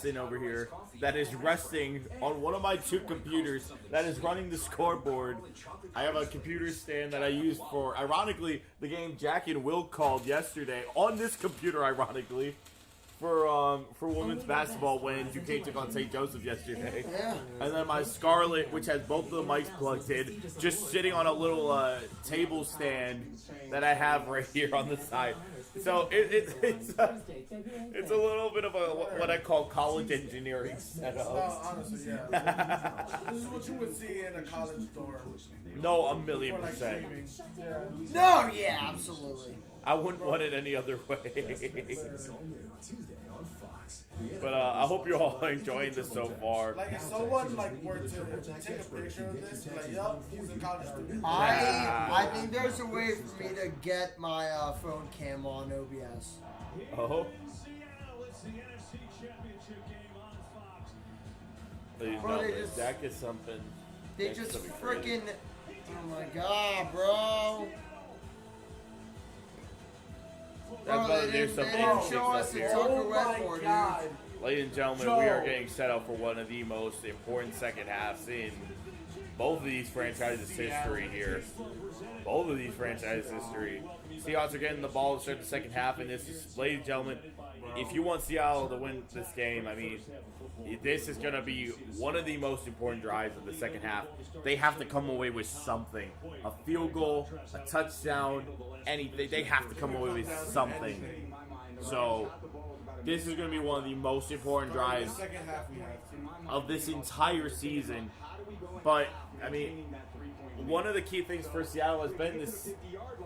sitting over here that is resting on one of my two computers that is running the scoreboard. I have a computer stand that I use for, ironically, the game Jack and Will called yesterday on this computer, ironically. For women's basketball when Duquesne took on St. Joseph yesterday. Yeah. And then my Scarlet, which has both of the mics plugged in, just sitting on a little table stand that I have right here on the side. So it's a little bit of what I call college engineering setup. No, honestly, yeah. This is what you would see in a college dorm. No, For like 1,000,000%. streaming. Yeah. No, yeah, absolutely. I wouldn't want it any other way. But I hope you're all enjoying this so far. Like if someone like were to take a picture of this, be like, yup, he's a college student. I think there's a way for me to get my phone cam on OBS. Oh. Please Bro, no, they just- that is something. They that's just something great. freaking. Oh my god, bro. That's about to do They something didn't six show up us the here. Tucker Oh my Wetmore, dude. god. Ladies and gentlemen, we are getting set up for one of the most important second halves in both of these franchises' history here. Both of these franchises' history. Seahawks are getting the ball to start the second half, and this is, ladies and gentlemen, if you want Seattle to win this game, I mean, this is going to be one of the most important drives of the second half. They have to come away with something. A field goal, a touchdown, anything. They have to come away with something. So, this is going to be one of the most important drives Second half we have to. of this entire season. But, I mean, one of the key things for Seattle has been this,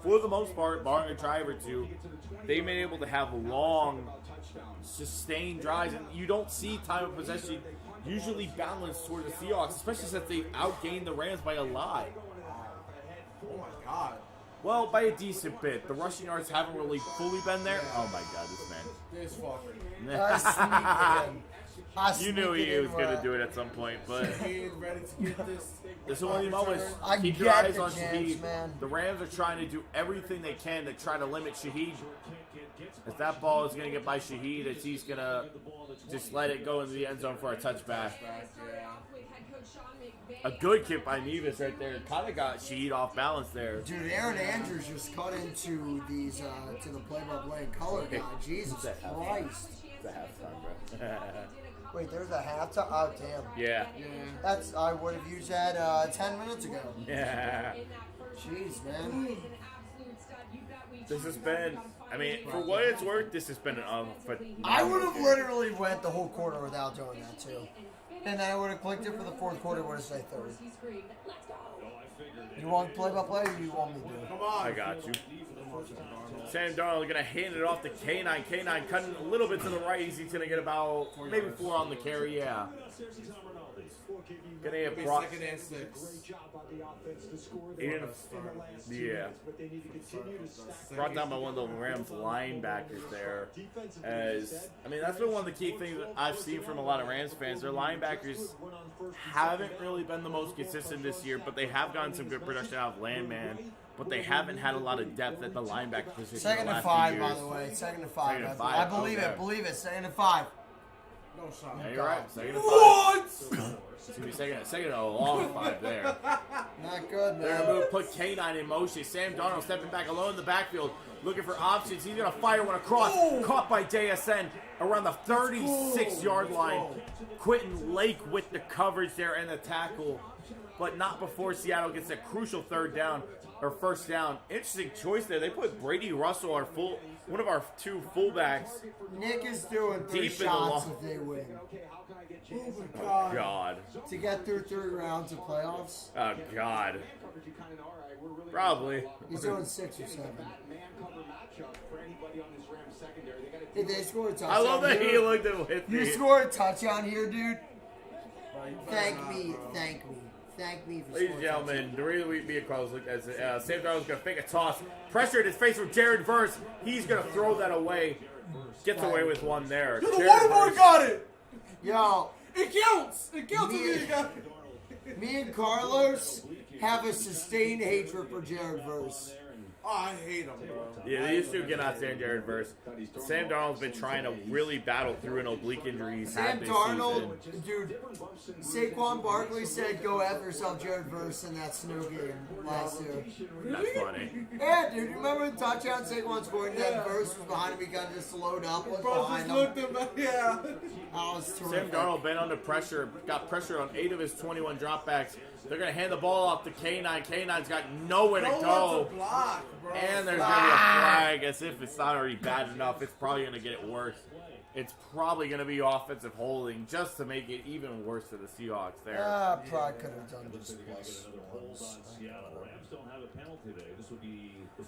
for the most part, barring a drive or two, they've been able to have long, sustained drives. And you don't see time of possession usually balanced toward the Seahawks, especially since they've outgained the Rams by a lot. Oh my god. Well, by a decent bit. The rushing yards haven't really fully been there. Oh my god, this man. This fucker. You knew he was going to do it at some point, but He ready to get this. this is one of the moments. I Keep your get eyes the on chance, Shaheed. man. The Rams are trying to do everything they can to try to limit Shaheed. As that ball is going to get by Shaheed, as he's going to just let it go into the end zone for a touchback. A good kick by Nevis right there. Kind of got Shaheed off balance there. Dude, Aaron Andrews just cut into these to the play-by-play color guy. Jesus Christ! It's a halftime, bro. Wait, there's a halftime. Oh damn. Yeah. That's I would have used that 10 minutes ago. Yeah. Jeez, man. This has been, I mean, for what it's worth, this has been but I would have literally went the whole quarter without doing that too. And then I would have clicked it for the fourth quarter. Would have said third. You want play-by-play, or you want me to do it? Come on. I got you. Sam Darnold going to hand it off to K9. K9 cutting a little bit to the right. He's going to get about maybe 4 on the carry, yeah. Going to get brought. Second and 6. Yeah. Brought down by one of the Rams linebackers there. As I mean, that's been one of the key things that I've seen from a lot of Rams fans. Their linebackers haven't really been the most consistent this year, but they have gotten some good production out of Landman. But they haven't had a lot of depth at the linebacker position. Second the to last 5, few by years. the way. Second to 5. Second to I 5, believe okay. it. Believe it. Second to 5. No shot. Yeah, you're right. Second to 5. What? It's gonna be second to a long 5 there. Not good, They're man. going to put K9 in motion. Sam Darnold stepping back alone in the backfield, looking for options. He's going to fire one across. Caught by JSN around the 36-yard line. Quentin Lake with the coverage there and the tackle. but not before Seattle gets a crucial third down or first down. Interesting choice there. They put Brady Russell, one of our two fullbacks. Nick is doing 3 Deep in the shots lo- if they win. Oh my god. God. To get through 3 rounds of playoffs, Oh, God. Probably. he's doing 6 or 7. If they score a touchdown, I love that he here, looked at with you me. score a touchdown here, dude. Thank me for Ladies and scoring a gentlemen, the reason we be a close look as Sam Darnold's going to fake a toss. Pressure in his face from Jared Verse. He's going to throw that away. Gets away with one there. The Jared water boy Verse. got it! Yo, It counts! It counts if Me- you got it. me and Carlos have a sustained hatred for Jared Verse. Oh, I hate him, bro. Yeah, these two cannot stand Jared Verse. Sam Darnold's been trying to really battle through an oblique injury he's Sam had this Darnold, season. dude, Saquon Barkley said go after yourself, Jared Verse, in that snow game last year. That's funny. Yeah, dude, you remember the touchdown Saquon scored and that Verse was behind him, he kind of just slowed up, was Bro, behind just him. looked at me. Yeah. That was Sam terrific. Darnold been under pressure, got pressured on 8 of his 21 dropbacks. They're going to hand the ball off to K9. K9's got nowhere to No go. one to block, bro. And there's going to be a flag, as if it's not already bad enough. It's probably going to get it worse. It's probably going to be offensive holding just to make it even worse for the Seahawks there. Probably could have done just plus.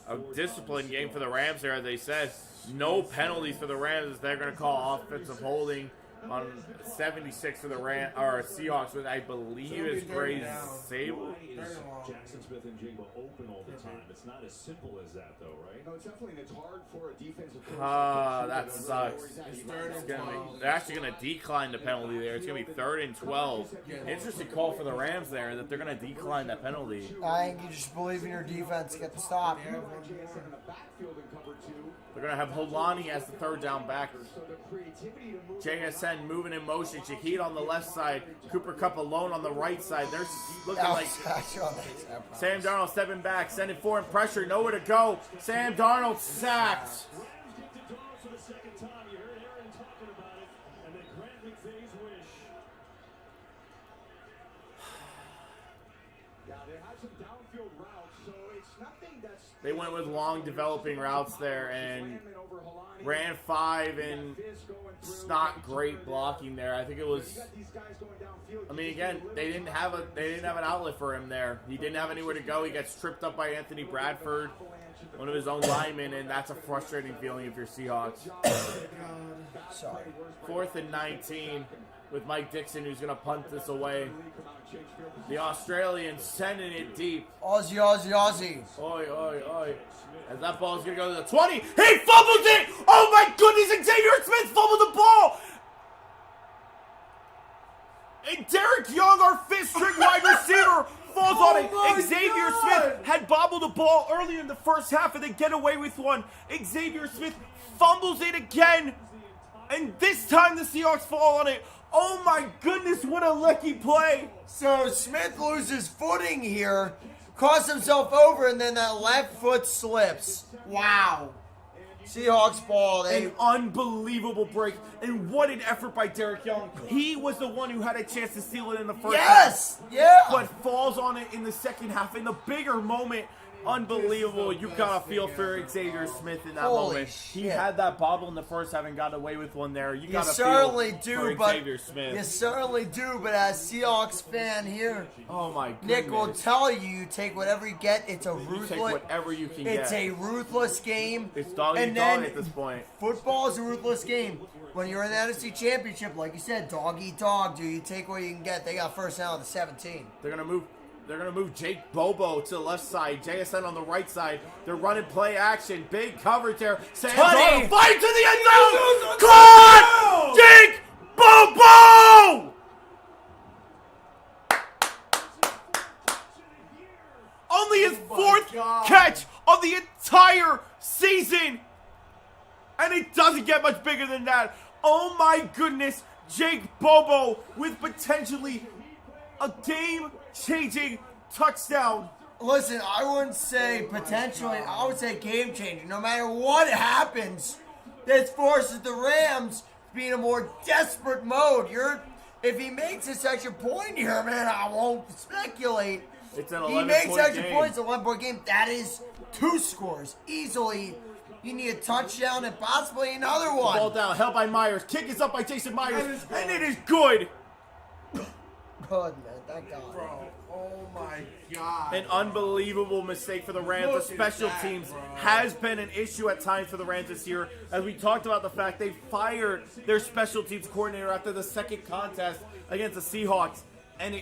A disciplined game for the Rams there, as they said. No penalties for the Rams as they're going to call offensive holding on 76 for the Seahawks, which I believe is Gray's Sable. Jackson Smith and Jigba open all the time. It's not as simple as that, though, right? No, it's definitely, it's hard for a defensive coach. That sucks. They're actually going to decline the penalty there. It's going to be 3rd and 12. Interesting call for the Rams there that they're going to decline that penalty. I think you just believe in your defense to get the stop. They're going to have Holani as the 3rd down back. JSN moving in motion. Shaheed on the left side. Cooper Kupp alone on the right side. They're looking like Sam Darnold stepping back, sending forward pressure. Nowhere to go. Sam Darnold sacked. They went with long developing routes there and ran 5 and it's not great blocking there. I think it was. I mean, again, they didn't have an outlet for him there. He didn't have anywhere to go. He gets tripped up by Anthony Bradford, one of his own linemen, and that's a frustrating feeling if you're Seahawks. Sorry. 4th and 19 with Mike Dixon, who's going to punt this away. The Australian sending it deep. Aussie, Aussie, Aussie. Oi, oi, oi. As that ball's going to go to the 20. He fumbles it! Oh my goodness, Xavier Smith fumbled the ball! And Derek Young, our 5th-string wide receiver, falls on it. Xavier Smith had bobbled the ball earlier in the first half and they get away with one. Xavier Smith fumbles it again. And this time the Seahawks fall on it. Oh my goodness, what a lucky play. So Smith loses footing here, costs himself over, and then that left foot slips. Wow. Seahawks ball. An unbelievable break. And what an effort by Derek Young. He was the one who had a chance to steal it in the first half. Yes! Yeah! But falls on it in the second half. In the bigger moment, unbelievable. You got to feel for Xavier Smith in that Holy moment. shit. He had that bobble in the first half and got away with one there. You You got to certainly feel do, for but Xavier Smith. you certainly do. But as Seahawks fan here, Oh my goodness. Nick will tell you, you take whatever you get. It's a You ruthless. take whatever you can It's get. a ruthless game. It's dog and eat dog then at this point. football is a ruthless game. When you're in the NFC Championship, like you said, dog eat dog, dude. You take what you can get. They got first down at the 17. They're gonna move Jake Bobo to the left side, JSN on the right side. They're running play action, big coverage there. Sam Darnold flies to the end zone. Caught! Jake Bobo! Only his 4th catch of the entire season, and it doesn't get much bigger than that. Oh my goodness, Jake Bobo with potentially a game-changing touchdown. Listen, I wouldn't say potentially. I would say game changing. No matter what happens, this forces the Rams to be in a more desperate mode. If he makes this extra point here, man, I won't speculate. It's an He 11 makes point extra game. points, 11-point game. That is 2 scores easily. You need a touchdown and possibly another one. Ball down, held by Myers. Kick is up by Jason Myers, and it is good. Good, man. Thank God. Bro, oh my God. An unbelievable mistake for the Rams. Look The at special that, teams bro. has been an issue at times for the Rams this year. As we talked about the fact they fired their special teams coordinator after the second contest against the Seahawks. And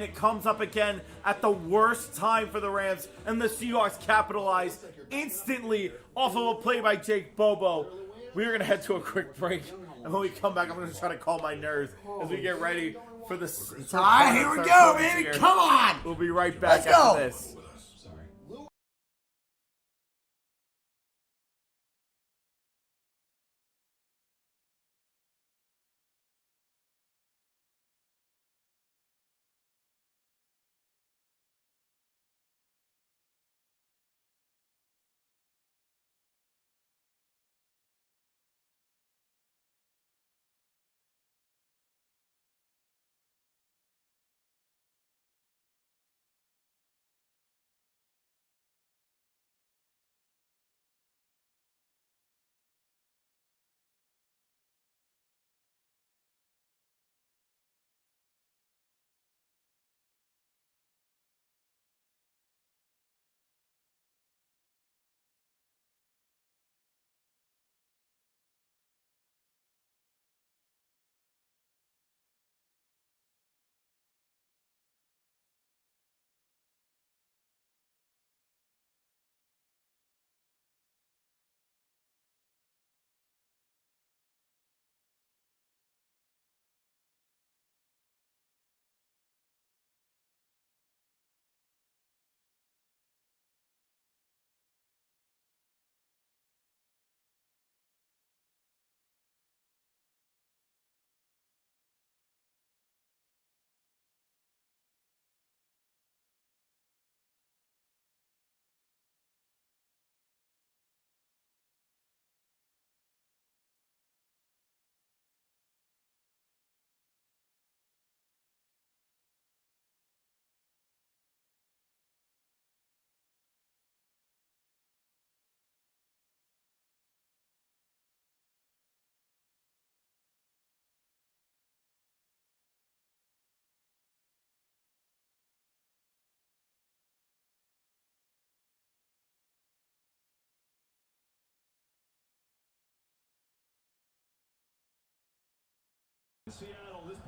it comes up again at the worst time for the Rams. And the Seahawks capitalize instantly off of a play by Jake Bobo. We're going to head to a quick break. And when we come back, I'm going to try to calm my nerves as we get ready for the All right, here we go, baby. Come on. We'll be right back Let's go. after this.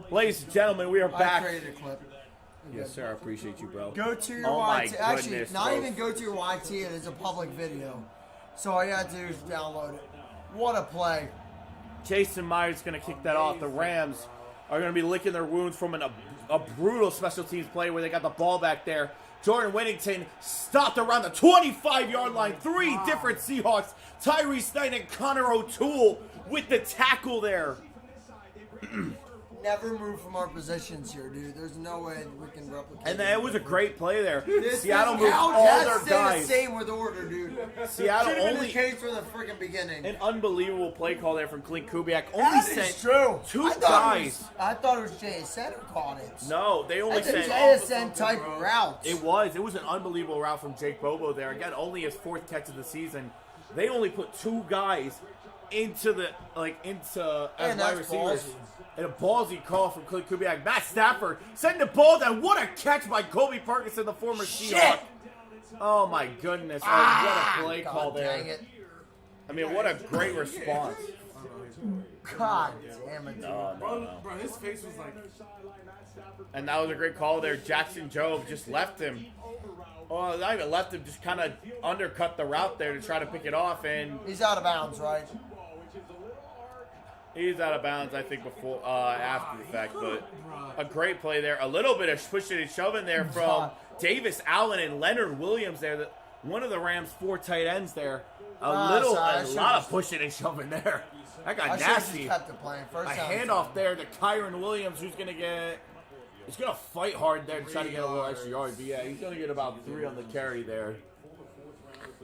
Ladies and gentlemen, we are I back. created a clip. Yes, sir. I appreciate you, bro. Go to your Oh my YT. Actually, goodness, not bro. even go to your YT. It is a public video. So all you have to do is download it. What a play. Jason Myers going to kick that off. The Rams are going to be licking their wounds from a brutal special teams play where they got the ball back there. Jordan Whittington stopped around the 25-yard line. 3 different Seahawks. Tyrese Knight and Connor O'Toole with the tackle there. Never move from our positions here, dude. There's no way we can replicate And that was a great play there. This Seattle is moved how all Jets their stay guys. the same with order, dude. Seattle Should have been only the case from the freaking beginning. an unbelievable play call there from Clint Kubiak. Only That is sent true. 2 I thought guys. I thought it was JSN who caught it. No, they only That's a sent. JSN type route. It was an unbelievable route from Jake Bobo there. Again, only his 4th catch of the season. They only put 2 guys into as wide that's receivers. ballsy. And a ballsy call from Clint Kubiak. Matt Stafford sending the ball down. What a catch by Kobe Ferguson, the former Seahawk. Oh my goodness. What a play God call there. dang it. I mean, what a great response. God damn it. Bro, his face was like. And that was a great call there. Jackson Jobe just left him. Well, not even left him, just kind of undercut the route there to try to pick it off. And He's out of bounds, right? he's out of bounds, I think, before after the fact. But a great play there. A little bit of pushing and shoving there from Davis Allen and Leonard Williams there. One of the Rams' 4 tight ends there. A lot of pushing and shoving there. That got I should have just nasty. kept it playing. A First down. handoff there to Kyron Williams, who's going to get... He's going to fight hard there to try to get a little extra yard. But yeah, he's going to get about 3 on the carry there.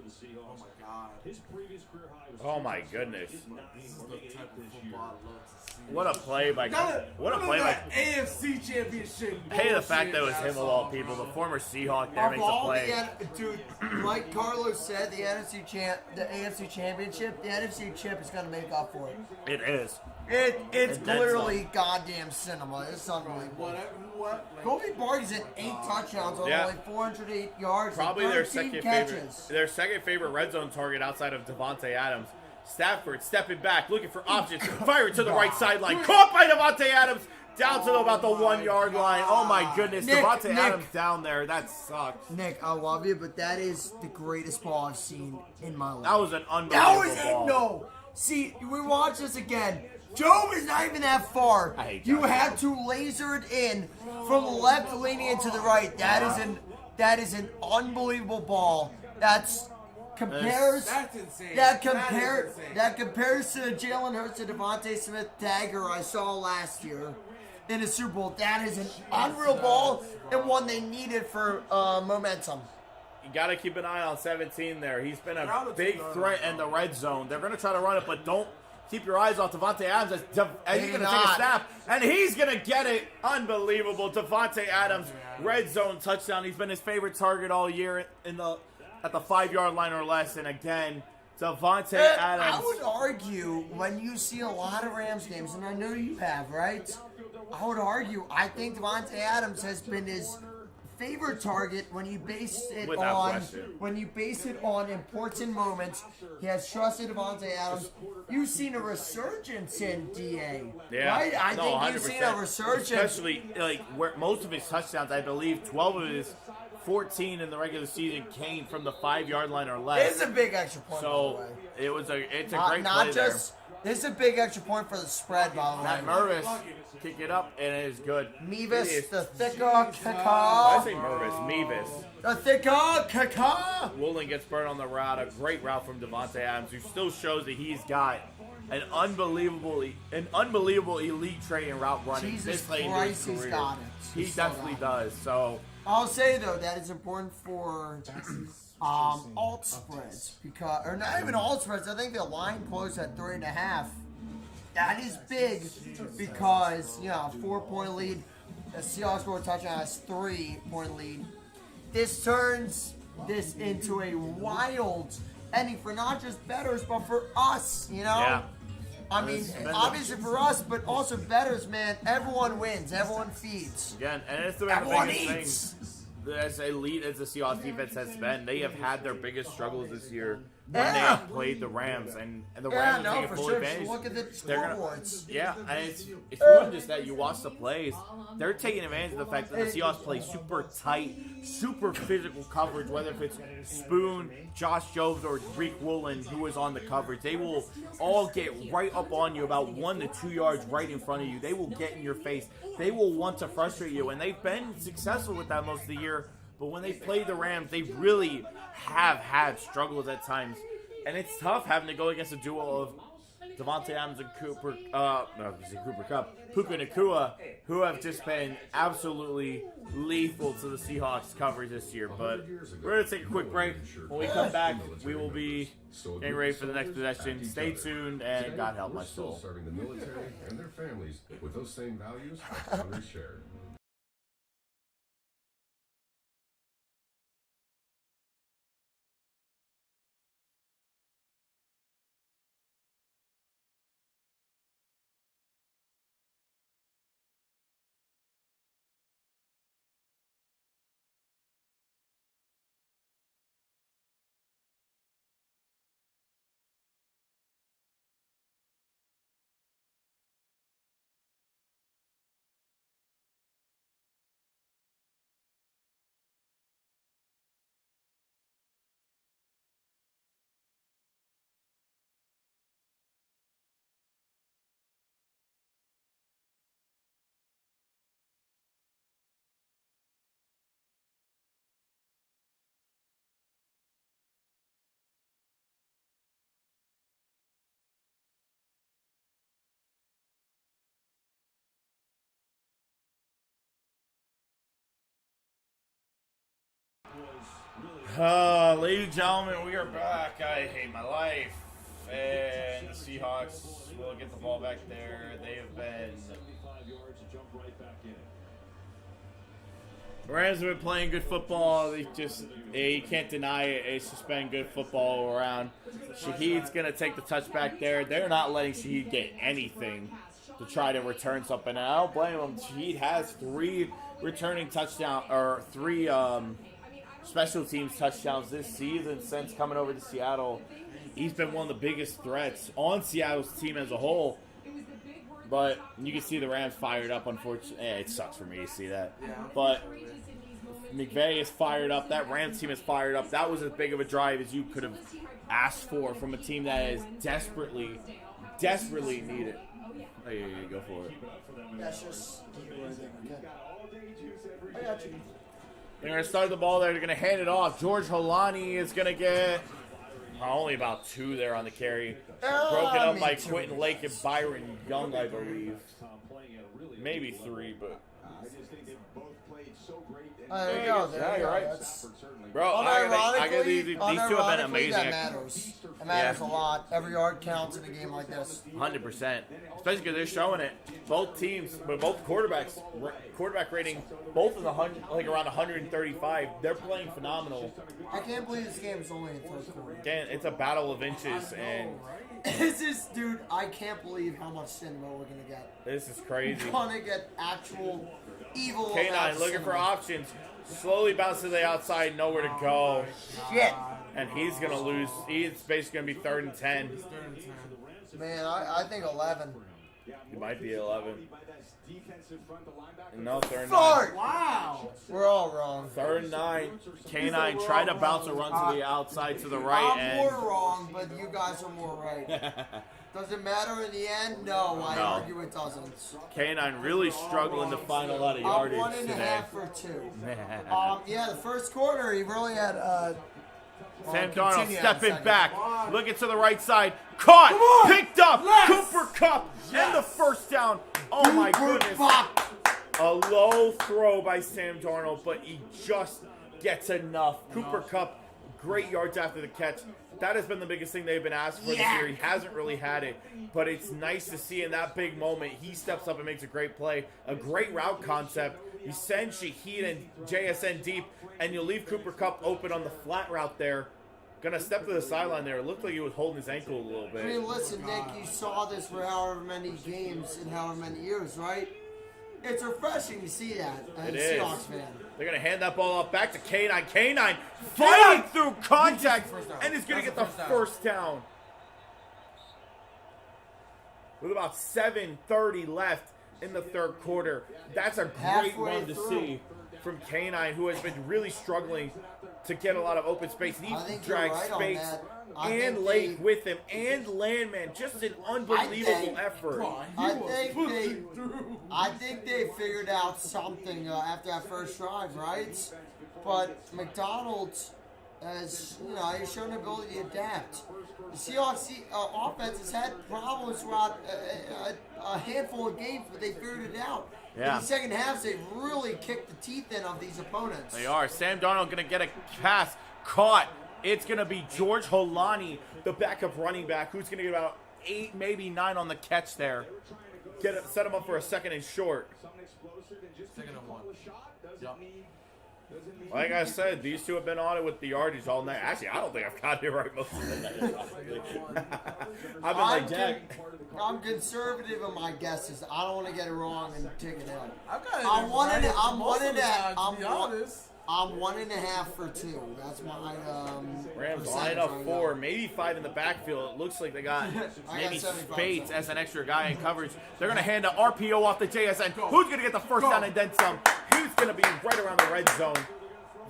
the Seahawks. Oh my God. His previous career high was Oh my goodness. This is the type of football I love to see. What a play by AFC Championship. Hey, the fact that it was bullshit him of all people, the former Seahawk there Of makes a all play. dude, like Carlos said, the AFC Championship, the NFC Chip is going to make up for it. It is. It's And then literally goddamn cinema. It's unbelievable. What? Kobe Barnes had 8 touchdowns on Yeah. only 408 yards. Probably and their 13 second catches. favorite red zone target outside of Devontae Adams. Stafford stepping back, looking for options, firing to the right sideline, caught by Devontae Adams, down to about the 1 yard line. Oh my goodness, Nick, Devontae Adams down there. That sucks. Nick, I love you, but that is the greatest ball I've seen in my life. That was an That unbelievable was it. ball. No. See, we watch this again. Job is not even that far. I hate You Josh have to laser it in from the left leaning into the right. That is an unbelievable ball. That's compares That's insane. that That compares is insane. that compares to the Jalen Hurts and Devontae Smith dagger I saw last year in the Super Bowl. That is an unreal ball and one they needed for momentum. You got to keep an eye on 17 there. He's been a big threat in the red zone. They're going to try to run it, but don't keep your eyes off Devontae Adams as he's going to take a snap, and he's going to get it. Unbelievable. Devontae Adams, red zone touchdown. He's been his favorite target all year at the 5 yard line or less, and again, Devontae Adams. I would argue when you see a lot of Rams games, and I know you have, right? I would argue I think Devontae Adams has been his favorite target when you base it Without question. on important moments. He has trusted Devontae Adams. You've seen a resurgence in DA, Yeah, right? I no, think you've seen a 100%. resurgence. Especially like where most of his touchdowns, I believe, 12 of his 14 in the regular season came from the 5 yard line or less. It's a big extra point, by the So way. it's a great Not play just. This is a big extra point for the spread, by the there. Matt way. Mervis kick it up and it is good. Mevis, It is- the thicker Why I caca. say Mervis? Mevis. The thicker caca. Woolen gets burned on the route. A great route from Devontae Adams, who still shows that he's got an unbelievable elite trait in route running. Jesus this late in his Christ, he's career. got it. He He's so definitely got it. does. So I'll say though that is important for alt spreads because, or not even alt spreads. I think the line closed at 3.5. That is big because 4-point lead. The Seahawks score a touchdown has 3-point lead. This turns this into a wild ending for not just bettors but for us. yeah. I mean, obviously for us, but also bettors, man. Everyone wins. Everyone feeds. Again, and it's the Everyone biggest eats. thing. As elite as the Seahawks defense has been, they have had their biggest struggles this year when they Yeah. have played the Rams, and the Yeah, Rams no, take for full sure. advantage. Look at the They're gonna- scoreboards. Yeah, and it's more than just that. You watch the plays; they're taking advantage of the fact that the Seahawks play super tight, super physical coverage. Whether if it's Spoon, Josh Jobs, or Reek Woolen, who is on the coverage, they will all get right up on you about 1 to 2 yards right in front of you. They will get in your face. They will want to frustrate you, and they've been successful with that most of the year. But when they play the Rams, they really have had struggles at times. And it's tough having to go against a duo of Devontae Adams and Cooper Kupp, Puka Nacua, who have just been absolutely lethal to the Seahawks coverage this year. But we're going to take a quick break. When we come back, we will be getting ready for the next possession. Stay tuned, and God help my soul. Serving the military and their families with those same values our founders shared. Ladies and gentlemen, we are back. I hate my life. And the Seahawks will get the ball back there. They have been... The Rams have been playing good football. You can't deny it. It's just been good football all around. Shahid's going to take the touchback there. They're not letting Shahid get anything to try to return something. And I don't blame him. Shahid has 3 returning touchdowns, or 3 special teams touchdowns this season since coming over to Seattle. He's been one of the biggest threats on Seattle's team as a whole. But you can see the Rams fired up, unfortunately. It sucks for me to see that. But McVay is fired up. That Rams team is fired up. That was as big of a drive as you could have asked for from a team that is desperately needed. Oh, yeah, go for it. That's just... I got you. They're going to start the ball there. They're going to hand it off. George Holani is going to get only about 2 there on the carry. Broken up by Quentin Lake and Byron Young, I believe. Maybe 3, but... There you go. Yeah, you're right. Bro, these two have been amazing. That matters. It matters a lot. Every yard counts in a game like this. 100%. Especially because they're showing it. Both teams, but both quarterbacks, quarterback rating, both in the around 135. They're playing phenomenal. I can't believe this game is only in third quarter. Dan, it's a battle of inches, and this is, dude, I can't believe how much cinema we're gonna get. This is crazy. We're gonna get actual evil. K9 looking for options. Slowly bounces to the outside, nowhere to go. Shit. And he's gonna lose. It's basically gonna be 3rd and 10. Man, I think 11. It might be 11. No, 3rd and 9. Wow. We're all wrong. 3rd and 9. K9 tried to bounce a run to the outside to the right. I'm more wrong, but you guys are more right. Does it matter in the end? No, I argue it doesn't. K9 really struggling to find a lot of yardage I'm 1.5 today. for 2. Yeah, the first quarter he really had. Sam Darnold stepping back, looking to the right side, caught, picked up, Cooper Kupp, and the first down. Oh my goodness. A low throw by Sam Darnold, but he just gets enough. Cooper Kupp, great yards after the catch. That has been the biggest thing they've been asking for this year. He hasn't really had it, but it's nice to see in that big moment. He steps up and makes a great play, a great route concept. You send Shahid and JSN deep, and you leave Cooper Kupp open on the flat route there. Gonna step to the sideline there. It looked like he was holding his ankle a little bit. I mean, listen, Nick, you saw this for however many games in however many years, right? It's refreshing to see that as a Seahawks fan. They're going to hand that ball off back to K9. K9 fighting through contact and is going to get the first down. With about 7:30 left in the 3rd quarter. That's a great run to see from K9, who has been really struggling to get a lot of open space. And he drags space and Lake with him and Landman. Just an unbelievable effort. I think they figured out something after that first drive, right? But McDonald's has, he's shown the ability to adapt. The Seahawks offense has had problems throughout a handful of games, but they figured it out. Yeah. In the second half, they really kicked the teeth in of these opponents. They are. Sam Darnold going to get a pass caught. It's going to be George Holani, the backup running back, who's going to get about 8, maybe 9 on the catch there. Set him up for a 2nd and short. 2nd and 1. Yep. Like I said, these two have been on it with the yardage all night. Actually, I don't think I've got it right most of the night. I've been like, Jack. I'm conservative in my guesses. I don't want to get it wrong and take it out. I'm 1.5 for 2. That's my Rams line up 4, maybe 5 in the backfield. It looks like they got maybe Spates as an extra guy in coverage. They're going to hand an RPO off to JSN. Who's going to get the first down and then some? He's going to be right around the red zone.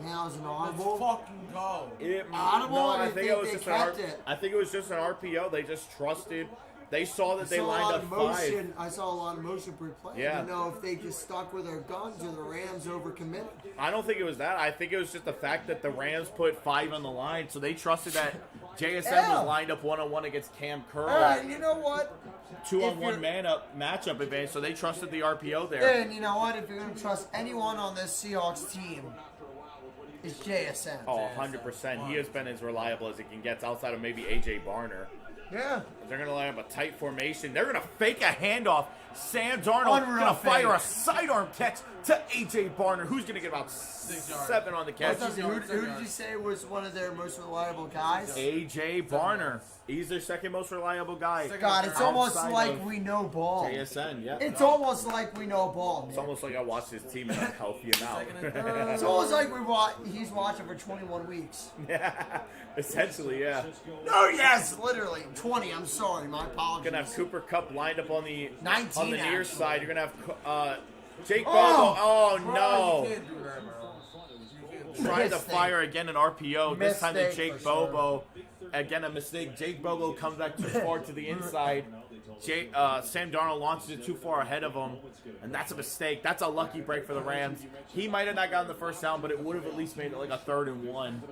Now it's an audible. Fucking go. I think it was just an RPO. They just trusted. They saw that they lined up 5. I saw a lot of motion pre-play. Yeah. I don't know if they just stuck with their guns or the Rams overcommitted. I don't think it was that. I think it was just the fact that the Rams put 5 on the line, so they trusted that JSN was lined up 1-on-1 against Cam Curl. All right, you know what? 2-on-1 matchup advantage, so they trusted the RPO there. And you know what? If you're going to trust anyone on this Seahawks team, It's JSN. Oh, 100%. He has been as reliable as it can get outside of maybe A.J. Barner. Yeah. They're going to line up a tight formation. They're going to fake a handoff. Sam Darnold going to fire a sidearm catch to A.J. Barner, who's going to get about 7 on the catch. Who did you say was one of their most reliable guys? A.J. Barner. He's their second most reliable guy. God, it's almost like we know ball. JSN, yeah. It's almost like we know ball. It's almost like I watched this team and I'm healthy amount. It's almost like he's watching for 21 weeks. Yeah, essentially, yeah. No, yes, literally 20. I'm sorry, my apologies. Gonna have Cooper Kupp lined up on the 19 on the near actually. side. You're gonna have Jake Bobo. Oh no! You can't do that, bro. Trying to fire again an RPO. This time to Mistake Jake for sure. Bobo. Again, a mistake. Jake Bobo comes back too far to the inside. Sam Darnold launches it too far ahead of him, and that's a mistake. That's a lucky break for the Rams. He might have not gotten the first down, but it would have at least made it like a 3rd and 1.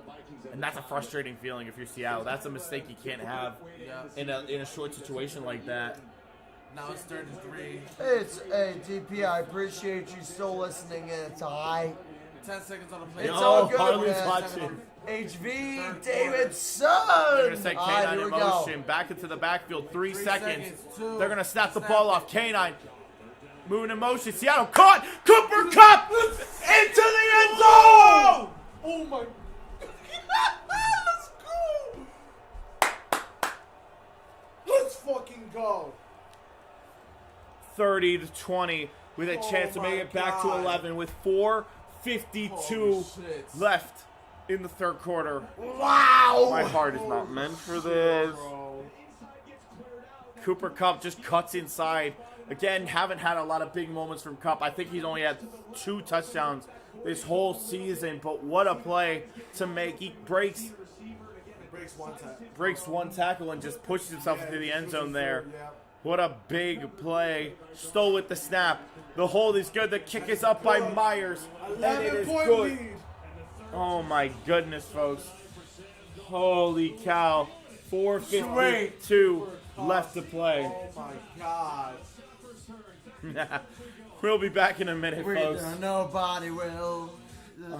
And that's a frustrating feeling if you're Seattle. That's a mistake you can't have in a short situation like that. Now it's 3rd and 3. Hey, DP, I appreciate you still listening, and it's alright. 10 seconds on the play. It's Yo, all good, Harley's man. watching. HV Davidson. They're going to set Alright, K9 here in we go. motion. Back into the backfield. 3 seconds. seconds, 2. They're going to snap the ball off. K9 moving in motion. Seattle caught. Cooper Kupp into the end zone. Oh my. Let's fucking go. 30-20 with a chance to make it back to 11 with 4:52 Holy shit. left in the 3rd quarter. Wow. My heart is not meant for this. Bro. Cooper Kupp just cuts inside. Again, haven't had a lot of big moments from Kupp. I think he's only had 2 touchdowns this whole season, but what a play to make. He breaks one tackle and just pushes himself into the end zone there. What a big play. Stole with the snap. The hold is good. The kick is up by Myers. And it is good. Oh my goodness, folks. Holy cow. 4:52 left to play. Oh my god. We'll be back in a minute, folks. Nobody will.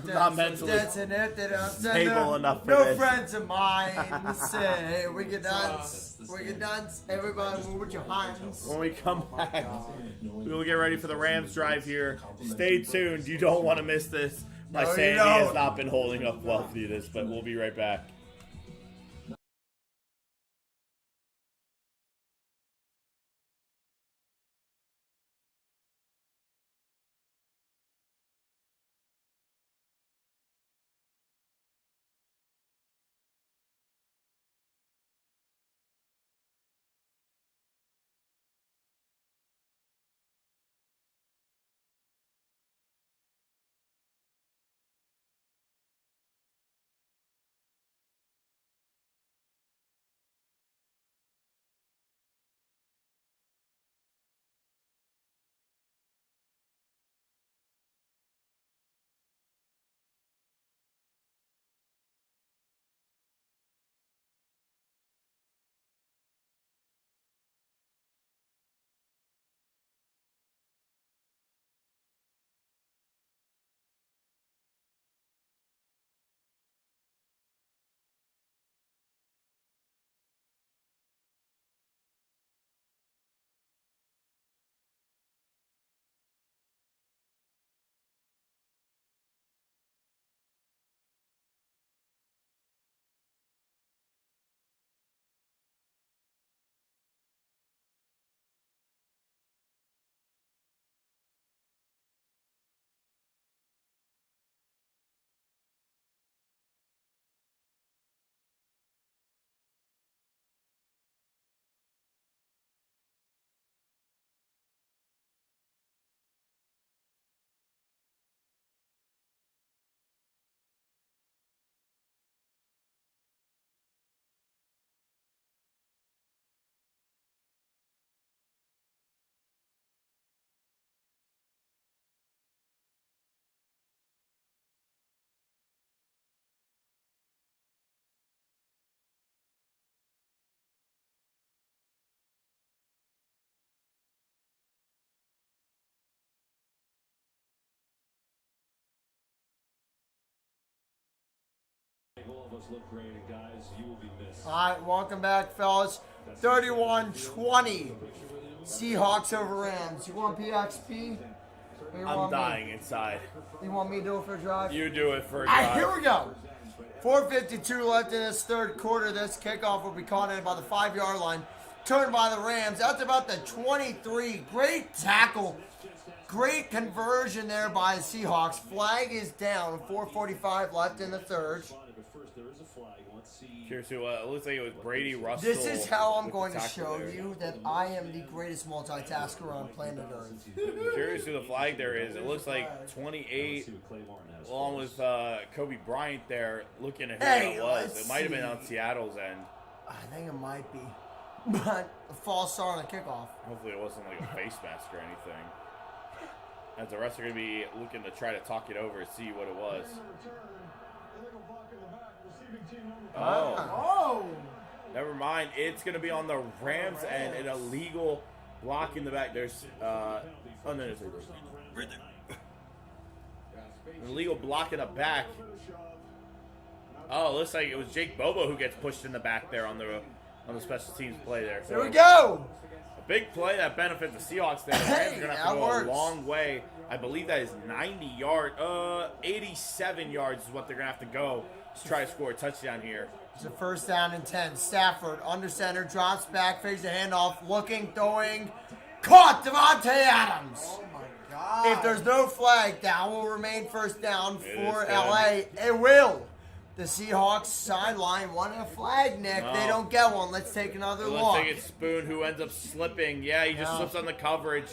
Not mentally stable enough for no this. friends of mine say we can dance. We can dance. Everybody move with your hands. When we come back, we will get ready for the Rams drive here. Stay tuned. You don't want to miss this. My No, you sanity don't. has not been holding up well through this, but we'll be right back. all of us look great, and guys, you will be missed. All right, welcome back, fellas. 31-20. Seahawks over Rams. You want PXP? Or you I'm want dying inside. You want me to do it for a drive? You do it for a All right, drive. here we go. 4:52 left in this third quarter. This kickoff will be caught in about the 5-yard line. Turned by the Rams. That's about the 23. Great tackle. Great conversion there by the Seahawks. Flag is down. 4:45 left in the third. But first, there is a flag. Let's see. Curious who, it looks like it was Brady Russell. This is how I'm with going the to tackle show there. you that I am the greatest multitasker on planet Earth. Curious who the flag there is. It looks like 28, See what Claiborne has. along with Kobe Bryant there, looking at who Hey, that was. let's It might have been see. on Seattle's end. I think it might be. But a false start on the kickoff. Hopefully it wasn't like a face mask or anything. As the rest are going to be looking to try to talk it over and see what it was. Oh, Oh! never mind. It's going to be on the Rams and an illegal block in the back. There's, oh no, there's right there. An illegal block in the back. Oh, it looks like it was Jake Bobo who gets pushed in the back there on the special teams play there. So Here we go! a big play that benefits the Seahawks there. The Hey, Rams are going to have that to go works. a long way. I believe that is 87 yards is what they're going to have to go to try to score a touchdown here. It's a first down and 10. Stafford under center, drops back, fakes the handoff, looking, throwing. Caught Devontae Adams! Oh my God. If there's no flag, that will remain first down It for is LA. It will. The Seahawks sideline wanted a flag, Nick. No. They don't get one. Let's take another Let's look. think it's Spoon who ends up slipping. Yeah, he just Yeah. slips on the coverage.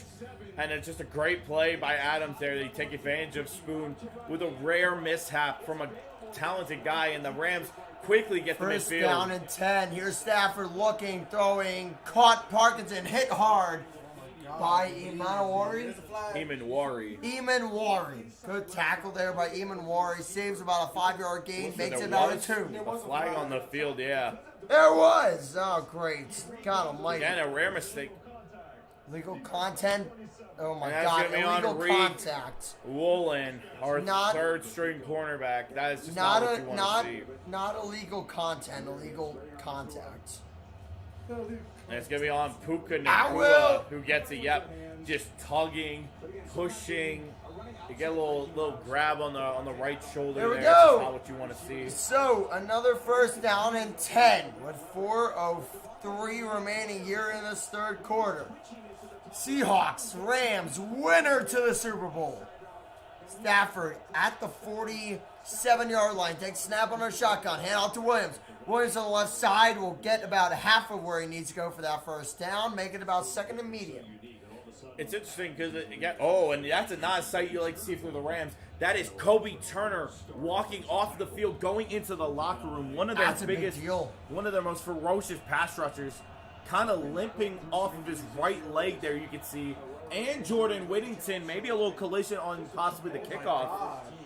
And it's just a great play by Adams there. They take advantage of Spoon with a rare mishap from a talented guy. And the Rams quickly get to First midfield. down and 10. Here's Stafford looking, throwing, caught Parkinson, hit hard by Imanwari. Eamon Wari. Good tackle there by Eamon Wari. Saves about a 5-yard gain, makes There it about a was 2. a flag on the field, yeah. There was. Oh, great. God almighty. Again, a rare mistake. Legal content. Oh, my And that's God. gonna be on Illegal Reed. contact. Woolen, our Not- third string cornerback. That is just Not not what you want to see. not illegal content, illegal contact. And it's going to be on Puka I will. Nakua, who gets it. Yep, just tugging, pushing. You get a little grab on the right shoulder There we there. That's go. just not what you want to see. So, another first down and 10 with 4:03 remaining here in this third quarter. Seahawks, Rams, winner to the Super Bowl. Stafford at the 47-yard line. Takes snap on a shotgun. Hand off to Williams. Williams on the left side will get about half of where he needs to go for that first down. Make it about second and medium. It's interesting because and that's not a sight you like to see for the Rams. That is Kobe Turner walking off the field, going into the locker room. One of their That's a big biggest, deal. one of their most ferocious pass rushers, kind of limping off of his right leg there. You can see, and Jordan Whittington, maybe a little collision on possibly the kickoff.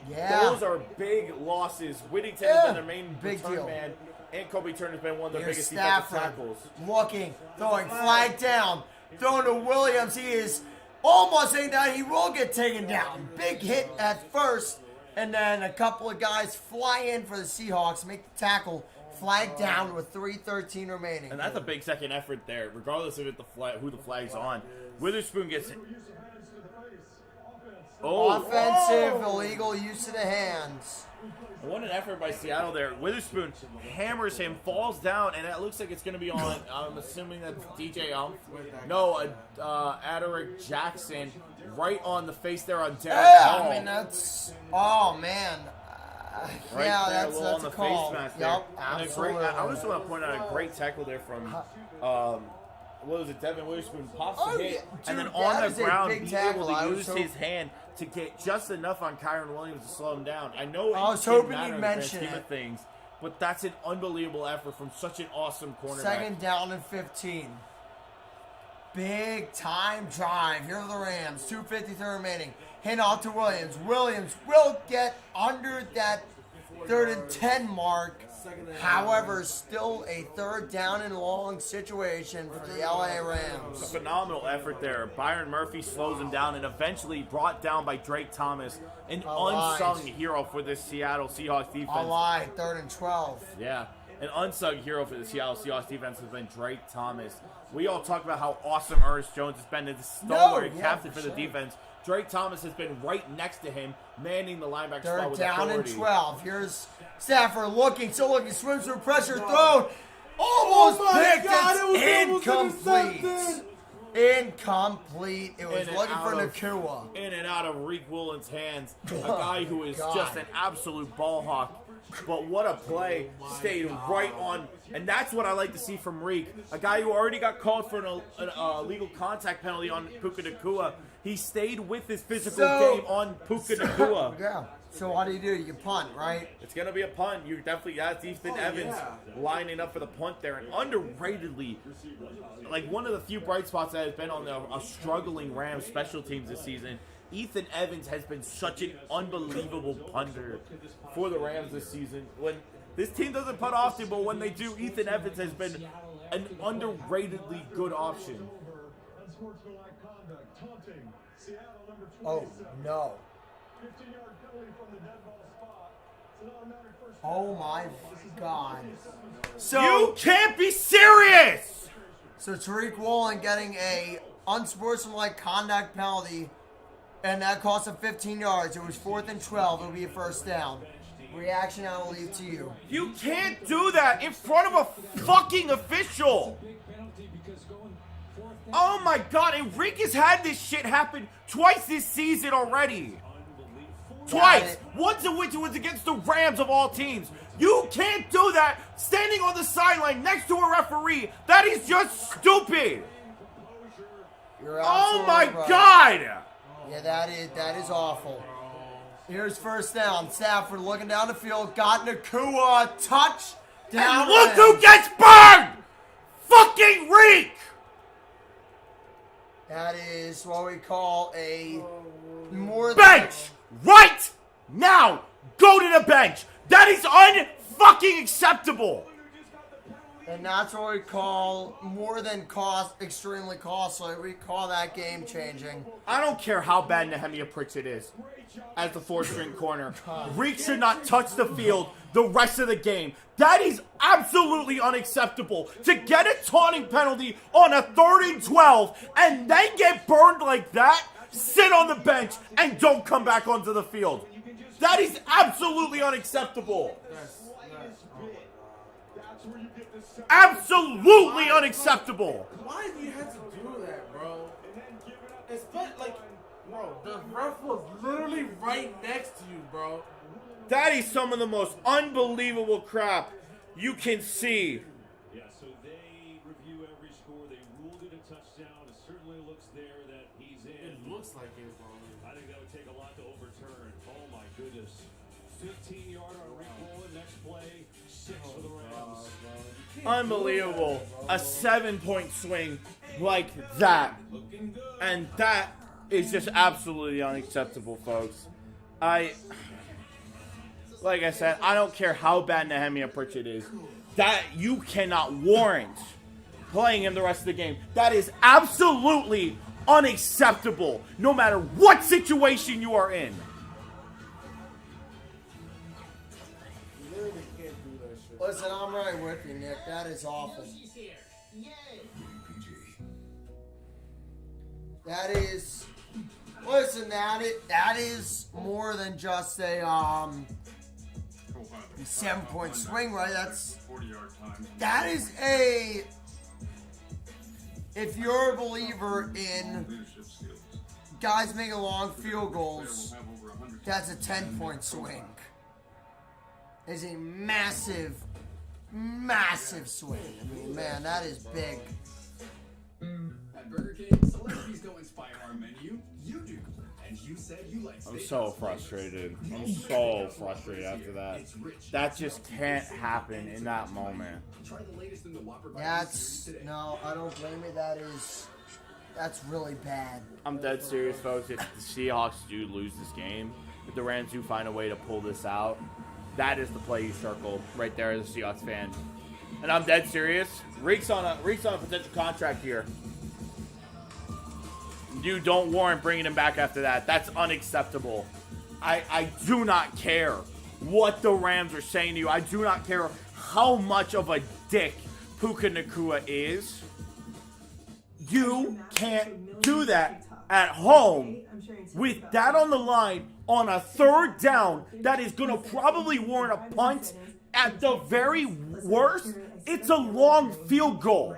Yeah. Those are big losses. Whittington has been their main Big return deal. man, and Kobe Turner's been one of their Here's biggest defensive Stafford tackles. looking, throwing, flag down, throwing to Williams. He is almost saying that he will get taken down. Big hit at first, and then a couple of guys fly in for the Seahawks, make the tackle, flag down with 3:13 remaining. And that's a big second effort there, regardless of who the flag's on. Witherspoon gets it. Offensive, illegal use of the hands. What an effort by Seattle there. Witherspoon hammers him, falls down, and it looks like it's going to be on, I'm assuming that's DJ Aderick Jackson right on the face there on Derek Yeah, Hall. I mean, that's, oh, man. Right Yeah, there, a that's little on a the call. face mask there. Yep, And a absolutely. I just want to point out a great tackle there from, what was it, Devin Witherspoon pops Oh, the hit, yeah, and then dude, on that the is a ground big being tackle. able I to was use so- his hand to get just enough on Kyron Williams to slow him down. I know I was it didn't hoping matter you'd in the grand mention scheme it. of things, but that's an unbelievable effort from such an awesome cornerback. Second down and 15. Big time drive. Here are the Rams. 2:53 remaining. Hand off to Williams. Williams will get under that 3rd and 10 mark. second and However, still a third down and long situation for the LA Rams. A phenomenal effort there. Byron Murphy slows him down and eventually brought down by Drake Thomas, an unsung hero for the Seattle Seahawks defense. All right, 3rd and 12. Yeah, an unsung hero for the Seattle Seahawks defense has been Drake Thomas. We all talk about how awesome Ernest Jones has been as the stalwart captain for the defense. Drake Thomas has been right next to him, manning the linebacker spot with 3rd down authority. and 12. Here's Stafford still looking, swims through pressure, thrown. Almost picked. It's incomplete. Incomplete. It was looking for Nakua. In and out of Reek Woolen's hands. A guy who is just an absolute ball hawk. But what a play. Stayed right on. And that's what I like to see from Reek. A guy who already got called for an illegal contact penalty on Puka Nakua. He stayed with his physical game on Puka Nakua. Yeah. So what do? You punt, right? It's going to be a punt. You definitely got Ethan Evans lining up for the punt there. And underratedly, like one of the few bright spots that has been on a struggling Rams special teams this season, Ethan Evans has been such an unbelievable punter for the Rams this season. When this team doesn't punt often, but when they do, Ethan Evans has been an underratedly good option. Oh, no. Oh, my God. So you can't be serious! So Tariq Woolen getting a unsportsmanlike conduct penalty, and that cost him 15 yards. It was 4th and 12. It'll be a first down. Reaction, I will leave to you. You can't do that in front of a fucking official. Oh my God, Enriquez had this shit happen twice this season already. Twice. Once of which was against the Rams of all teams. You can't do that standing on the sideline next to a referee. That is just stupid. Oh my God. Yeah, that is awful. Here's first down. Stafford looking down the field. Got Nakua. Touchdown. And look who gets burned! Fucking Reek! That is what we call a more than... Bench! Right now! Go to the bench! That is unfucking acceptable! And that's what we call more than extremely costly. We call that game changing. I don't care how bad Nehemiah Pritchett is as the 4th-string corner. Reek should not touch the field the rest of the game. That is absolutely unacceptable. To get a taunting penalty on a 3rd and 12 and then get burned like that, sit on the bench and don't come back onto the field. That is absolutely unacceptable. Absolutely unacceptable. Why do you have to do that, bro? It's like, bro, the ref was literally right next to you, bro. That is some of the most unbelievable crap you can see. Yeah, so they review every score. They ruled it a touchdown. It certainly looks there that he's in. It looks like it, bro. I think that would take a lot to overturn. Oh, my goodness. 15-yard on recall. Next play, 6 for the Rams. Unbelievable. A 7-point swing like that. And that is just absolutely unacceptable, folks. Like I said, I don't care how bad Nehemiah Pritchett is. That you cannot warrant playing him the rest of the game. That is absolutely unacceptable, no matter what situation you are in. You literally can't do that shit. Listen, I'm right with you, Nick. That is awful. That is... Listen, that is more than just a 7-point swing, right? That is a... If you're a believer in guys making long field goals, that's a 10-point swing. It's a massive, massive swing. I mean, man, that is big. At Burger King, celebrities don't inspire our menu. You do. And you said you like steak. I'm so frustrated. I'm so frustrated after that. That just can't happen in that moment. Try the latest in the Whopper That's... No, I don't blame you. That's really bad. I'm dead serious, folks. If the Seahawks do lose this game, if the Rams do find a way to pull this out, That is the play you circled right there as a Seahawks fan. And I'm dead serious. Reek's on a potential contract here. You don't warrant bringing him back after that. That's unacceptable. I do not care what the Rams are saying to you. I do not care how much of a dick Puka Nacua is. You can't do that at home with that on the line on a third down that is going to probably warrant a punt. At the very worst, it's a long field goal.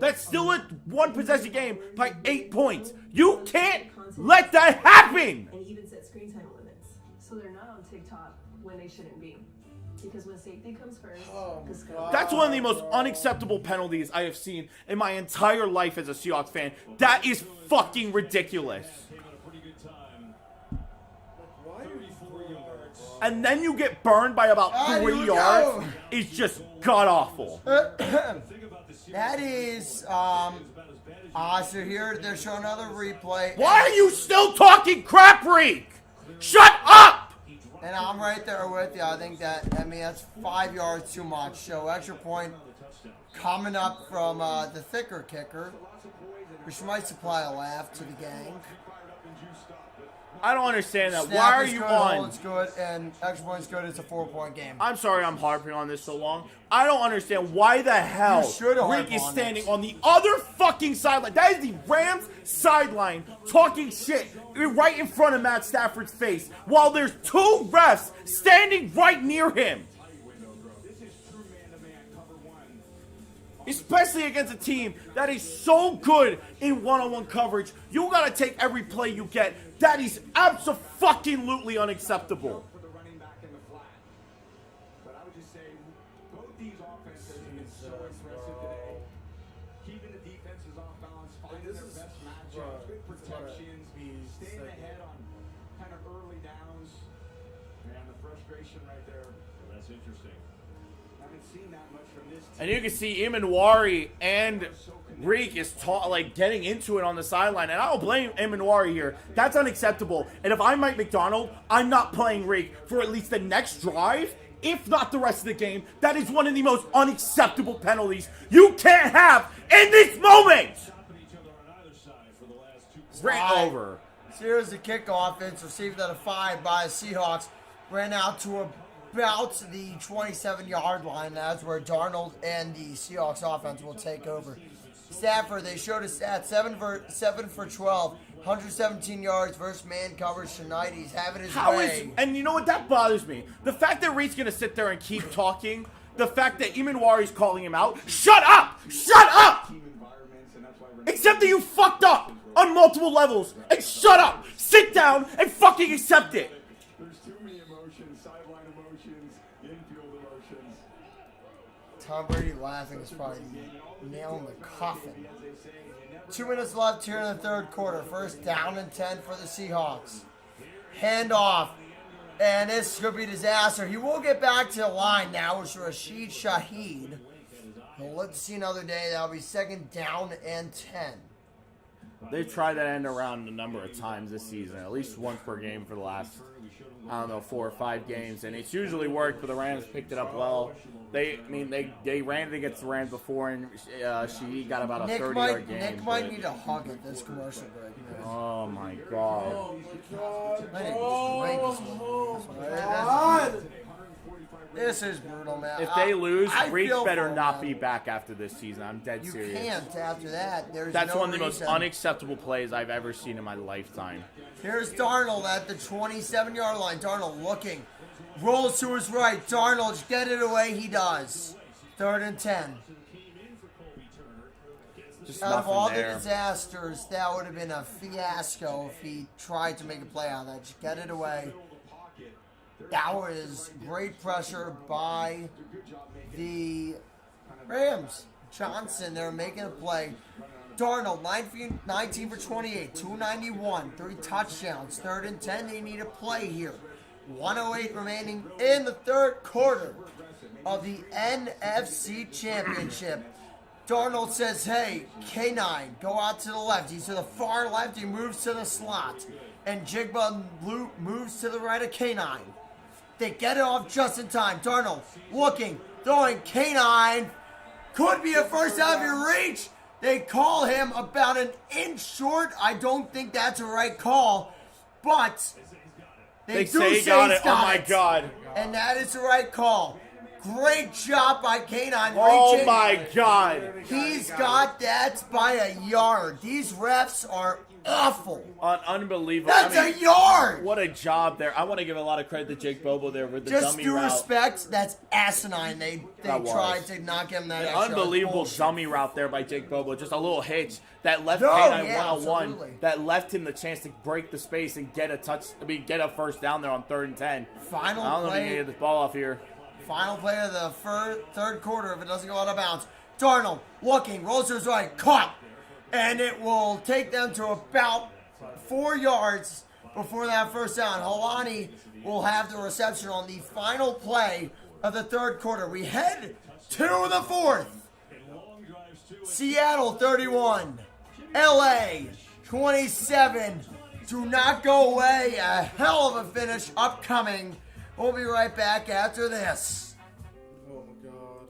That's still a one possession game by 8 points. You can't let that happen. And even set screen time limits. So they're not on TikTok when they shouldn't be. Because when safety comes first, That's one of the most unacceptable penalties I have seen in my entire life as a Seahawks fan. That is fucking ridiculous. And then you get burned by about 3 yards. It's just god-awful. That is, so here they're showing another replay. Why are you still talking crap, Reek? Shut up! And I'm right there with you. I think that's 5 yards too much. So extra point coming up from the thicker kicker, which might supply a laugh to the gang. I don't understand that. Snap Why are is you good, on? Hold's good, and extra point's good. It's a 4-point game. I'm sorry I'm harping on this so long. I don't understand why the hell Rick is standing on the other fucking sideline. That is the Rams sideline talking shit right in front of Matt Stafford's face while there's 2 refs standing right near him. Especially against a team that is so good in one-on-one coverage. You gotta take every play you get. That is abso-fucking-lutely unacceptable. But I would just say both these offenses have been so impressive today. Keeping the defenses off balance, finding their best matchups, good protections, staying ahead on kind of early downs. And the frustration right there. Well, that's interesting. I haven't seen that much from this team. And you can see Imanwari and Reek is getting into it on the sideline. And I don't blame Imanwari here. That's unacceptable. And if I'm Mike McDonald, I'm not playing Reek for at least the next drive, if not the rest of the game. That is one of the most unacceptable penalties you can't have in this moment. Ran over. So here's the kickoff. It's received at a 5 by the Seahawks. Ran out to about the 27-yard line. That's where Darnold and the Seahawks offense will take over. Stafford, they showed us at 7 for 12, 117 yards versus man coverage tonight. He's having his way. And you know what? That bothers me. The fact that Reed's going to sit there and keep talking. The fact that Imanwari's calling him out. Shut up! Shut up! Except that you fucked up on multiple levels. And shut up! Sit down and fucking accept it. There's too many emotions, sideline emotions, infield emotions. Tom Brady laughing is probably the nail in the coffin. 2 minutes left here in the third quarter. First down and 10 for the Seahawks. Handoff. And this could be a disaster. He will get back to the line now with Rashid Shaheed. Well, let's see another day. That'll be second down and 10. They've tried that end around a number of times this season, at least once per game for the last, 4 or 5 games, and it's usually worked. But the Rams picked it up well. They ran it against the Rams before, and she got about a 30-yard game. Nick might need a hug at this commercial break. Oh my god! This is brutal, man. If they lose, Reek feel better for not them. be back after this season. I'm dead You serious. can't after that. That's no one of the most reason. unacceptable plays I've ever seen in my lifetime. Here's Darnold at the 27-yard line. Darnold looking. Rolls to his right. Darnold, just get it away. He does. Third and 10. Just Out of nothing all there. the disasters, that would have been a fiasco if he tried to make a play out of that. Just get it away. That was great pressure by the Rams. Johnson, they're making a play. Darnold, 19 for 28, 291, 3 touchdowns. Third and 10, they need a play here. 1:08 remaining in the third quarter of the NFC Championship. Darnold says, hey, K9, go out to the left. He's to the far left. He moves to the slot. And Jigba moves to the right of K9. They get it off just in time. Darnold looking, throwing, canine. Could be a first out of your reach. They call him about an inch short. I don't think that's a right call, but they do say he say got he's it. got Oh my it. God. And that is the right call. Great job by Canine. Oh reaching. my God. He's got that by a yard. These refs are awful. Unbelievable. That's I mean, a yard. What a job there. I want to give a lot of credit to Jake Bobo there with the Just dummy due route. respect, that's asinine. They That was. tried to not give him that An extra. unbelievable Bullshit. dummy route there by Jake Bobo. Just a little hitch that left No, K9 yeah, one-on-one. absolutely. That left him the chance to break the space and get a first down there on 3rd and 10. Final I don't know if he play. can get this ball off here. Final play of the third quarter if it doesn't go out of bounds. Darnold looking, rolls to his right, caught. And it will take them to about 4 yards before that first down. Holani will have the reception on the final play of the third quarter. We head to the fourth. Seattle 31, LA 27. Do not go away. A hell of a finish upcoming. We'll be right back after this. Oh my God.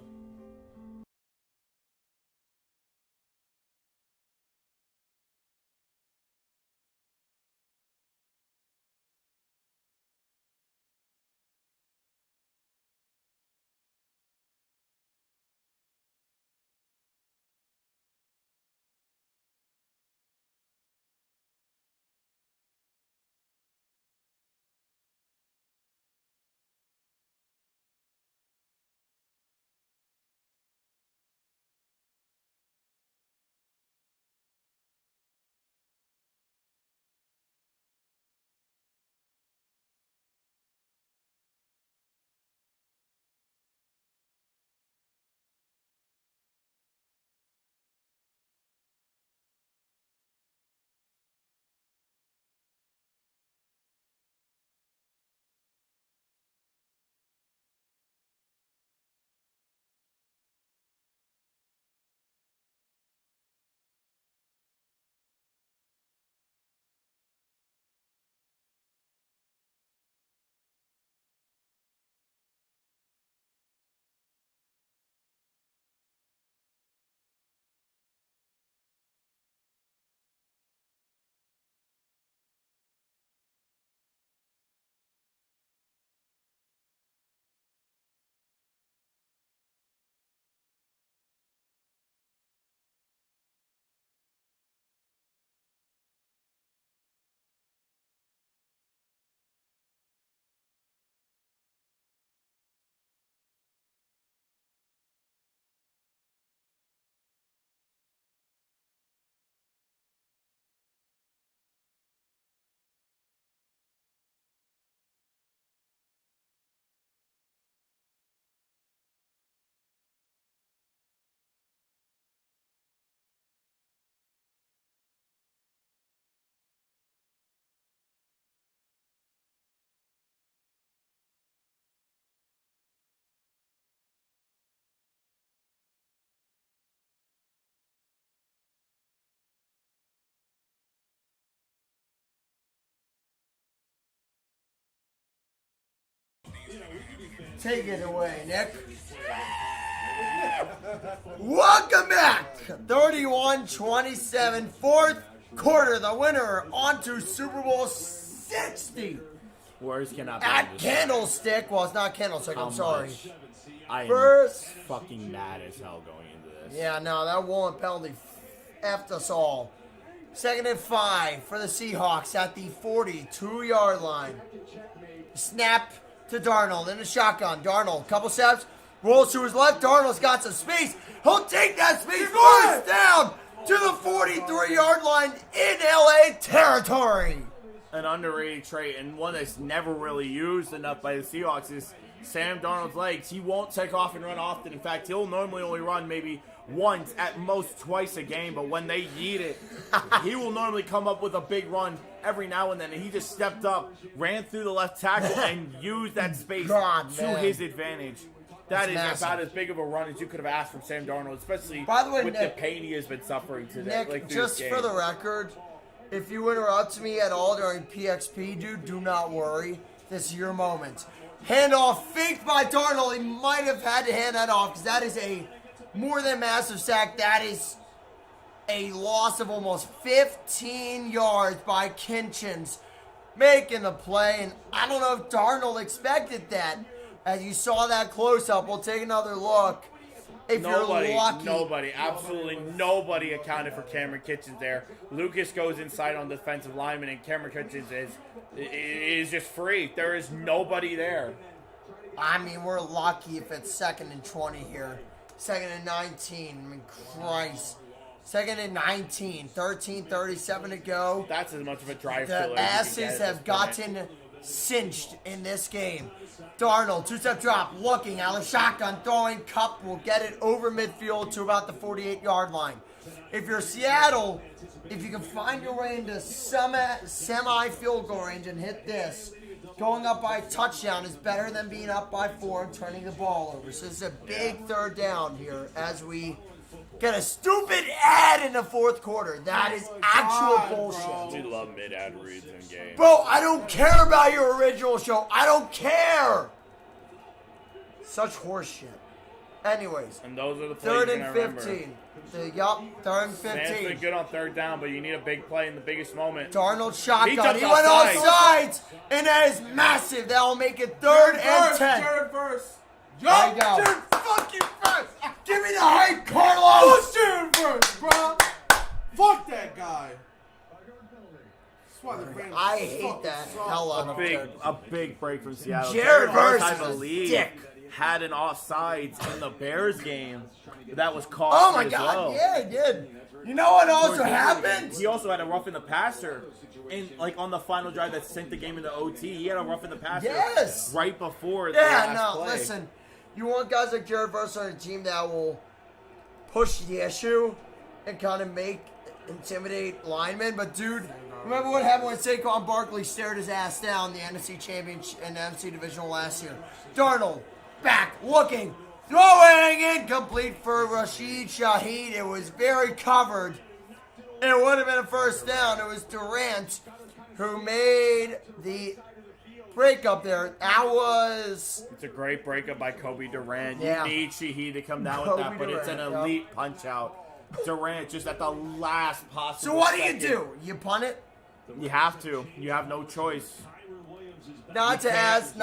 Take it away, Nick. Welcome back. 31-27, fourth quarter. The winner on to Super Bowl 60 Words cannot at be this. Candlestick. Well, it's not Candlestick. How I'm sorry. much? I am First. fucking mad as hell going into this. Yeah, no, that Woolen penalty effed us all. 2nd and 5 for the Seahawks at the 42-yard line. Snap to Darnold in a shotgun. Darnold, couple steps, rolls to his left. Darnold's got some space. He'll take that space first down to the 43-yard line in LA territory. An underrated trait and one that's never really used enough by the Seahawks is Sam Darnold's legs. He won't take off and run often. In fact, he'll normally only run maybe once, at most twice a game, but when they need it, he will normally come up with a big run every now and then, and he just stepped up, ran through the left tackle, and used that space to his advantage. That is massive. about as big of a run as you could have asked from Sam Darnold, especially By the way, with Nick- the pain he has been suffering today. Nick, through just this for game. the record, if you interrupt me at all during PXP, dude, do not worry. This is your moment. Handoff faked by Darnold. He might have had to hand that off because that is a more than massive sack. That is a loss of almost 15 yards by Kinchins making the play. And I don't know if Darnold expected that. As you saw that close-up, we'll take another look. If you're lucky. Absolutely nobody accounted for Cameron Kitchens there. Lucas goes inside on defensive lineman, and Cameron Kitchens is just free. There is nobody there. I mean, we're lucky if it's 2nd and 20 here. 2nd and 19. I mean, Christ. 2nd and 19. 13:37 to go. That's as much of a drive The killer as you can asses get at have this point. gotten cinched in this game. Darnold, 2-step drop, looking out of shotgun, throwing. Cup will get it over midfield to about the 48-yard line. If you're Seattle, if you can find your way into semi-field goal range and hit this, going up by a touchdown is better than being up by 4 and turning the ball over. So this is a big 3rd down here as we get a stupid ad in the 4th quarter. That is actual bullshit. We love mid-ad reads in games. Bro, I don't care about your original show. I don't care. Such horseshit. Anyways, And those are the plays 3rd you're and gonna remember. 15. 3rd and Sam's been 15. good on 3rd down, but you need a big play in the biggest moment. Darnold He shotgun. took He went offside. offsides, and that is massive. That'll make it 3rd and 10. Jared first. There you go. Jared fucking first. Give me the hype, Carlos. Who's Jared first, bro? Fuck that guy. That's why the Rams I hate fucking that. suck. Hella. A big break from Seattle. Jared Verse I is a believe, dick. had an offsides in the Bears game that was called. Oh my God! Yeah, he did. You know what also happened? He also had a rough in the passer, on the final drive that sent the game into OT. He had a rough in the passer. Yes. Right before the Yeah, last no, play. listen. You want guys like Jared Verse on a team that will push the issue and kind of intimidate linemen. But, dude, remember what happened when Saquon Barkley stared his ass down the NFC Championship and NFC Divisional last year? Darnold, back, looking, throwing, incomplete for Rashid Shaheed. It was very covered. It would have been a 1st down. It was Durant who made the breakup there. It's a great breakup by Kobe Durant. Yeah. You need Shaheed to come down Kobe with that, but it's an Durant, elite punch out. Durant just at the last possible So what do you second. do? You punt it? You have to. You have no choice. Not to ask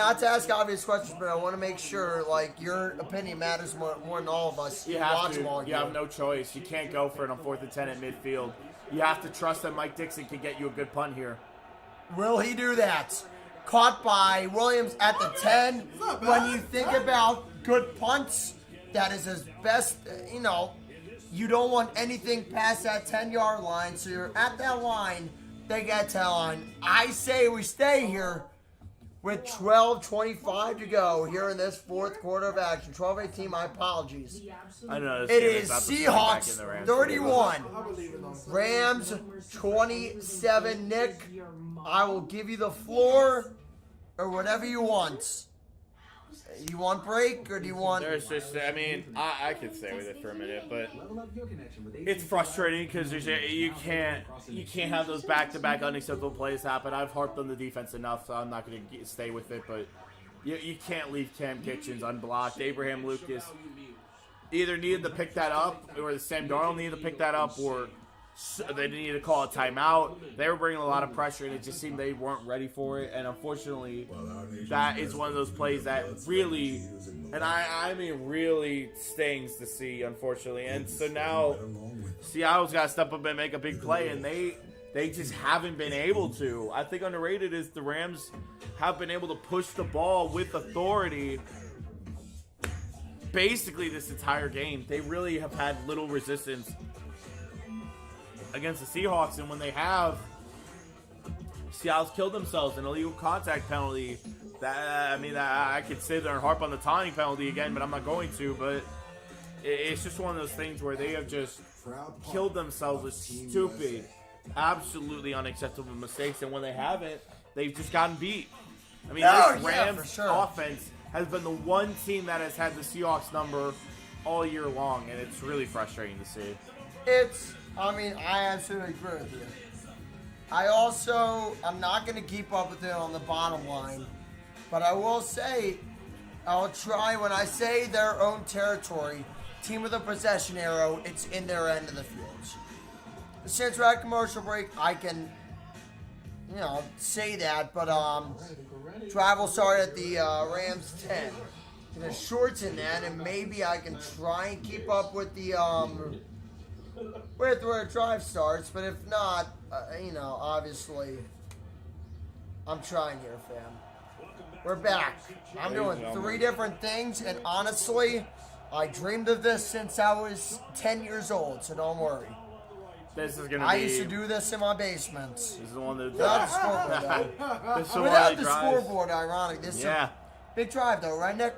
obvious questions, but I want to make sure your opinion matters more than all of us. You have watch to. them all You game. have no choice. You can't go for it on 4th and 10 at midfield. You have to trust that Mike Dixon can get you a good punt here. Will he do that? Caught by Williams at the 10. When you think about good punts, that is his best, you don't want anything past that 10-yard line. So you're at that line, they get to that line. I say we stay here with 12:25 to go here in this 4th quarter of action. 12-18, my apologies. I know. It is Seahawks 31, Rams 27. Nick, I will give you the floor or whatever you want. You want break or do you want... I could stay with it for a minute, but it's frustrating because you can't have those back-to-back unacceptable plays happen. I've harped on the defense enough, so I'm not going to stay with it, but you can't leave Cam Kitchens unblocked. Abraham Lucas either needed to pick that up, or Sam Darnold needed to pick that up, or they needed to call a timeout. They were bringing a lot of pressure, and it just seemed they weren't ready for it. And unfortunately, that is one of those plays that really, and I mean really stings to see, unfortunately. And so now Seattle's got to step up and make a big play, and they just haven't been able to. I think underrated is the Rams have been able to push the ball with authority basically this entire game. They really have had little resistance against the Seahawks, and when they have, Seattle's killed themselves. An illegal contact penalty. I could sit there and harp on the taunting penalty again, but I'm not going to. But it's just one of those things where they have just killed themselves with stupid, absolutely unacceptable mistakes, and when they haven't, they've just gotten beat. This Rams offense has been the one team that has had the Seahawks number all year long, and it's really frustrating to see. I absolutely agree with you. I'm not going to keep up with it on the bottom line. But I will say, I'll try when I say their own territory, team with a possession arrow, it's in their end of the field. Since we're at commercial break, I can, say that. But drive will start at the Rams 10. Gonna shorten that, and maybe I can try and keep up with the with where drive starts. But if not, obviously, I'm trying here, fam. We're back. I'm doing 3 different things, and honestly, I dreamed of this since I was 10 years old, so don't worry. This is gonna I used to do this in my basement. This is the one that Without the scoreboard, though. this is the one Without that the drives. scoreboard, ironic. This is Yeah. a big drive, though, right, Nick?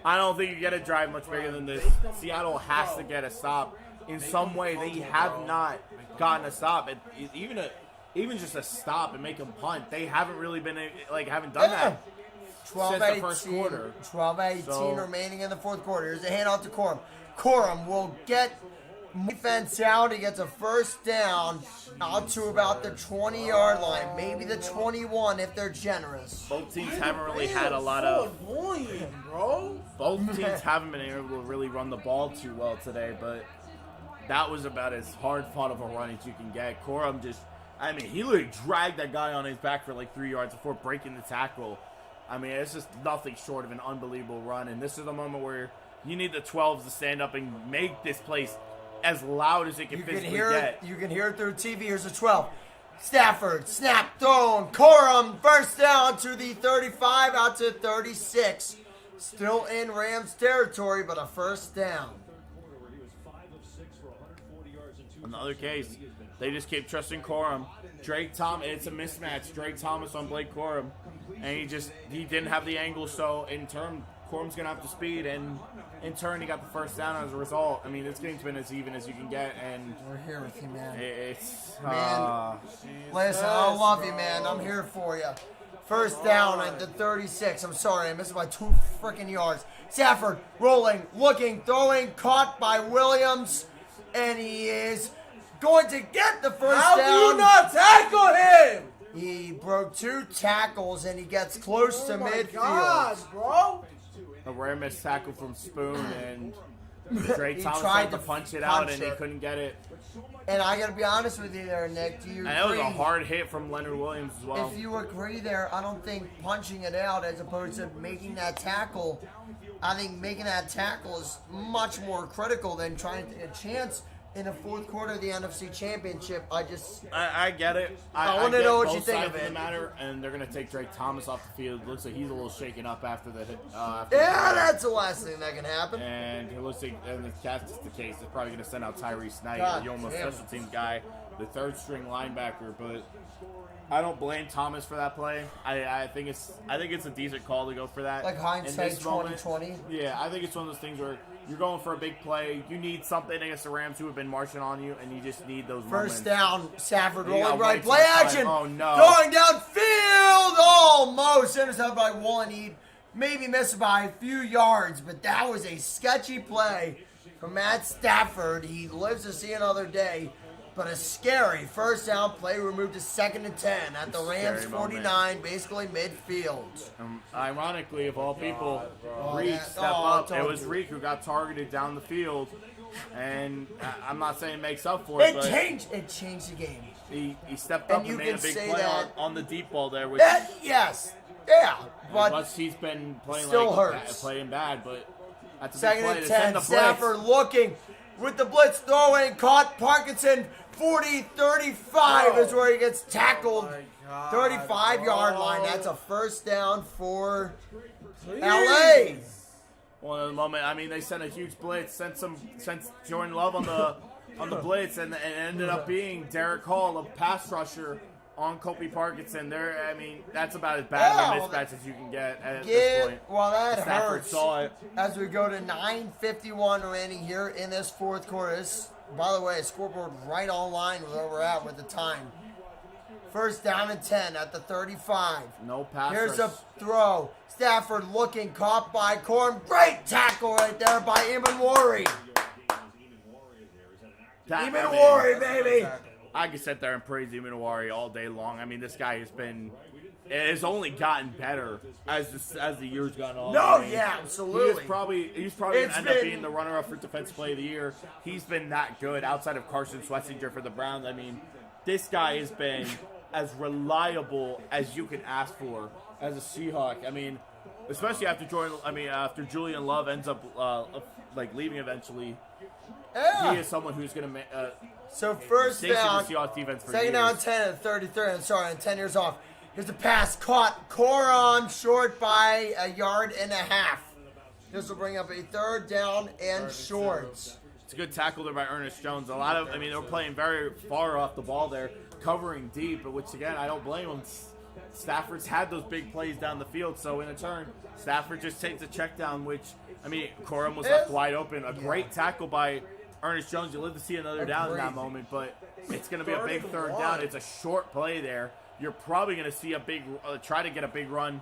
I don't think you get a drive much bigger than this. Seattle has to get a stop in some way. They have not gotten a stop. Even just a stop and make them punt. They haven't really been haven't done that 12 since the first quarter. 12-18 So- remaining in the fourth quarter. Here's a handoff to Corum. Corum will get defense out. He gets a first down out to about the 20-yard line, maybe the 21 if they're generous. Both teams haven't really had a lot of. bro. Both teams haven't been able to really run the ball too well today, but that was about as hard fought of a run as you can get. Corum he literally dragged that guy on his back for like 3 yards before breaking the tackle. I mean, it's just nothing short of an unbelievable run, and this is the moment where you need the 12s to stand up and make this place as loud as it can physically get. You can hear it through TV. Here's a 12. Stafford, snap, thrown. Corum, first down to the 35, out to 36. Still in Rams territory, but a first down. In the other case, they just keep trusting Corum. Drake Thomas, it's a mismatch. Drake Thomas on Blake Corum. And he didn't have the angle, so in turn, Corum's going to have the speed, and in turn, he got the first down as a result. I mean, this game's been as even as you can get, and we're here with you, man. Listen, I love you, man. I'm here for you. First down at the 36. I'm sorry, I missed by 2 freaking yards. Stafford rolling, looking, throwing, caught by Williams, and he is going to get the first down. How do you not tackle him? He broke 2 tackles, and he gets close to midfield. God, bro. a rare missed tackle from Spoon, and Drake Thomas tried tried to punch it out, and he couldn't get it. And I got to be honest with you there, Nick. Do you agree? And it was a hard hit from Leonard Williams as well. If you agree there, I don't think punching it out as opposed to making that tackle, I think making that tackle is much more critical than trying to take a chance in the fourth quarter of the NFC Championship. I get it. I want to know what you both think sides of it. the matter, and they're going to take Drake Thomas off the field. It looks like he's a little shaken up after the hit. Yeah, that's the last thing that can happen. And it looks like, and if that's the case, they're probably going to send out Tyrese Knight, God the almost damn. special team guy, the third string linebacker. But I don't blame Thomas for that play. I think it's a decent call to go for that. Like hindsight In this moment, 2020. Yeah, I think it's one of those things where you're going for a big play. You need something against the Rams who have been marching on you, and you just need those First moments. down, Stafford You rolling gotta right, wait play till the time. action. Oh, no. Going downfield, almost intercepted by one. He maybe missed by a few yards, but that was a sketchy play from Matt Stafford. He lives to see another day, but a scary first down play. Removed to 2nd and 10 at the Rams Scary 49, basically midfield. Ironically, of all people, Reek yeah. stepped Oh, up. told It was you. Reek who got targeted down the field, and I'm not saying it makes up for it, but It changed the game. he stepped And up you and made a can big say play that- on the deep ball there. Which Yes, yeah, but plus he's been playing still hurts. playing bad, but that's a 2nd big play and to send 10, the blitz. Stafford looking with the blitz, throwing, caught Parkinson, 40-35 is where he gets tackled. 35-yard line, that's a first down for LA. One of the moment, I mean, they sent a huge blitz, sent Jordan Love on the blitz, and it ended up being Derek Hall, a pass rusher, on Kobe Parkinson. I mean, that's about as bad of a mismatch as you can get at this point. Well, that Stafford hurts. saw it. As we go to 9:51 remaining here in this fourth quarter. This, by the way, scoreboard right on line with where we're at with the time. First down and 10 at the 35. No pass Here's rush. a throw. Stafford looking, caught by Corn. Great tackle right there by Imanwari. Imanwari, baby. I could sit there and praise Imanwari all day long. I mean, this guy has been it has only gotten better as the years gone on. No, I mean, yeah, absolutely. He's probably going to end up being the runner-up for Defensive Player of the Year. He's been that good outside of Carson Schwarzenegger for the Browns. I mean, this guy has been as reliable as you can ask for as a Seahawk. I mean, especially after Julian Love ends up leaving eventually. Yeah. He is someone who's going to So first down, the Seahawks defense for second years. down 10 at 33. I'm sorry, I'm 10 years off. Here's a pass caught. Coron short by 1.5 yards. This will bring up a third down and shorts. It's a good tackle there by Ernest Jones. They were playing very far off the ball there, covering deep, but which again, I don't blame them. Stafford's had those big plays down the field, so in a turn, Stafford just takes a check down, which, Corum was left wide open. A great tackle by Ernest Jones. You live to see another down in that moment, but it's going to be a big third down. It's a short play there. You're probably going to see try to get a big run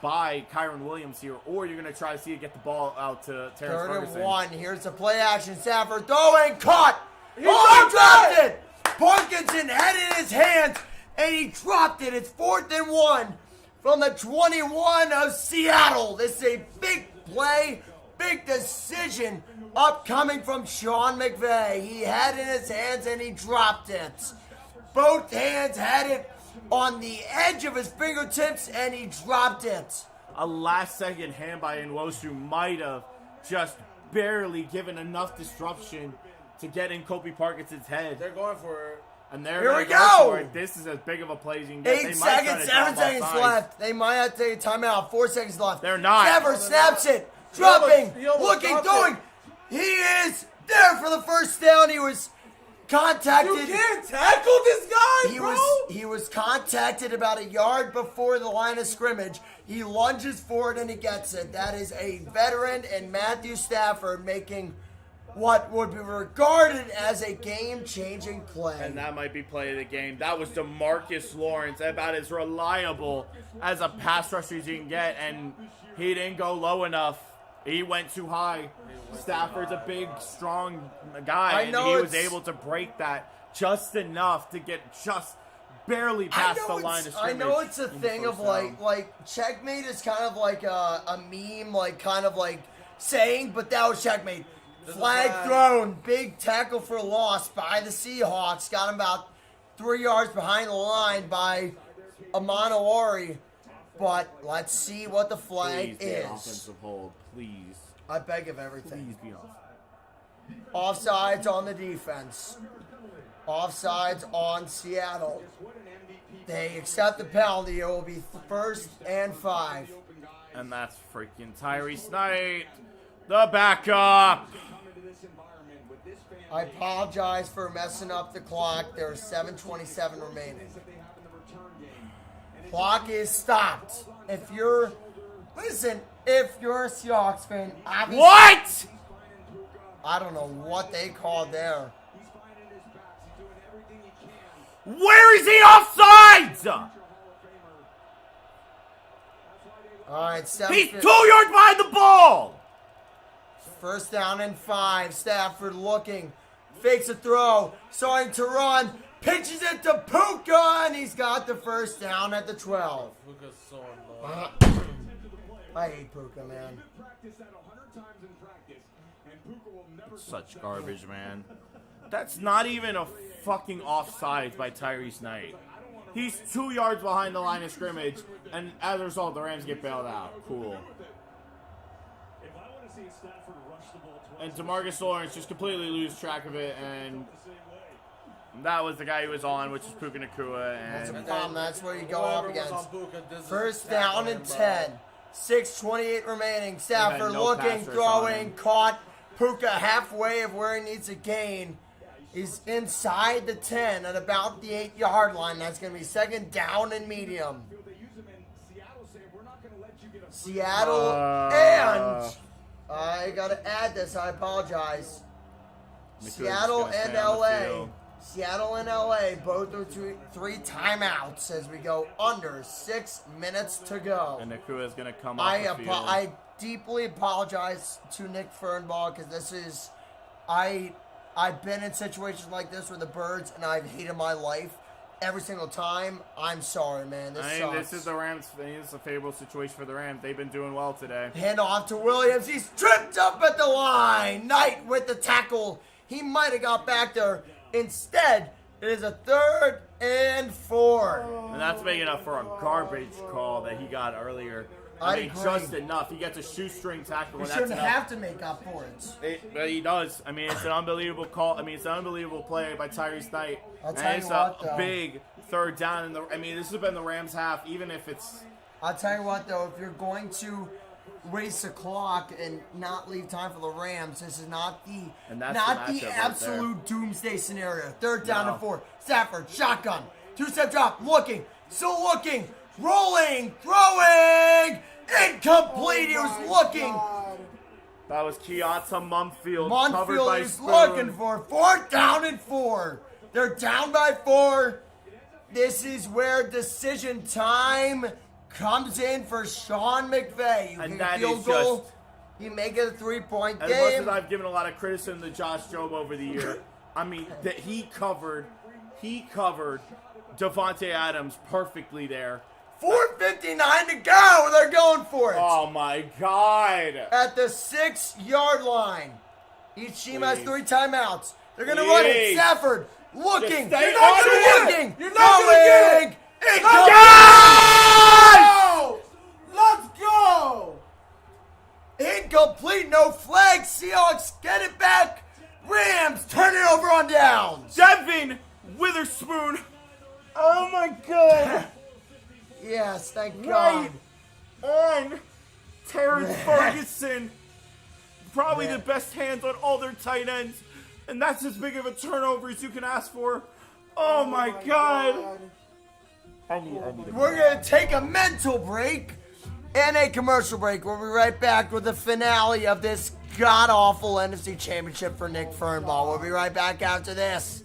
by Kyron Williams here, or you're going to try to see it get the ball out to Terrence Ferguson. 3rd and 1. Here's the play action. Stafford throwing, caught. He dropped it. Parkinson had it in his hands, and he dropped it. It's 4th and 1 from the 21 of Seattle. This is a big play, big decision upcoming from Sean McVay. He had it in his hands, and he dropped it. Both hands had it on the edge of his fingertips, and he dropped it. A last-second hand by Nwosu might have just barely given enough disruption to get in Kobe Parkinson's head. They're going for it. And they're Here we going to go go. for it. This is as big of a play as you can get. 8 seconds, 7 seconds left. They might have to take a timeout. 4 seconds left. They're not. Stafford snaps it. Dropping. He almost Looking. dropped Going. He is there for the first down. He was contacted. You can't tackle this guy, bro. He was contacted about 1 yard before the line of scrimmage. He lunges forward and he gets it. That is a veteran and Matthew Stafford making what would be regarded as a game-changing play. And that might be play of the game. That was DeMarcus Lawrence, about as reliable as a pass rusher as you can get, and he didn't go low enough. He went too high. Stafford's a big, strong guy, and he was able to break that just enough to get just barely past the line of scrimmage. I know it's a thing of like checkmate is kind of like a meme, like kind of like saying, but that was checkmate. Flag thrown, big tackle for loss by the Seahawks. Got him about 3 yards behind the line by Amanawari. But let's see what the flag is. Offensive hold, please. I beg of everything. Please be off. Offsides on the defense. Offsides on Seattle. They accept the penalty. It will be 1st and 5. And that's freaking Tyrese Knight, the backup. I apologize for messing up the clock. There's 7:27 remaining. Clock is stopped. If you're a Seahawks fan, obviously, What? I don't know what they called there. Where is he offsides? All right, He's 2 yards behind the ball. 1st down and 5. Stafford looking, fakes a throw, starting to run, pitches it to Puka, and he's got the 1st down at the 12. Puka's so annoying. I hate Puka, man. Such garbage, man. That's not even a fucking offside by Tyrese Knight. He's 2 yards behind the line of scrimmage, and as a result, the Rams get bailed out. Cool. And DeMarcus Lawrence just completely lose track of it, and that was the guy he was on, which is Puka Nacua. That's a And problem. That's what you go up against. On Puka, this is 1st down and 10. 6:28 remaining. Stafford no looking, pass rush on throwing, him. caught. Puka halfway of where he needs to gain. He's inside the 10 at about the 8-yard line. That's going to be 2nd down and medium. Seattle and I got to add this. I apologize. Seattle and LA. Seattle and LA both are 3 timeouts as we go under 6 minutes to go. And Nacua is going to come off the field. I deeply apologize to Nick Fernbaugh because this is I've been in situations like this with the Birds and I've hated my life. every single time. I'm sorry, man. This I sucks. mean, this is the Rams. I think it's a favorable situation for the Rams. They've been doing well today. Hand off to Williams. He's tripped up at the line. Knight with the tackle. He might have got back there. Instead, it is a 3rd and 4. And that's big enough for a garbage call that he got earlier. I mean, agree. just enough. He gets a shoestring tackle. We And shouldn't that's enough. have to make up for it. But he does. I mean, it's an unbelievable call. I mean, it's an unbelievable play by Tyrese Knight. I'll And tell it's you what, a though. big 3rd down. I mean, this has been the Rams' half, even if it's... I'll tell you what, though, if you're going to race the clock and not leave time for the Rams, this is not the And that's not the the matchup right absolute doomsday scenario. 3rd down No. and 4. Stafford, shotgun, 2-step drop, looking, still looking, rolling, throwing, incomplete. He was looking. That was Keonta Mumfield. Covered Montfield by is Spoon. looking for 4th down and 4. They're down by 4. This is where decision time comes in for Sean McVay. You And kick that a field is goal, just- you make it a 3-point As much as game. I've given a lot of criticism to Josh Jobe over the year, I mean, that he covered Devontae Adams perfectly there. 4:59 to go. They're going for it. Oh my God. At the 6-yard line. Each team has Please. 3 timeouts. They're going to run it. Please. Stafford looking. Just stay You're not on gonna it. looking. You're not gonna get it. Incomplete. Let's go! Incomplete. No flag. Seahawks get it back. Rams turn it over on downs. Devin Witherspoon. Oh my God. Yes, thank God. Right on Terrence Ferguson. Probably Yeah. the best hands on all their tight ends. And that's as big of a turnover as you can ask for. Oh my God. I need We're going to take a mental break and a commercial break. We'll be right back with the finale of this god-awful NFC Championship for Nick Fernball. We'll be right back after this.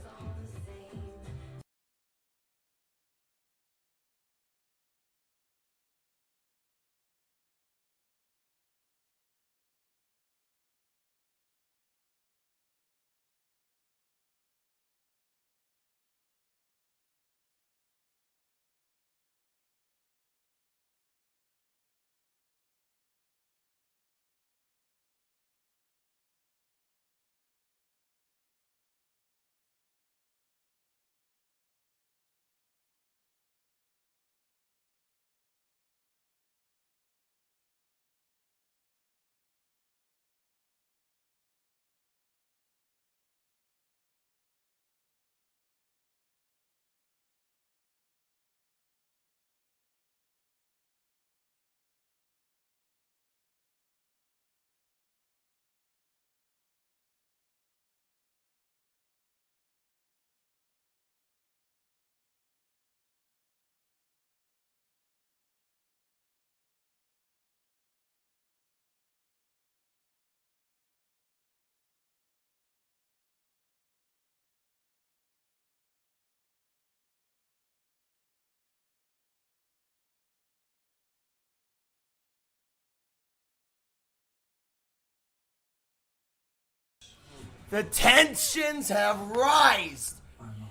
The tensions have rised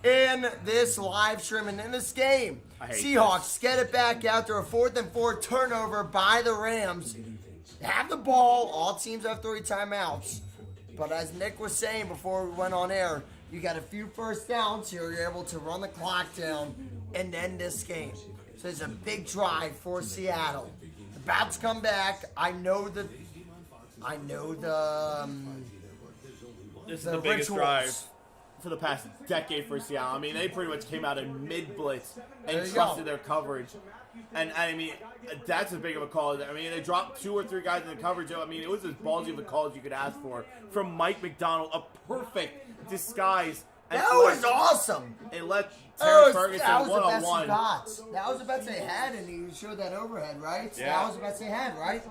in this live stream and in this game. Seahawks get it back after a 4th and 4 turnover by the Rams. They have the ball. All teams have 3 timeouts. But as Nick was saying before we went on air, you got a few first downs here. You're able to run the clock down and end this game. So it's a big drive for Seattle. The Bats come back. I know the This is The the biggest rituals. drive for the past decade for Seattle. I mean, they pretty much came out in mid-blitz There and you trusted go. their coverage. And I mean, that's as big of a call. I mean, they dropped 2 or 3 guys in the coverage. I mean, it was as ballsy of a call as you could ask for. From Mike McDonald, a perfect disguise. And That was awesome. It let That Terrence was Ferguson the best he one-on-one. got. That was the best they had, and he showed that overhead, right? Yeah. That was the best they had, right?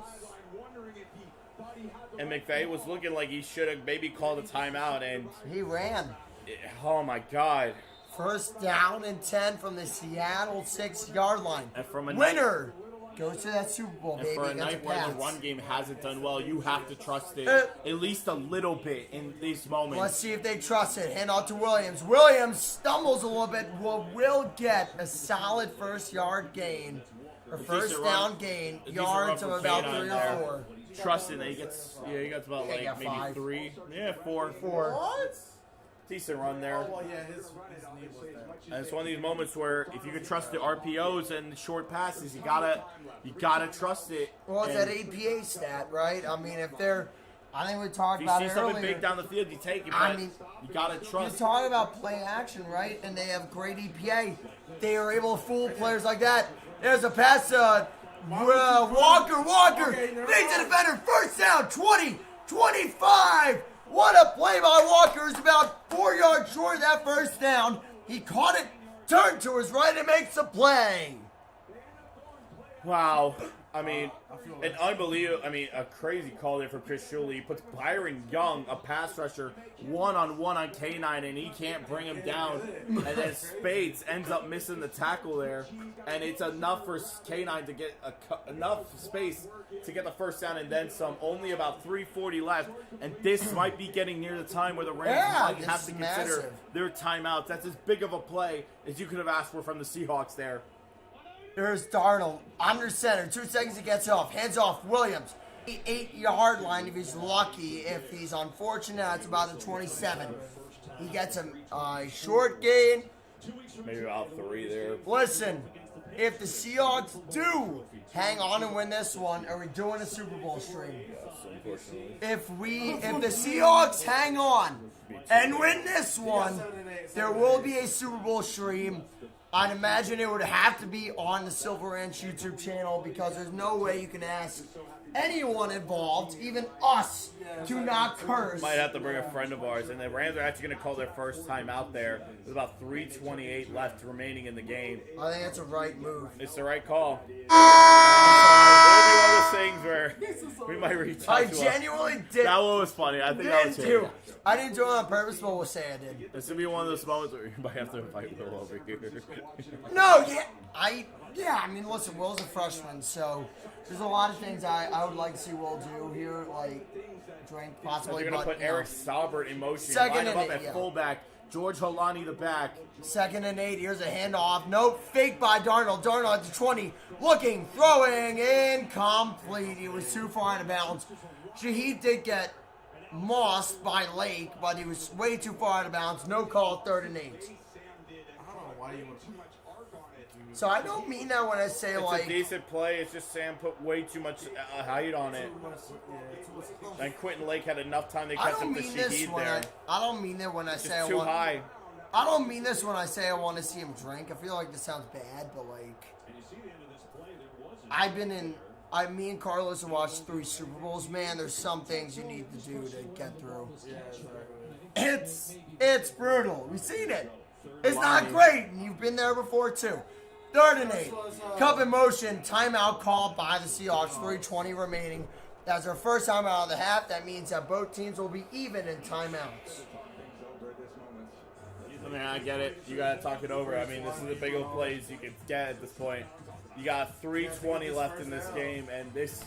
And McVay was looking like he should have maybe called a timeout. And, He ran. oh my God. First down and 10 from the Seattle 6-yard line. And from a Winner goes to that Super Bowl, And baby. for a against night where the Pats. run game hasn't done well, you have to trust it at least a little bit in these moments. Let's see if they trust it. Hand off to Williams. Williams stumbles a little bit. Will get a solid first yard gain. Or first down gain. Yards of about 3 or 4. Trusting that he gets about like got maybe 5. 3. Yeah, 4. What? Decent run there. Oh, well, yeah, his knee was there. And it's one of these moments where if you can trust the RPOs and short passes, you gotta trust it. Well, it's And that APA stat, right? I mean, if they're, I think we talked if about you it see something earlier. big down the field, you take it. But I mean, you gotta You're trust. talking about play action, right? And they have great EPA. They are able to fool players like that. There's a pass. Walker. Beats the defender. First down. 20, 25. What a play by Walker. It's about 4 yards short of that first down. He caught it, turned to his right, and makes the play. Wow. I mean, a crazy call there for Chris Shuley. He puts Byron Young, a pass rusher, one-on-one on K9, and he can't bring him down. And then Spades ends up missing the tackle there. And it's enough for K9 to get enough space to get the first down and then some. Only about 3:40 left. And this might be getting near the time where the Rams might this have is to consider massive. their timeouts. That's as big of a play as you could have asked for from the Seahawks there. There's Darnold under center. 2 seconds, he gets off. Hands off. Williams. 8-yard line if he's lucky. If he's unfortunate, it's about the 27. He gets a short gain. Maybe about 3 there. Listen, if the Seahawks do hang on and win this one, are we doing a Super Bowl stream? Unfortunately. If the Seahawks hang on and win this one, there will be a Super Bowl stream. I'd imagine it would have to be on the Silver Ranch YouTube channel because there's no way you can ask anyone involved, even us, to not curse. Might have to bring a friend of ours, and the Rams are actually going to call their first time out there. There's about 3:28 left remaining in the game. I think that's a right move. It's the right call. It'll be one of those things where we might reach out I to genuinely did. That one was funny. I think that was Didn't do. funny. I didn't do it on purpose, but we'll say I did. It's going to be one of those moments where you might have to invite Will over here. No, I mean, listen, Will's a freshman, so there's a lot of things I would like to see Will do here, like drink possibly. They're going to put Eric Saubert in motion. Second Line him and up 8, at yeah. fullback. George Holani the back. 2nd and 8. Here's a handoff. Nope. Fake by Darnold. Darnold at the 20. Looking, throwing, incomplete. He was too far out of bounds. Shaheed did get mossed by Lake, but he was way too far out of bounds. No call. 3rd and 8. I don't know why you would. So I don't mean that when I say It's like. a decent play. It's just Sam put way too much height on it. And Quentin Lake had enough time to I catch don't up to mean this Shaheed when there. I don't mean that when I say I Just too want. high. I don't mean this when I say I want to see him drink. I feel like this sounds bad, but like. Me and Carlos have watched 3 Super Bowls. Man, there's some things you need to do to get through. Yeah, exactly. It's brutal. We've seen it. It's not great, and you've been there before too. 3rd and 8. Cup in motion. Timeout called by the Seahawks. 3:20 remaining. That's our first timeout of the half. That means that both teams will be even in timeouts. I mean, I get it. You got to talk it over. I mean, this is the big old plays you can get at this point. You got 3:20 left in this game, and this.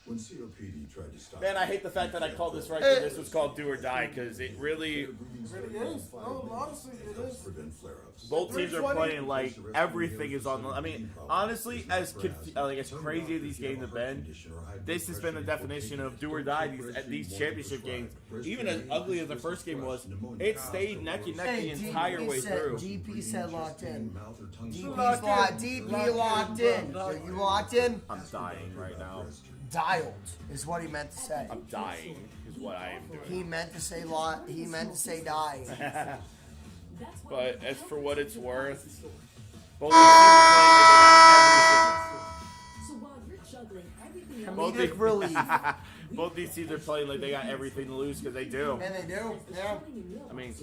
When COPD tried to stop Man, I hate the fact that I called this right, but this was called do or die because it really. It really is. No, honestly, it is. prevent flare-ups. Both teams are playing like everything is on. I mean, honestly, as crazy as these games have been, this has been the definition of do or die. These championship games, even as ugly as the first game was, it stayed neck and neck the entire way through. DP said locked in. DP Locked locked in. Are you locked in? I'm dying right now. Dialed is what he meant to say. I'm dying is what I am doing. He meant to say He meant to say die. But as for what it's worth, both teams are So while you're juggling everything else, Comedic relief. both these teams are playing like they got everything to lose because they do. And they do. Yeah. I mean,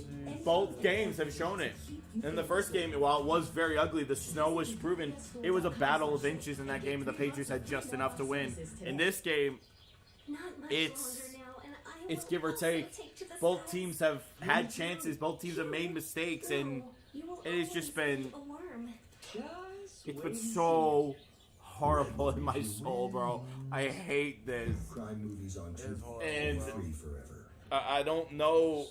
both games have shown it. In the first game, while it was very ugly, the snow was proven. It was a battle of inches in that game, and the Patriots had just enough to win. In this game, it's give or take. Both teams have had chances. Both teams have made mistakes, and it has just been. It's been so horrible in my soul, bro. I hate this. Crime movies on TV. And Free forever. I don't know.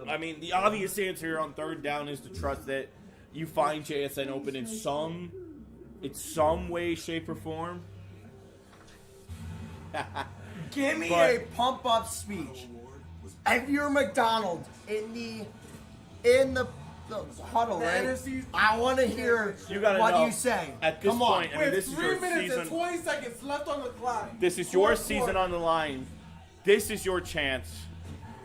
I mean, the obvious answer here on third down is to trust that you find JSN open in some way, shape, or form. Give me But- a pump up speech. If you're McDonald in the huddle, right? NFC I want to hear You gotta what know, you say. at this Come on. point, I mean, this With is 3 your minutes and season. 20 seconds left on the clock. This is your Fourth season quarter. on the line. This is your chance.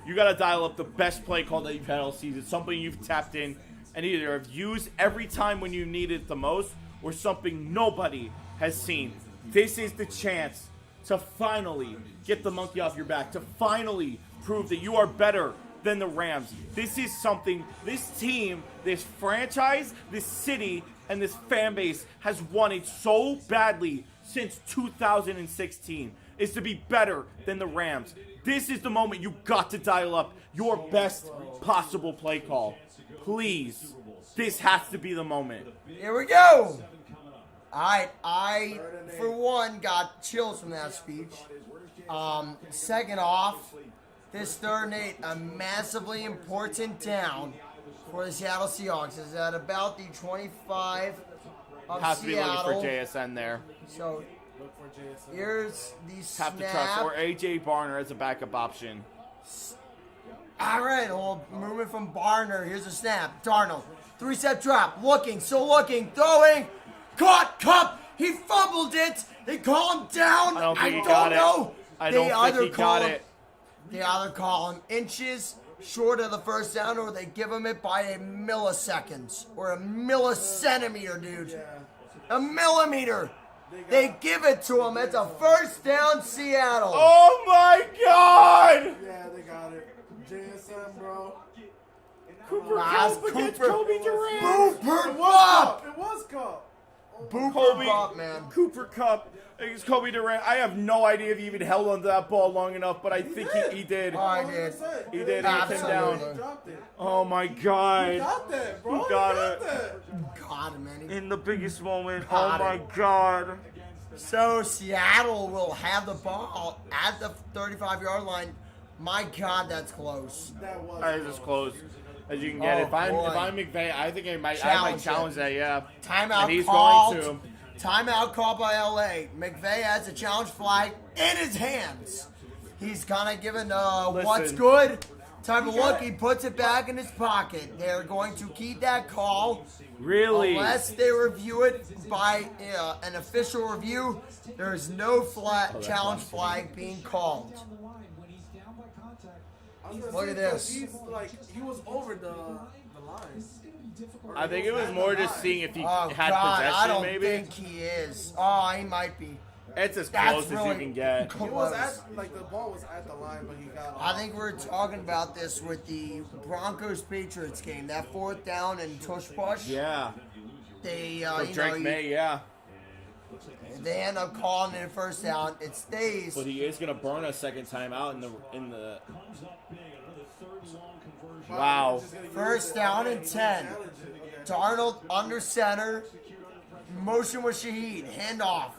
You got to dial up the best play call that you've had all season. Something you've tapped in and either have used every time when you need it the most or something nobody has seen. This is the chance to finally get the monkey off your back, to finally prove that you are better than the Rams. This is something this team, this franchise, this city, and this fan base has wanted so badly since 2016, is to be better than the Rams. This is the moment you got to dial up your best possible play call. Please, this has to be the moment. Here we go. I for one got chills from that speech. Second off, this third and 8, a massively important down for the Seattle Seahawks. Is at about the 25 of Has to be looking Seattle. for JSN there. So Look for JSN. here's the Have to trust, snap. or AJ Barner as a backup option. All right, a little movement from Barner. Here's a snap. Darnold, 3-step drop, looking, throwing, caught, Cup. He fumbled it. They call him down. I don't think he don't got it. know. I They don't think either he call got him- it. They either call him inches short of the first down, or they give him it by a milliseconds or a millicentimeter, dude. A millimeter. They give it to him. It's a first down, Seattle. Oh my God! Yeah, they got it. JSN, bro. Cooper Nah, Kupp against Cooper. Kobe Durant. Booper It was Cup. Cup. It was Cup. Booper Kobe, Cup, man. Cooper Kupp against Kobe Durant. I have no idea if he even held onto that ball long enough, but I think he did. Oh, I did. 100%. He did. He came Absolutely. down. He dropped it. Oh my God! You got that, bro. You got You it. that. God, man. In the biggest moment. Oh Got my it. God! So Seattle will have the ball at the 35-yard line. My God, that's close. That was That is as close as you can get. Oh, If I'm boy. McVay, I think I might Challenge challenge that. Yeah. Timeout And he's called. going to. Timeout called by LA. McVay has a challenge flag in his hands. He's kind of given what's Listen. good type of look. He puts it back in his pocket. They're going to keep that call. Really? Unless they review it by an official review, there is no challenge flag being called. I was gonna Look say, at this. He's like, he was over the line. I think it was more just seeing if he Oh, had God, possession, I don't maybe. think he is. Oh, he might be. It's as That's close as really you can get. He was at, like, the ball was at the line, but he got I think we're talking about this with the Broncos Patriots game. That fourth down and tush push. Yeah. They, For Drake May, yeah. they end up calling it a first down. It stays. But he is gonna burn a second time out in the. Wow. First down and 10. Darnold under center. Motion with Shaheed. Handoff.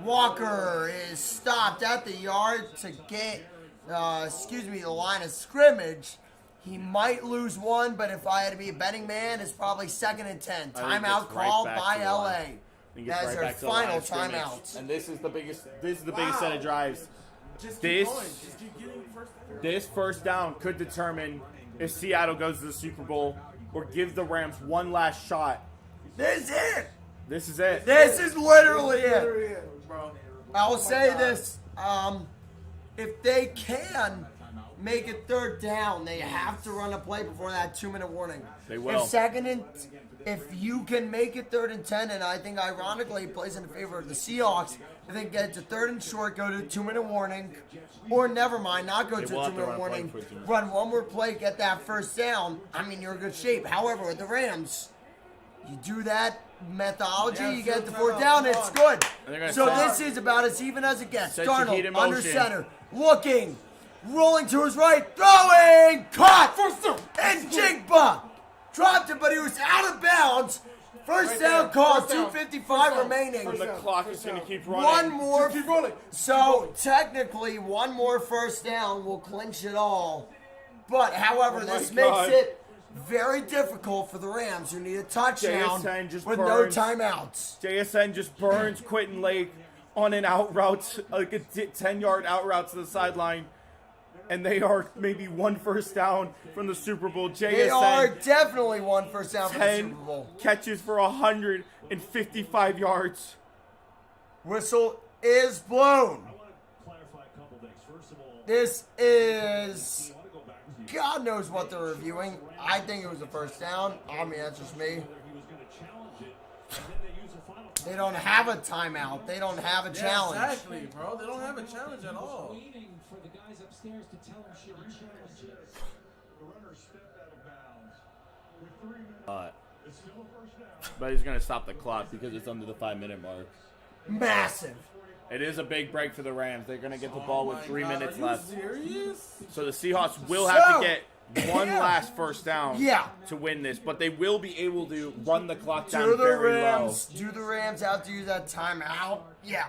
Walker is stopped at the yard to get, the line of scrimmage. He might lose one, but if I had to be a betting man, it's probably 2nd and 10. I think Timeout gets right called back by to the LA. line. He gets That's right their back to the line final of scrimmage. timeout. And this is the biggest set of drives. Just keep This going. Just keep getting first down. this first down could determine if Seattle goes to the Super Bowl or give the Rams one last shot. This is it. This is it. This is literally it. Literally it, bro. I'll say God. this. If they can make it third down, they have to run a play before that 2-minute warning. They will. If you can make it 3rd and 10, and I think ironically it plays in favor of the Seahawks, if they get it to 3rd and short, go to a 2-minute warning, or never mind, not go They to will a have to 2-minute run a play warning, for a 2-minute. run one more play, get that first down, I mean, you're in good shape. However, with the Rams, you do that methodology, Yeah, you get the timeout, 4th down, come it's on. good. And they're gonna So set- this is about as even as it gets. Set your heat in Darnold under motion. center, looking, rolling to his right, throwing, caught, and Jigba dropped it, but he was out of bounds. First Right down there. call, First down. 2:55 First down. remaining. And the down. clock First is going to down. keep running. One more. Keep rolling. So technically, one more first down will clinch it all. But however, Oh my this God. makes it very difficult for the Rams, who need a touchdown JSN just with burns. no timeouts. JSN just burns Quentin Lake on an out route, like a 10-yard out route to the sideline. And they are maybe one first down from the Super Bowl. They are JSN, definitely one first down for the 10 Super Bowl. catches for 155 yards. Whistle is blown. Clarify a couple things. First of all, This is God knows what they're reviewing. I think it was a first down. I mean, that's just me. he was going to challenge it, and then they use the final. They don't have a timeout. They don't have a Yeah, challenge. exactly, bro. They don't have a challenge at all. Waiting for the guys upstairs to tell him should he challenge it. The runner stepped out of bounds. With 3 minutes, it's still a first down. But he's going to stop the clock because it's under the 5-minute mark. Massive. It is a big break for the Rams. They're going to get the ball with 3 minutes Are you left. serious? So the Seahawks will have So- to get one last first down Yeah. to win this, but they will be able to run the clock down Do the very Rams? Do the Rams have to use that timeout? Yeah.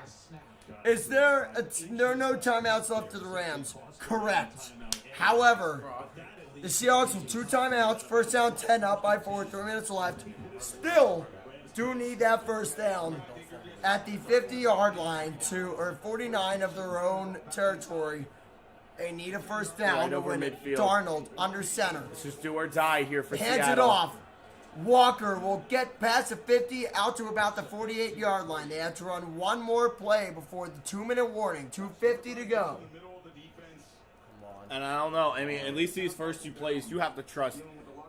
Is there are no timeouts left to the Rams? Correct. However, the Seahawks with 2 timeouts, first down 10 up by 4, 3 minutes left. Still do need that first down at the 50-yard line or 49 of their own territory. They need a first down Right to over win it. midfield. Darnold under center. This is do or die here for Hands Seattle. it off. Walker will get past the 50 out to about the 48-yard line. They have to run one more play before the 2-minute warning. 2:50 to go. And I don't know. I mean, at least these first 2 plays, you have to trust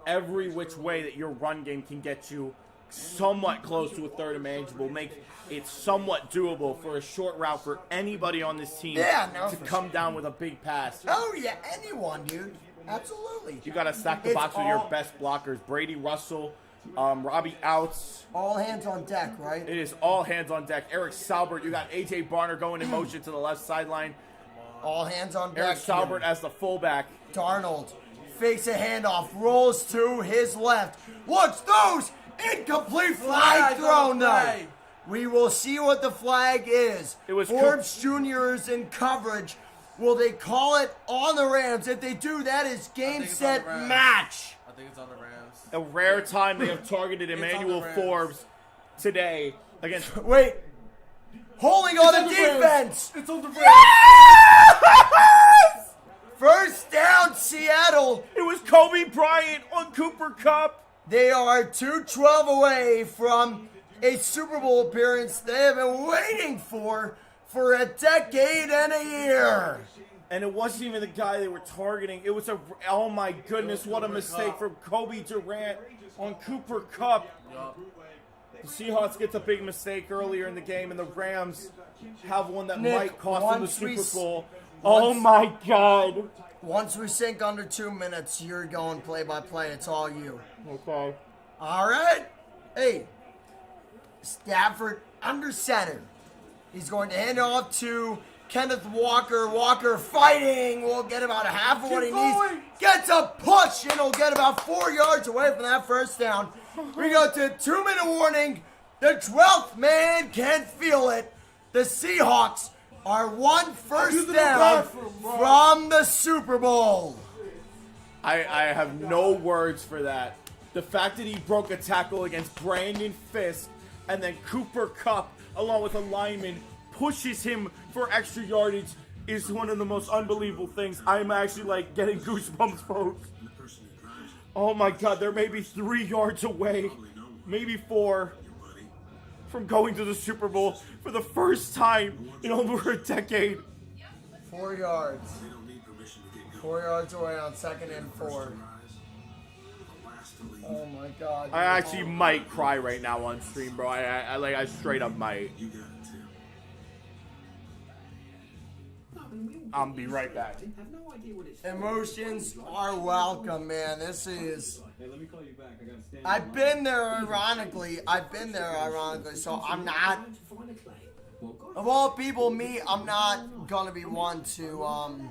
every which way that your run game can get you somewhat close to a third and manageable. Make it somewhat doable for a short route for anybody on this team to come down with a big pass. Oh, yeah, anyone, dude. Absolutely. You got to stack the It's box with your all- best blockers. Brady Russell, Robbie Outs. All hands on deck, right? It is all hands on deck. Eric Salbert, you got A.J. Barner going in motion to the left sideline. All hands on deck. Eric Salbert as the fullback. Darnold fakes a handoff, rolls to his left. What's those? Incomplete flag thrown, though. We will see what the flag is. It was Forbes Jr. is in coverage. Will they call it on the Rams? If they do, that is game, think it's set, on the Rams. match. I think it's on the Rams. A rare time they have targeted on the Emmanuel Rams. Forbes today against. Wait. Holding on the defense. It's on the Rams. Yes! First down, Seattle. It was Kobe Bryant on Cooper Kupp. They are 2-12 away from a Super Bowl appearance they have been waiting for a decade and a year. And it wasn't even the guy they were targeting. It was oh my goodness, what a mistake from Kobe Durant on Cooper Kupp. The Seahawks gets a big mistake earlier in the game, and the Rams have one that Nick, might cost them the once we Super Bowl. Oh my God. Once we sink under 2 minutes, you're going play-by-play. It's all you. Okay. All right. Hey, Stafford under center. He's going to hand off to Kenneth Walker. Walker fighting. Will get about a half of what he needs. Gets a push, and he'll get about 4 yards away from that first down. We go to 2-minute warning. The 12th man can feel it. The Seahawks are one first down from the Super Bowl. I have no words for that. The fact that he broke a tackle against Brandon Fisk and then Cooper Kupp, along with a lineman, pushes him for extra yardage is one of the most unbelievable things. I'm actually like getting goosebumps, folks. Oh my God, they're maybe 3 yards away, maybe 4, from going to the Super Bowl for the first time in over a decade. 4 yards. 4 yards away on 2nd and 4. Oh my God. I actually might cry right now on stream, bro. I straight up might. I'll be right back. Emotions are welcome, man. This is. Hey, let me call you back. I gotta stand. I've been there, ironically. So I'm not. Of all people, I'm not gonna be one to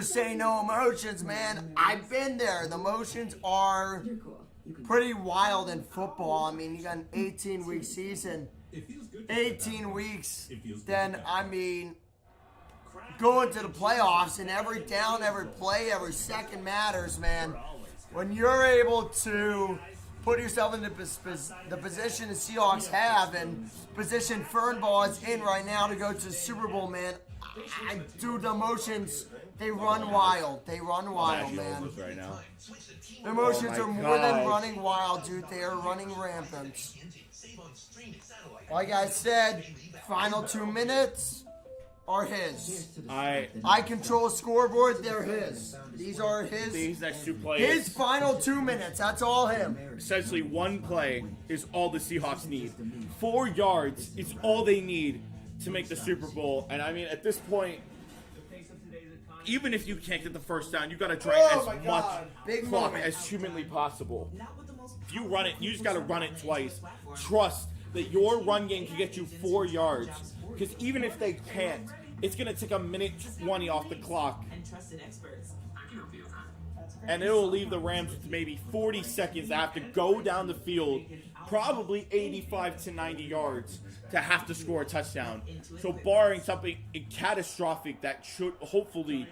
say no emotions, man. I've been there. The emotions are pretty wild in football. I mean, you got an 18-week season, 18 weeks. Then, I mean, going to the playoffs and every down, every play, every second matters, man. When you're able to put yourself in the position the Seahawks have and position Fernball is in right now to go to the Super Bowl, man, dude, the emotions, they run wild. They run wild, man. Right now. The emotions are more than running wild, dude. They are running rampant. Like I said, final 2 minutes are his. I control scoreboard, they're his. These are his. These next two plays. His final 2 minutes, that's all him. Essentially, one play is all the Seahawks need. 4 yards is all they need to make the Super Bowl. And I mean, at this point, even if you can't get the first down, you got to drag as much clock as humanly possible. If you run it, you just got to run it twice. Trust that your run game can get you 4 yards. Because even if they can't, it's going to take a minute 20 off the clock. And it will leave the Rams with maybe 40 seconds to have to go down the field, probably 85 to 90 yards, to have to score a touchdown. So barring something catastrophic that should hopefully,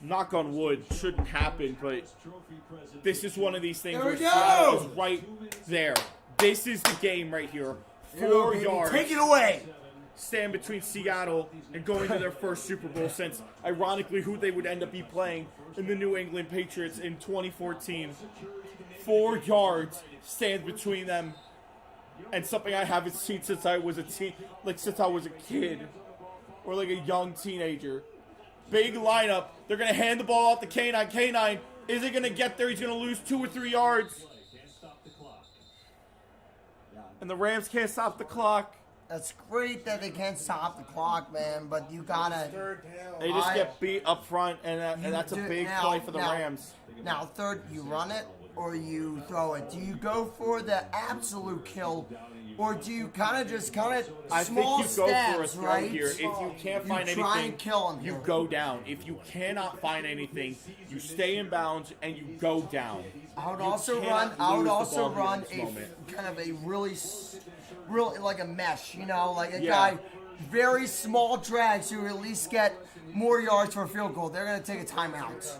knock on wood, shouldn't happen, but this is one of these things where Seattle is right there. This is the game right here. 4 yards. Take it away. Stand between Seattle and going to their first Super Bowl since, ironically, who they would end up be playing in the New England Patriots in 2014. 4 yards stands between them and something I haven't seen since I was a since I was a kid or like a young teenager. Big lineup. They're going to hand the ball off to K9. K9 isn't going to get there. He's going to lose 2 or 3 yards. And the Rams can't stop the clock. That's great that they can't stop the clock, man, but you gotta... They just get beat up front, and that's a big play for the Rams. Now, third, you run it or you throw it. Do you go for the absolute kill, or do you kind of small stabs, go for a throw right? here. If you can't find try anything, and kill him you here. go down. If you cannot find anything, you stay in bounds and you go down. I would also run kind of a really like a mesh, you know, like a guy, very small drags who at least get more yards for a field goal. They're going to take a timeout.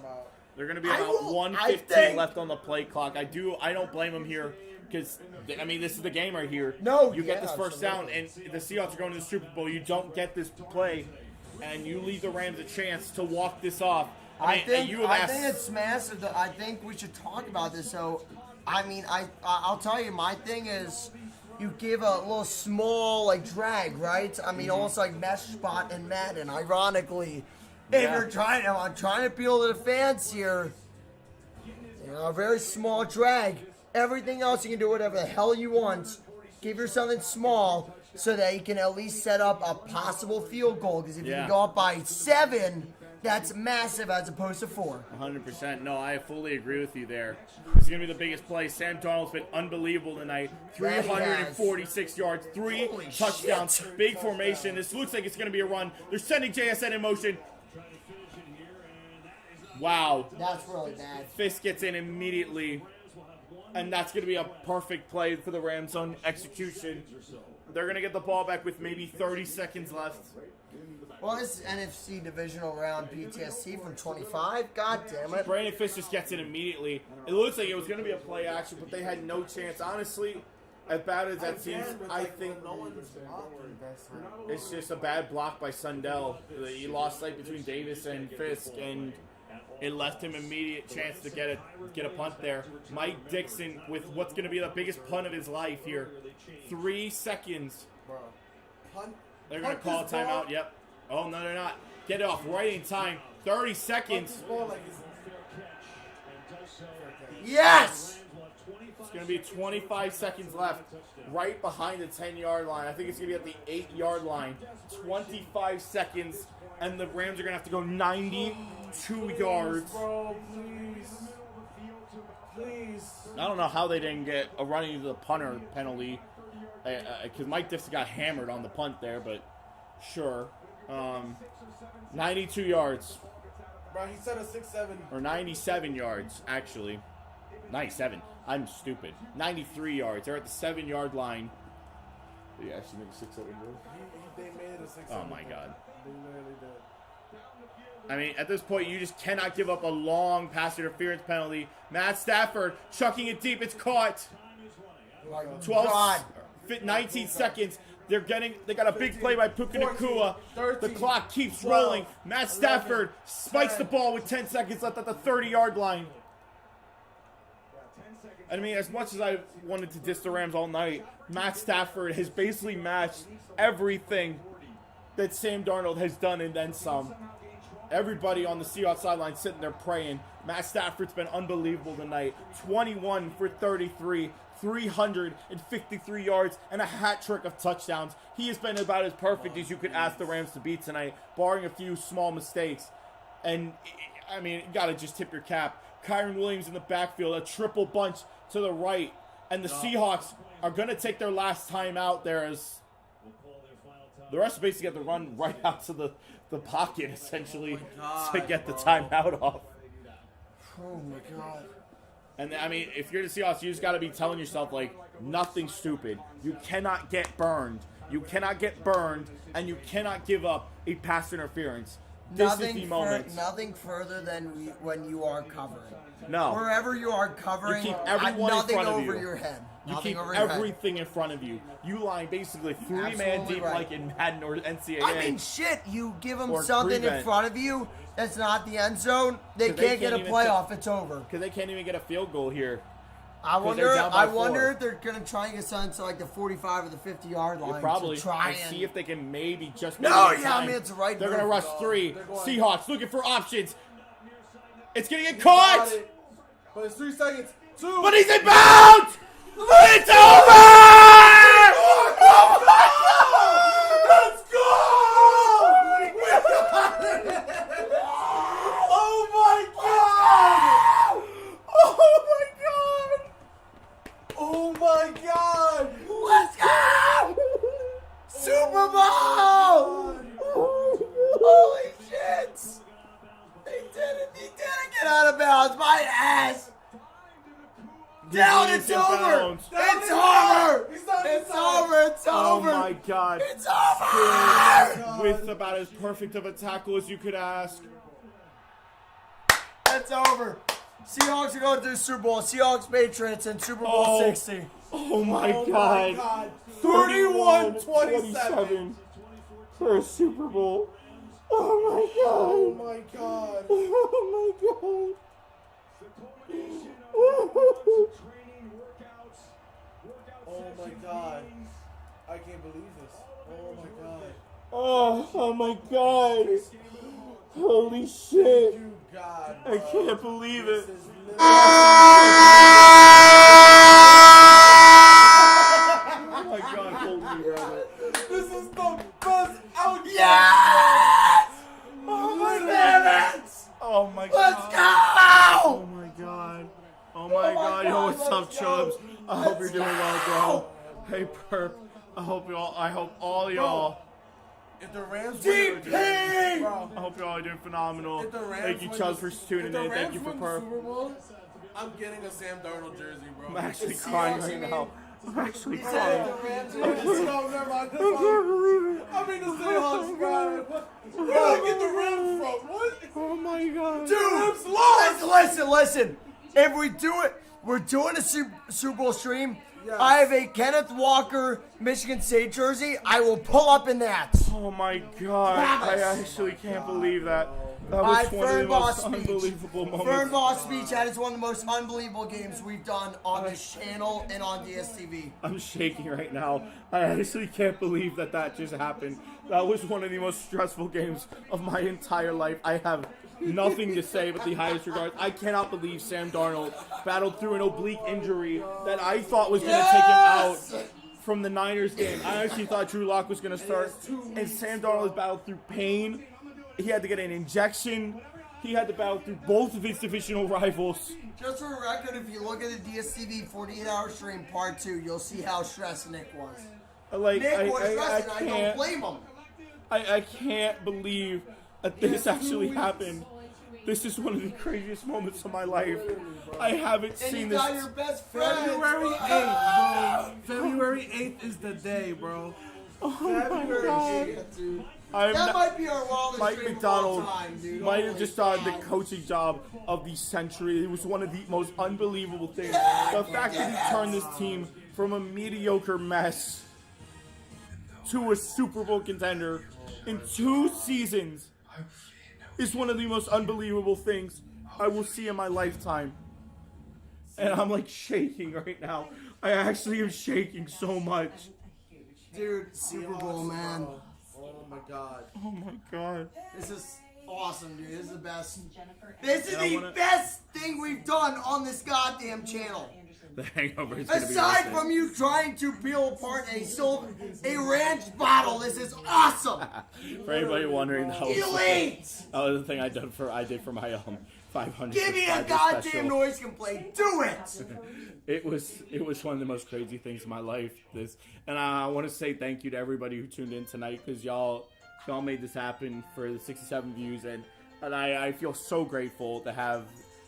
They're going to be about 1:15 left on the play clock. I don't blame them here because, I mean, this is the game right here. You get this first down, and the Seahawks are going to the Super Bowl. You don't get this play, and you leave the Rams a chance to walk this off. I think it's massive. I think we should talk about this. So, I mean, I'll tell you, my thing is you give a little small, like, drag, right? I mean, almost like mesh spot in Madden, ironically. If I'm trying to appeal to the fans here, you know, a very small drag. Everything else you can do whatever the hell you want. Give yourself something small so that you can at least set up a possible field goal. Because if you can go up by 7, that's massive as opposed to 4. 100%. No, I fully agree with you there. This is going to be the biggest play. Sam Darnold's been unbelievable tonight. 346 yards, 3 touchdowns, big formation. This looks like it's going to be a run. They're sending JSN in motion. Wow. That's really bad. Fisk gets in immediately, and that's going to be a perfect play for the Rams on execution. They're going to get the ball back with maybe 30 seconds left. Well, this is NFC divisional round PTSD from 25. God damn it. Brandon Fisk just gets in immediately. It looks like it was going to be a play action, but they had no chance. Honestly, as bad as that seems, I think it's just a bad block by Sundell. He lost sight between Davis and Fisk, and it left him immediate chance to get a punt there. Mike Dixon with what's going to be the biggest punt of his life here. 3 seconds. They're going to call a timeout. Yep. Oh, no, they're not. Get it off right in time. 30 seconds. Yes! It's going to be 25 seconds left. Right behind the 10-yard line. I think it's going to be at the 8-yard line. 25 seconds. And the Rams are going to have to go 92 yards. Bro, please. I don't know how they didn't get a running into the punter penalty. Because Mike Dixon got hammered on the punt there, but sure. 92 yards. Bro, he said a 6-7. Or 97 yards, actually. 97. I'm stupid. 93 yards. They're at the 7-yard line. Did he actually make a 6-7 move? They made a 6-7. Oh my God. They literally did. I mean, at this point, you just cannot give up a long pass interference penalty. Matt Stafford chucking it deep. It's caught. 19 seconds. They got a big play by Puka Nacua. The clock keeps rolling. Matt Stafford spikes the ball with 10 seconds left at the 30-yard line. I mean, as much as I wanted to diss the Rams all night, Matt Stafford has basically matched everything that Sam Darnold has done and then some. Everybody on the Seahawks sideline sitting there praying. Matt Stafford's been unbelievable tonight. 21 for 33, 353 yards, and a hat trick of touchdowns. He has been about as perfect as you could ask the Rams to be tonight, barring a few small mistakes. And, I mean, you got to just tip your cap. Kyron Williams in the backfield, a triple bunch to the right. And the Seahawks are going to take their last time out there as the rest basically have to run right out to the pocket, essentially, to get the timeout off. Oh, my God. And, I mean, if you're the Seahawks, you just got to be telling yourself, like, nothing stupid. You cannot get burned. You cannot get burned, and you cannot give up a pass interference. This is the moment. Nothing further than when you are covering. No. Wherever you are covering, you keep everyone in front of you. over your head. You Nothing keep over your everything in front of you. You line basically 3-man Absolutely deep right. like in Madden or NCAA. I mean, shit, you give them Or something in prevent. front of you that's not the end zone, they 'Cause they can't get a can't even playoff. It's over. Because they can't even get a field goal here. I 'Cause they're down by wonder 4. if they're going to try and get something to like the 45 or the 50-yard line. Probably. To try and see if they can maybe just make No, it in yeah, I time. mean, it's the right They're going to move. rush 3. They're going- Seahawks looking for options. It's going to get Got caught. it. But it's 3 seconds. 2. But he's in bounds. It's over. Let's go! Oh my God! Oh my God! Let's go! Super Bowl! Holy shit! They didn't get out of bounds. My ass! Down, it's in over! bounds. It's over! He's not It's inside. over! It's Oh over! my God. It's over! With about as perfect of a tackle as you could ask. It's over. Seahawks are going to the Super Bowl. Seahawks, Patriots, and Super Bowl Oh. 60. Oh my Oh God. my God! 31-27 for a Super Bowl. Oh Oh my my God! God. Oh my God. Oh my God! I can't believe this. Oh my God! Oh my God. Holy shit. You God! I can't believe it. This is literally- Oh my God, hold me, brother. This is the best outcome. Yes! Oh, damn it! Oh my God. Let's go! Oh my God. Oh my God. Yo, what's up, Chubbs? I hope you're doing well, bro. Hey, Perp. I hope all y'all. If the Rams DP! Bro, I hope y'all are doing phenomenal. if the Rams Thank you, win Chubbs, the- for tuning if the in. Thank Rams you for win the Perp. Super Bowl, I'm getting a Sam Darnold jersey, bro. I'm actually The crying Seahawks, right now. I'm actually If crying. the Rams win the Seahawks, never mind. That's I can't fine. believe it. I mean the Seahawks, man. Where did I get the Rams from? What? Oh my God. Dude, Rams lost. listen. If we do it, we're doing a Super Bowl stream. Yes. I have a Kenneth Walker Michigan State jersey. I will pull up in that. Oh my God. I actually can't believe that. That My was one of the Fern Boss most speech. unbelievable moments. Fern Boss speech. That is one of the most unbelievable games we've done on this channel and on DSTV. I'm shaking right now. I actually can't believe that just happened. That was one of the most stressful games of my entire life. I have nothing to say but the highest regards. I cannot believe Sam Darnold battled through an oblique injury that I thought was going to take him out from the Niners game. I actually thought Drew Lock was going to start, and Sam Darnold has battled through pain. He had to get an injection. He had to battle through both of his divisional rivals. Just for the record, if you look at the DSTV 48-hour stream part 2, you'll see how stressed Nick was. Like, Nick was I stressed, and I don't can't. blame him. I can't believe that this actually happened. This is one of the craziest moments of my life. I haven't And seen you this. got your best friend. February 8th, bro. February 8th is the day, bro. Oh my February God. 8th, dude. That might be our wildest Mike dream McDonald of all time, dude. might have Holy just done the cow. coaching job of the century. It was one of the most unbelievable things. The fact that he turned this team from a mediocre mess to a Super Bowl contender in 2 seasons is one of the most unbelievable things I will see in my lifetime. And I'm like shaking right now. I actually am shaking so much. Dude, Super Bowl, man. Oh my God. Oh my God. This is awesome, dude. This is the best. This is And I the wanna- best thing we've done on this goddamn channel. The hangover is going to be Aside worth it. from you trying to peel apart a ranch bottle, this is awesome. For anybody wondering, that was Elite. the thing I did for my 500. Give me a subscriber goddamn special. noise complaint. Do it. It was one of the most crazy things in my life. And I want to say thank you to everybody who tuned in tonight, because y'all made this happen for the 67 views, and I feel so grateful to have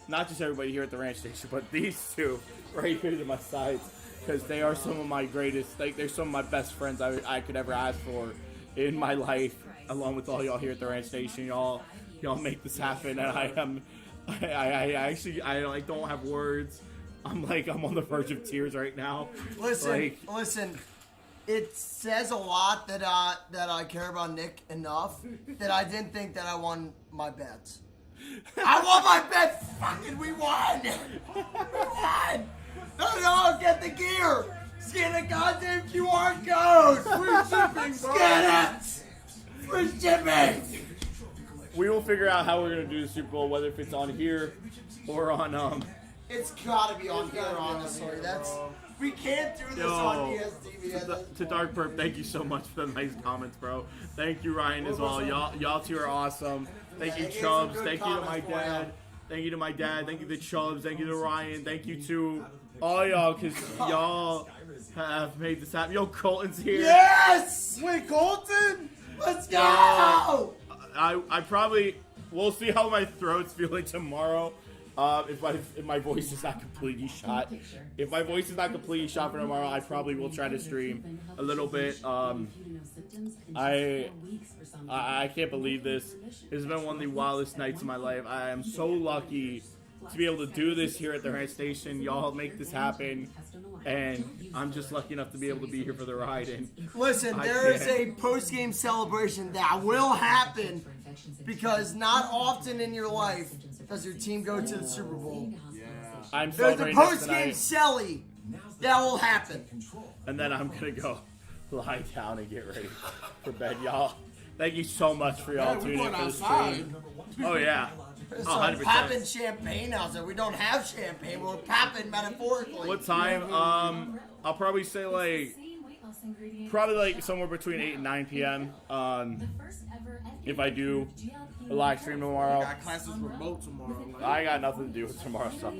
not just everybody here at the ranch station, but these two right here to my sides, because they are some of my greatest, they're some of my best friends I could ever ask for in my life, along with all y'all here at the ranch station. Y'all make this happen, and I actually don't have words. I'm on the verge of tears right now. Listen. It says a lot that I care about Nick enough that I didn't think that I won my bets. I won my bet. Fucking, we won. We won. No, get the gear. Scan the goddamn QR code. Free shipping, bro. Scan it. Free shipping. We will figure out how we're gonna do the Super Bowl, whether if it's on here or on It's gotta be on here, honestly. We can't do this on ESTV. to Dark Perp. Thank you so much for the nice comments, bro. Thank you, Ryan, as well. Y'all two are awesome. Thank you, Chubbs. Thank you to my dad. Thank you to my dad. Thank you to Chubbs. Thank you to Ryan. Thank you to all y'all, because y'all have made this happen. Yo, Colton's here. Yes! Wait, Colton? Let's go! I probably, we'll see how my throat's feeling tomorrow. If my voice is not completely shot. If my voice is not completely shot for tomorrow, I probably will try to stream a little bit. I can't believe this. It's been one of the wildest nights of my life. I am so lucky to be able to do this here at the ranch station. Y'all make this happen, and I'm just lucky enough to be able to be here for the ride. And listen, there is a post-game celebration that will happen, because not often in your life does your team go to the Super Bowl. I'm There's a celebrating this post-game tonight, celly that will happen. and then I'm gonna go lie down and get ready for bed, y'all. Thank you so much for y'all tuning in for the stream. Oh yeah. It's Oh, like 100%. popping champagne out there. We don't have champagne. We're popping metaphorically. What time? I'll probably say probably somewhere between 8 and 9 p.m. If I do a live stream tomorrow. Got classes remote tomorrow. I got nothing to do with tomorrow, so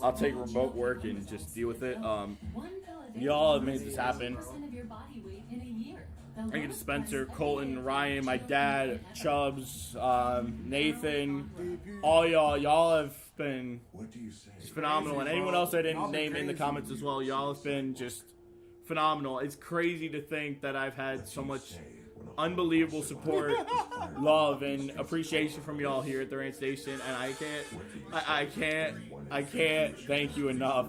I'll take remote work and just deal with it. Y'all have made this happen. Thank you to Spencer, Colton, Ryan, my dad, Chubbs, Nathan, all y'all. Y'all have been just phenomenal. And anyone else I didn't name in the comments as well, y'all have been just phenomenal. It's crazy to think that I've had so much unbelievable support, love, and appreciation from y'all here at the ranch station. And I can't thank you enough.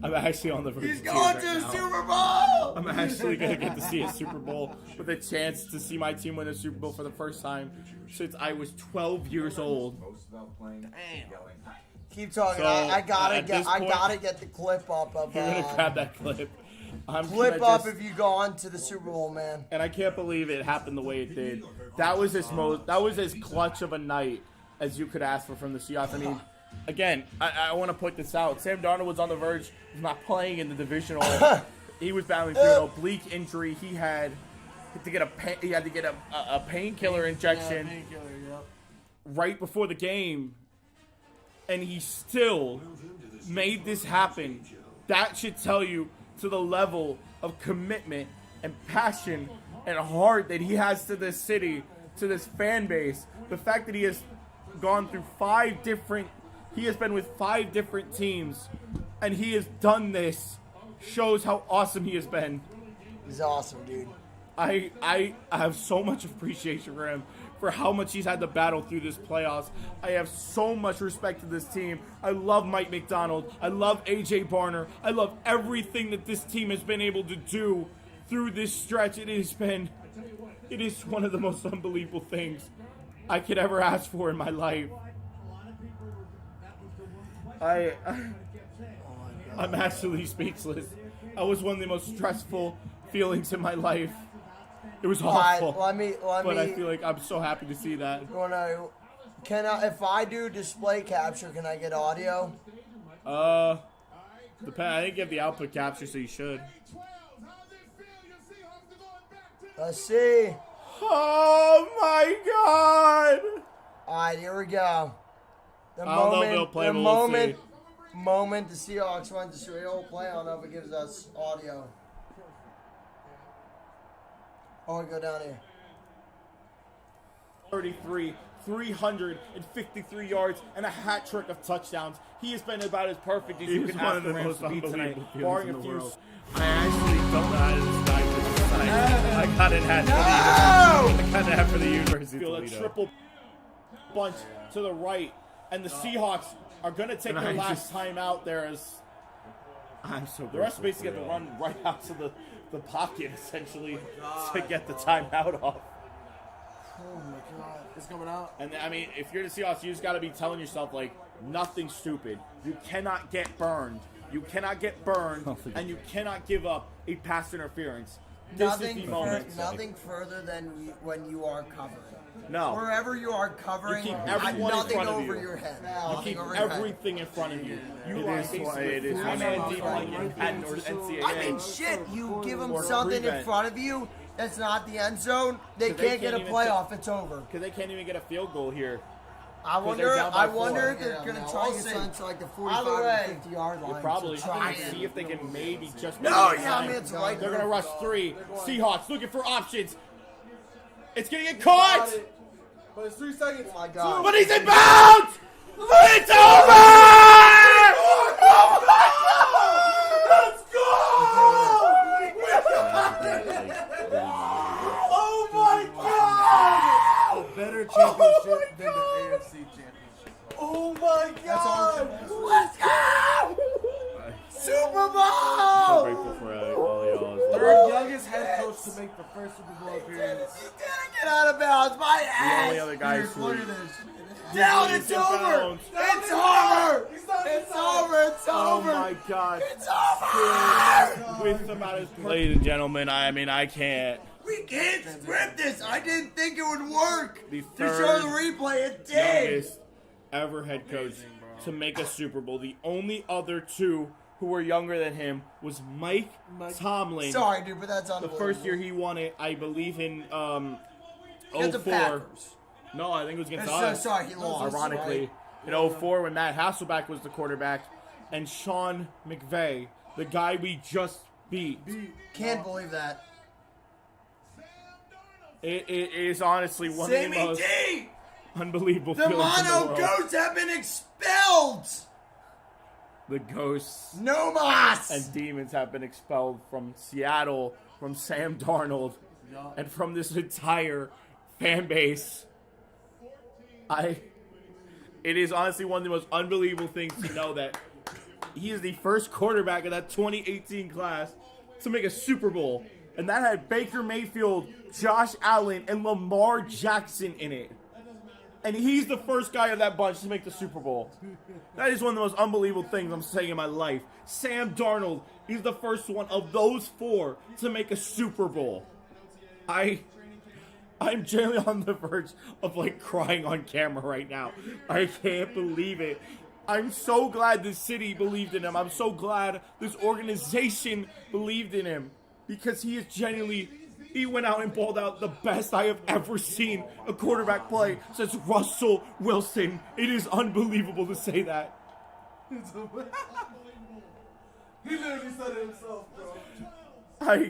I'm actually on the verge He's of going tears to right the now. Super Bowl! I'm actually going to get to see a Super Bowl with a chance to see my team win a Super Bowl for the first time since I was 12 years old. Keep talking. So, I gotta at get. this I point- gotta get the clip up of. You're going to grab that clip. Clip up if you go on to the Super Bowl, man. And I can't believe it happened the way it did. That was as clutch of a night as you could ask for from the Seahawks. I mean, again, I want to point this out. Sam Darnold was on the verge of not playing in the divisional. He was battling through an oblique injury. He had to get a painkiller injection right before the game, and he still made this happen. That should tell you to the level of commitment and passion and heart that he has to this city to this fan base. The fact that he has gone through he has been with 5 different teams, and he has done this, shows how awesome he has been. He's awesome, dude. I have so much appreciation for him, for how much he's had to battle through this playoffs. I have so much respect to this team. I love Mike McDonald. I love AJ Barner. I love everything that this team has been able to do through this stretch. It is one of the most unbelievable things I could ever ask for in my life. I'm absolutely speechless. That was one of the most stressful feelings in my life. It was awful. Let me. But I feel like I'm so happy to see that. If I do display capture, can I get audio? I didn't get the output capture, so you should. Let's see. Oh my God! All right, here we go. The I don't know if they'll play, but we'll see. Moment the Seahawks went to straight old play. I don't know if it gives us audio. Oh, we go down here. 33, 353 yards, and a hat trick of touchdowns. He has been about as perfect as you can ask the Rams to be tonight, barring a few. I actually don't know how to decide. I got it for the University of Toledo. A triple bunch to the right, and the Seahawks are going to take their last time out there as the rest basically have to run right out to the pocket, essentially, to get the timeout off. Oh my God, it's coming out. And I mean, if you're the Seahawks, you just got to be telling yourself, like, nothing stupid. You cannot get burned. You cannot get burned, and you cannot give up a pass interference. This is the moment. Nothing further than when you are covering. No. Wherever you are covering, you keep everyone in front of you. Your head. You keep everything in front of you. You are basically three-man deep like in Madden or NCAA. I mean, shit, you give them something in front of you that's not the end zone, they can't get a playoff. It's over. Because they can't even get a field goal here. I wonder if they're going to try to get something to like the 45 or 50 yard line. Probably. See if they can maybe just... It's right. They're going to rush 3. Seahawks looking for options. It's going to get caught! But it's 3 seconds. Oh my God. But he's in bounds! It's over! Let's go! Oh my God! A better championship than the AFC Championship. Oh my God! Let's go! Super Bowl! I'm so grateful for all y'all. Third youngest head coach to make the first Super Bowl appearance. He didn't get out of bounds. My ass. The only other guys who... Down, it's over! It's over! It's over! It's Oh over! my God! It's over! With about his... Ladies and gentlemen, I can't. We can't script this. I didn't think it would work. The To third show the replay, it did. youngest ever head coach to make a Super Bowl. The only other 2 who were younger than him was Mike Tomlin. Sorry, dude, but that's The unbelievable. first year he won it, I believe in Against the 04. Packers. No, I think it was against So us. sorry, he lost. Ironically, in 04 when Matt Hasselbeck was the quarterback, and Sean McVay, the guy we just beat. Can't believe that. It is honestly one of the most unbelievable The feelings in the Mono world. Ghosts have been expelled. The ghosts No mas. and demons have been expelled from Seattle, from Sam Darnold, and from this entire fan base. It is honestly one of the most unbelievable things to know that he is the first quarterback of that 2018 class to make a Super Bowl. And that had Baker Mayfield, Josh Allen, and Lamar Jackson in it. And he's the first guy of that bunch to make the Super Bowl. That is one of the most unbelievable things I'm saying in my life. Sam Darnold, he's the first one of those 4 to make a Super Bowl. I'm genuinely on the verge of like crying on camera right now. I can't believe it. I'm so glad this city believed in him. I'm so glad this organization believed in him. Because he is genuinely, he went out and balled out the best I have ever seen a quarterback play since Russell Wilson. It is unbelievable to say that. He literally said it himself, bro. I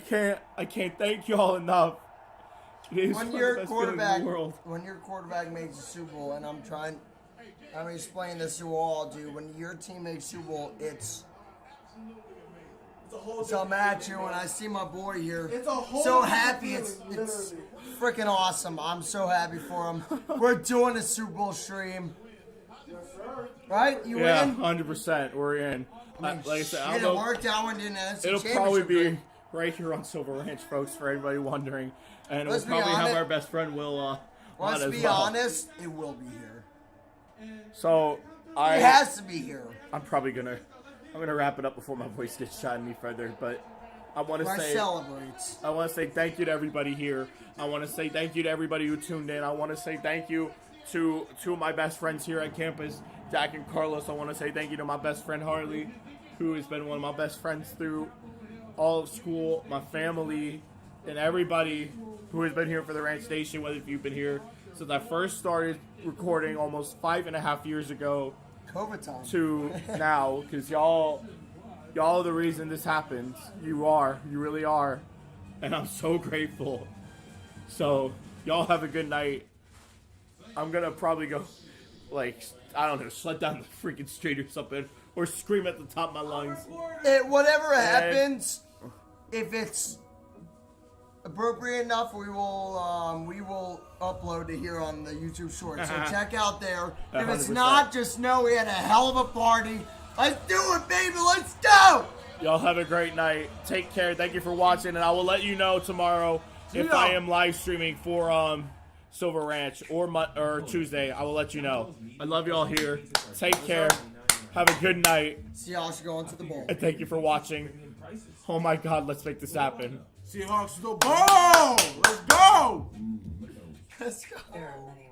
can't thank y'all enough. It is when one of your the best feelings in the world. when your quarterback makes a Super Bowl, and I'm explaining this to all, dude. When your team makes Super Bowl, it's a match here. When I see my boy here, It's a whole so different happy. feeling, It's literally. freaking awesome. I'm so happy for him. We're doing a Super Bowl stream, right? You Yeah, in? 100%. We're in. Like I said, I Shit, don't it know. worked out when in the NFC It'll Championship probably be game. right here on Silver Ranch, folks, for anybody wondering. And Let's we'll be probably have honest. our best friend Will on Let's as be well. honest, it will be here. So It I, has to be here. I'm gonna wrap it up before my voice gets shot any further. But I want to I say, celebrates. I want to say thank you to everybody here. I want to say thank you to everybody who tuned in. I want to say thank you to two of my best friends here at campus, Dak and Carlos. I want to say thank you to my best friend Harley, who has been one of my best friends through all of school, my family, and everybody who has been here for the Ranch Station, whether you've been here since I first started recording almost 5.5 years ago COVID time. to now, because y'all are the reason this happens. You really are, and I'm so grateful. So y'all have a good night. I'm gonna probably go, like, I don't know, sled down the freaking street or something, or scream at the top of my lungs. Whatever happens, if it's appropriate enough, we will upload it here on the YouTube short. So check out there. If it's 100%. not, just know we had a hell of a party. Let's do it, baby. Let's go. Y'all have a great night. Take care. Thank you for watching, and I will let you know tomorrow if I am live streaming for Silver Ranch or Tuesday. I will let you know. I love y'all here. Take care. Have a good night. Seahawks going to the bowl. And thank you for watching. Oh my God, let's make this happen. Seahawks to the ball. Let's go. Let's go. There are many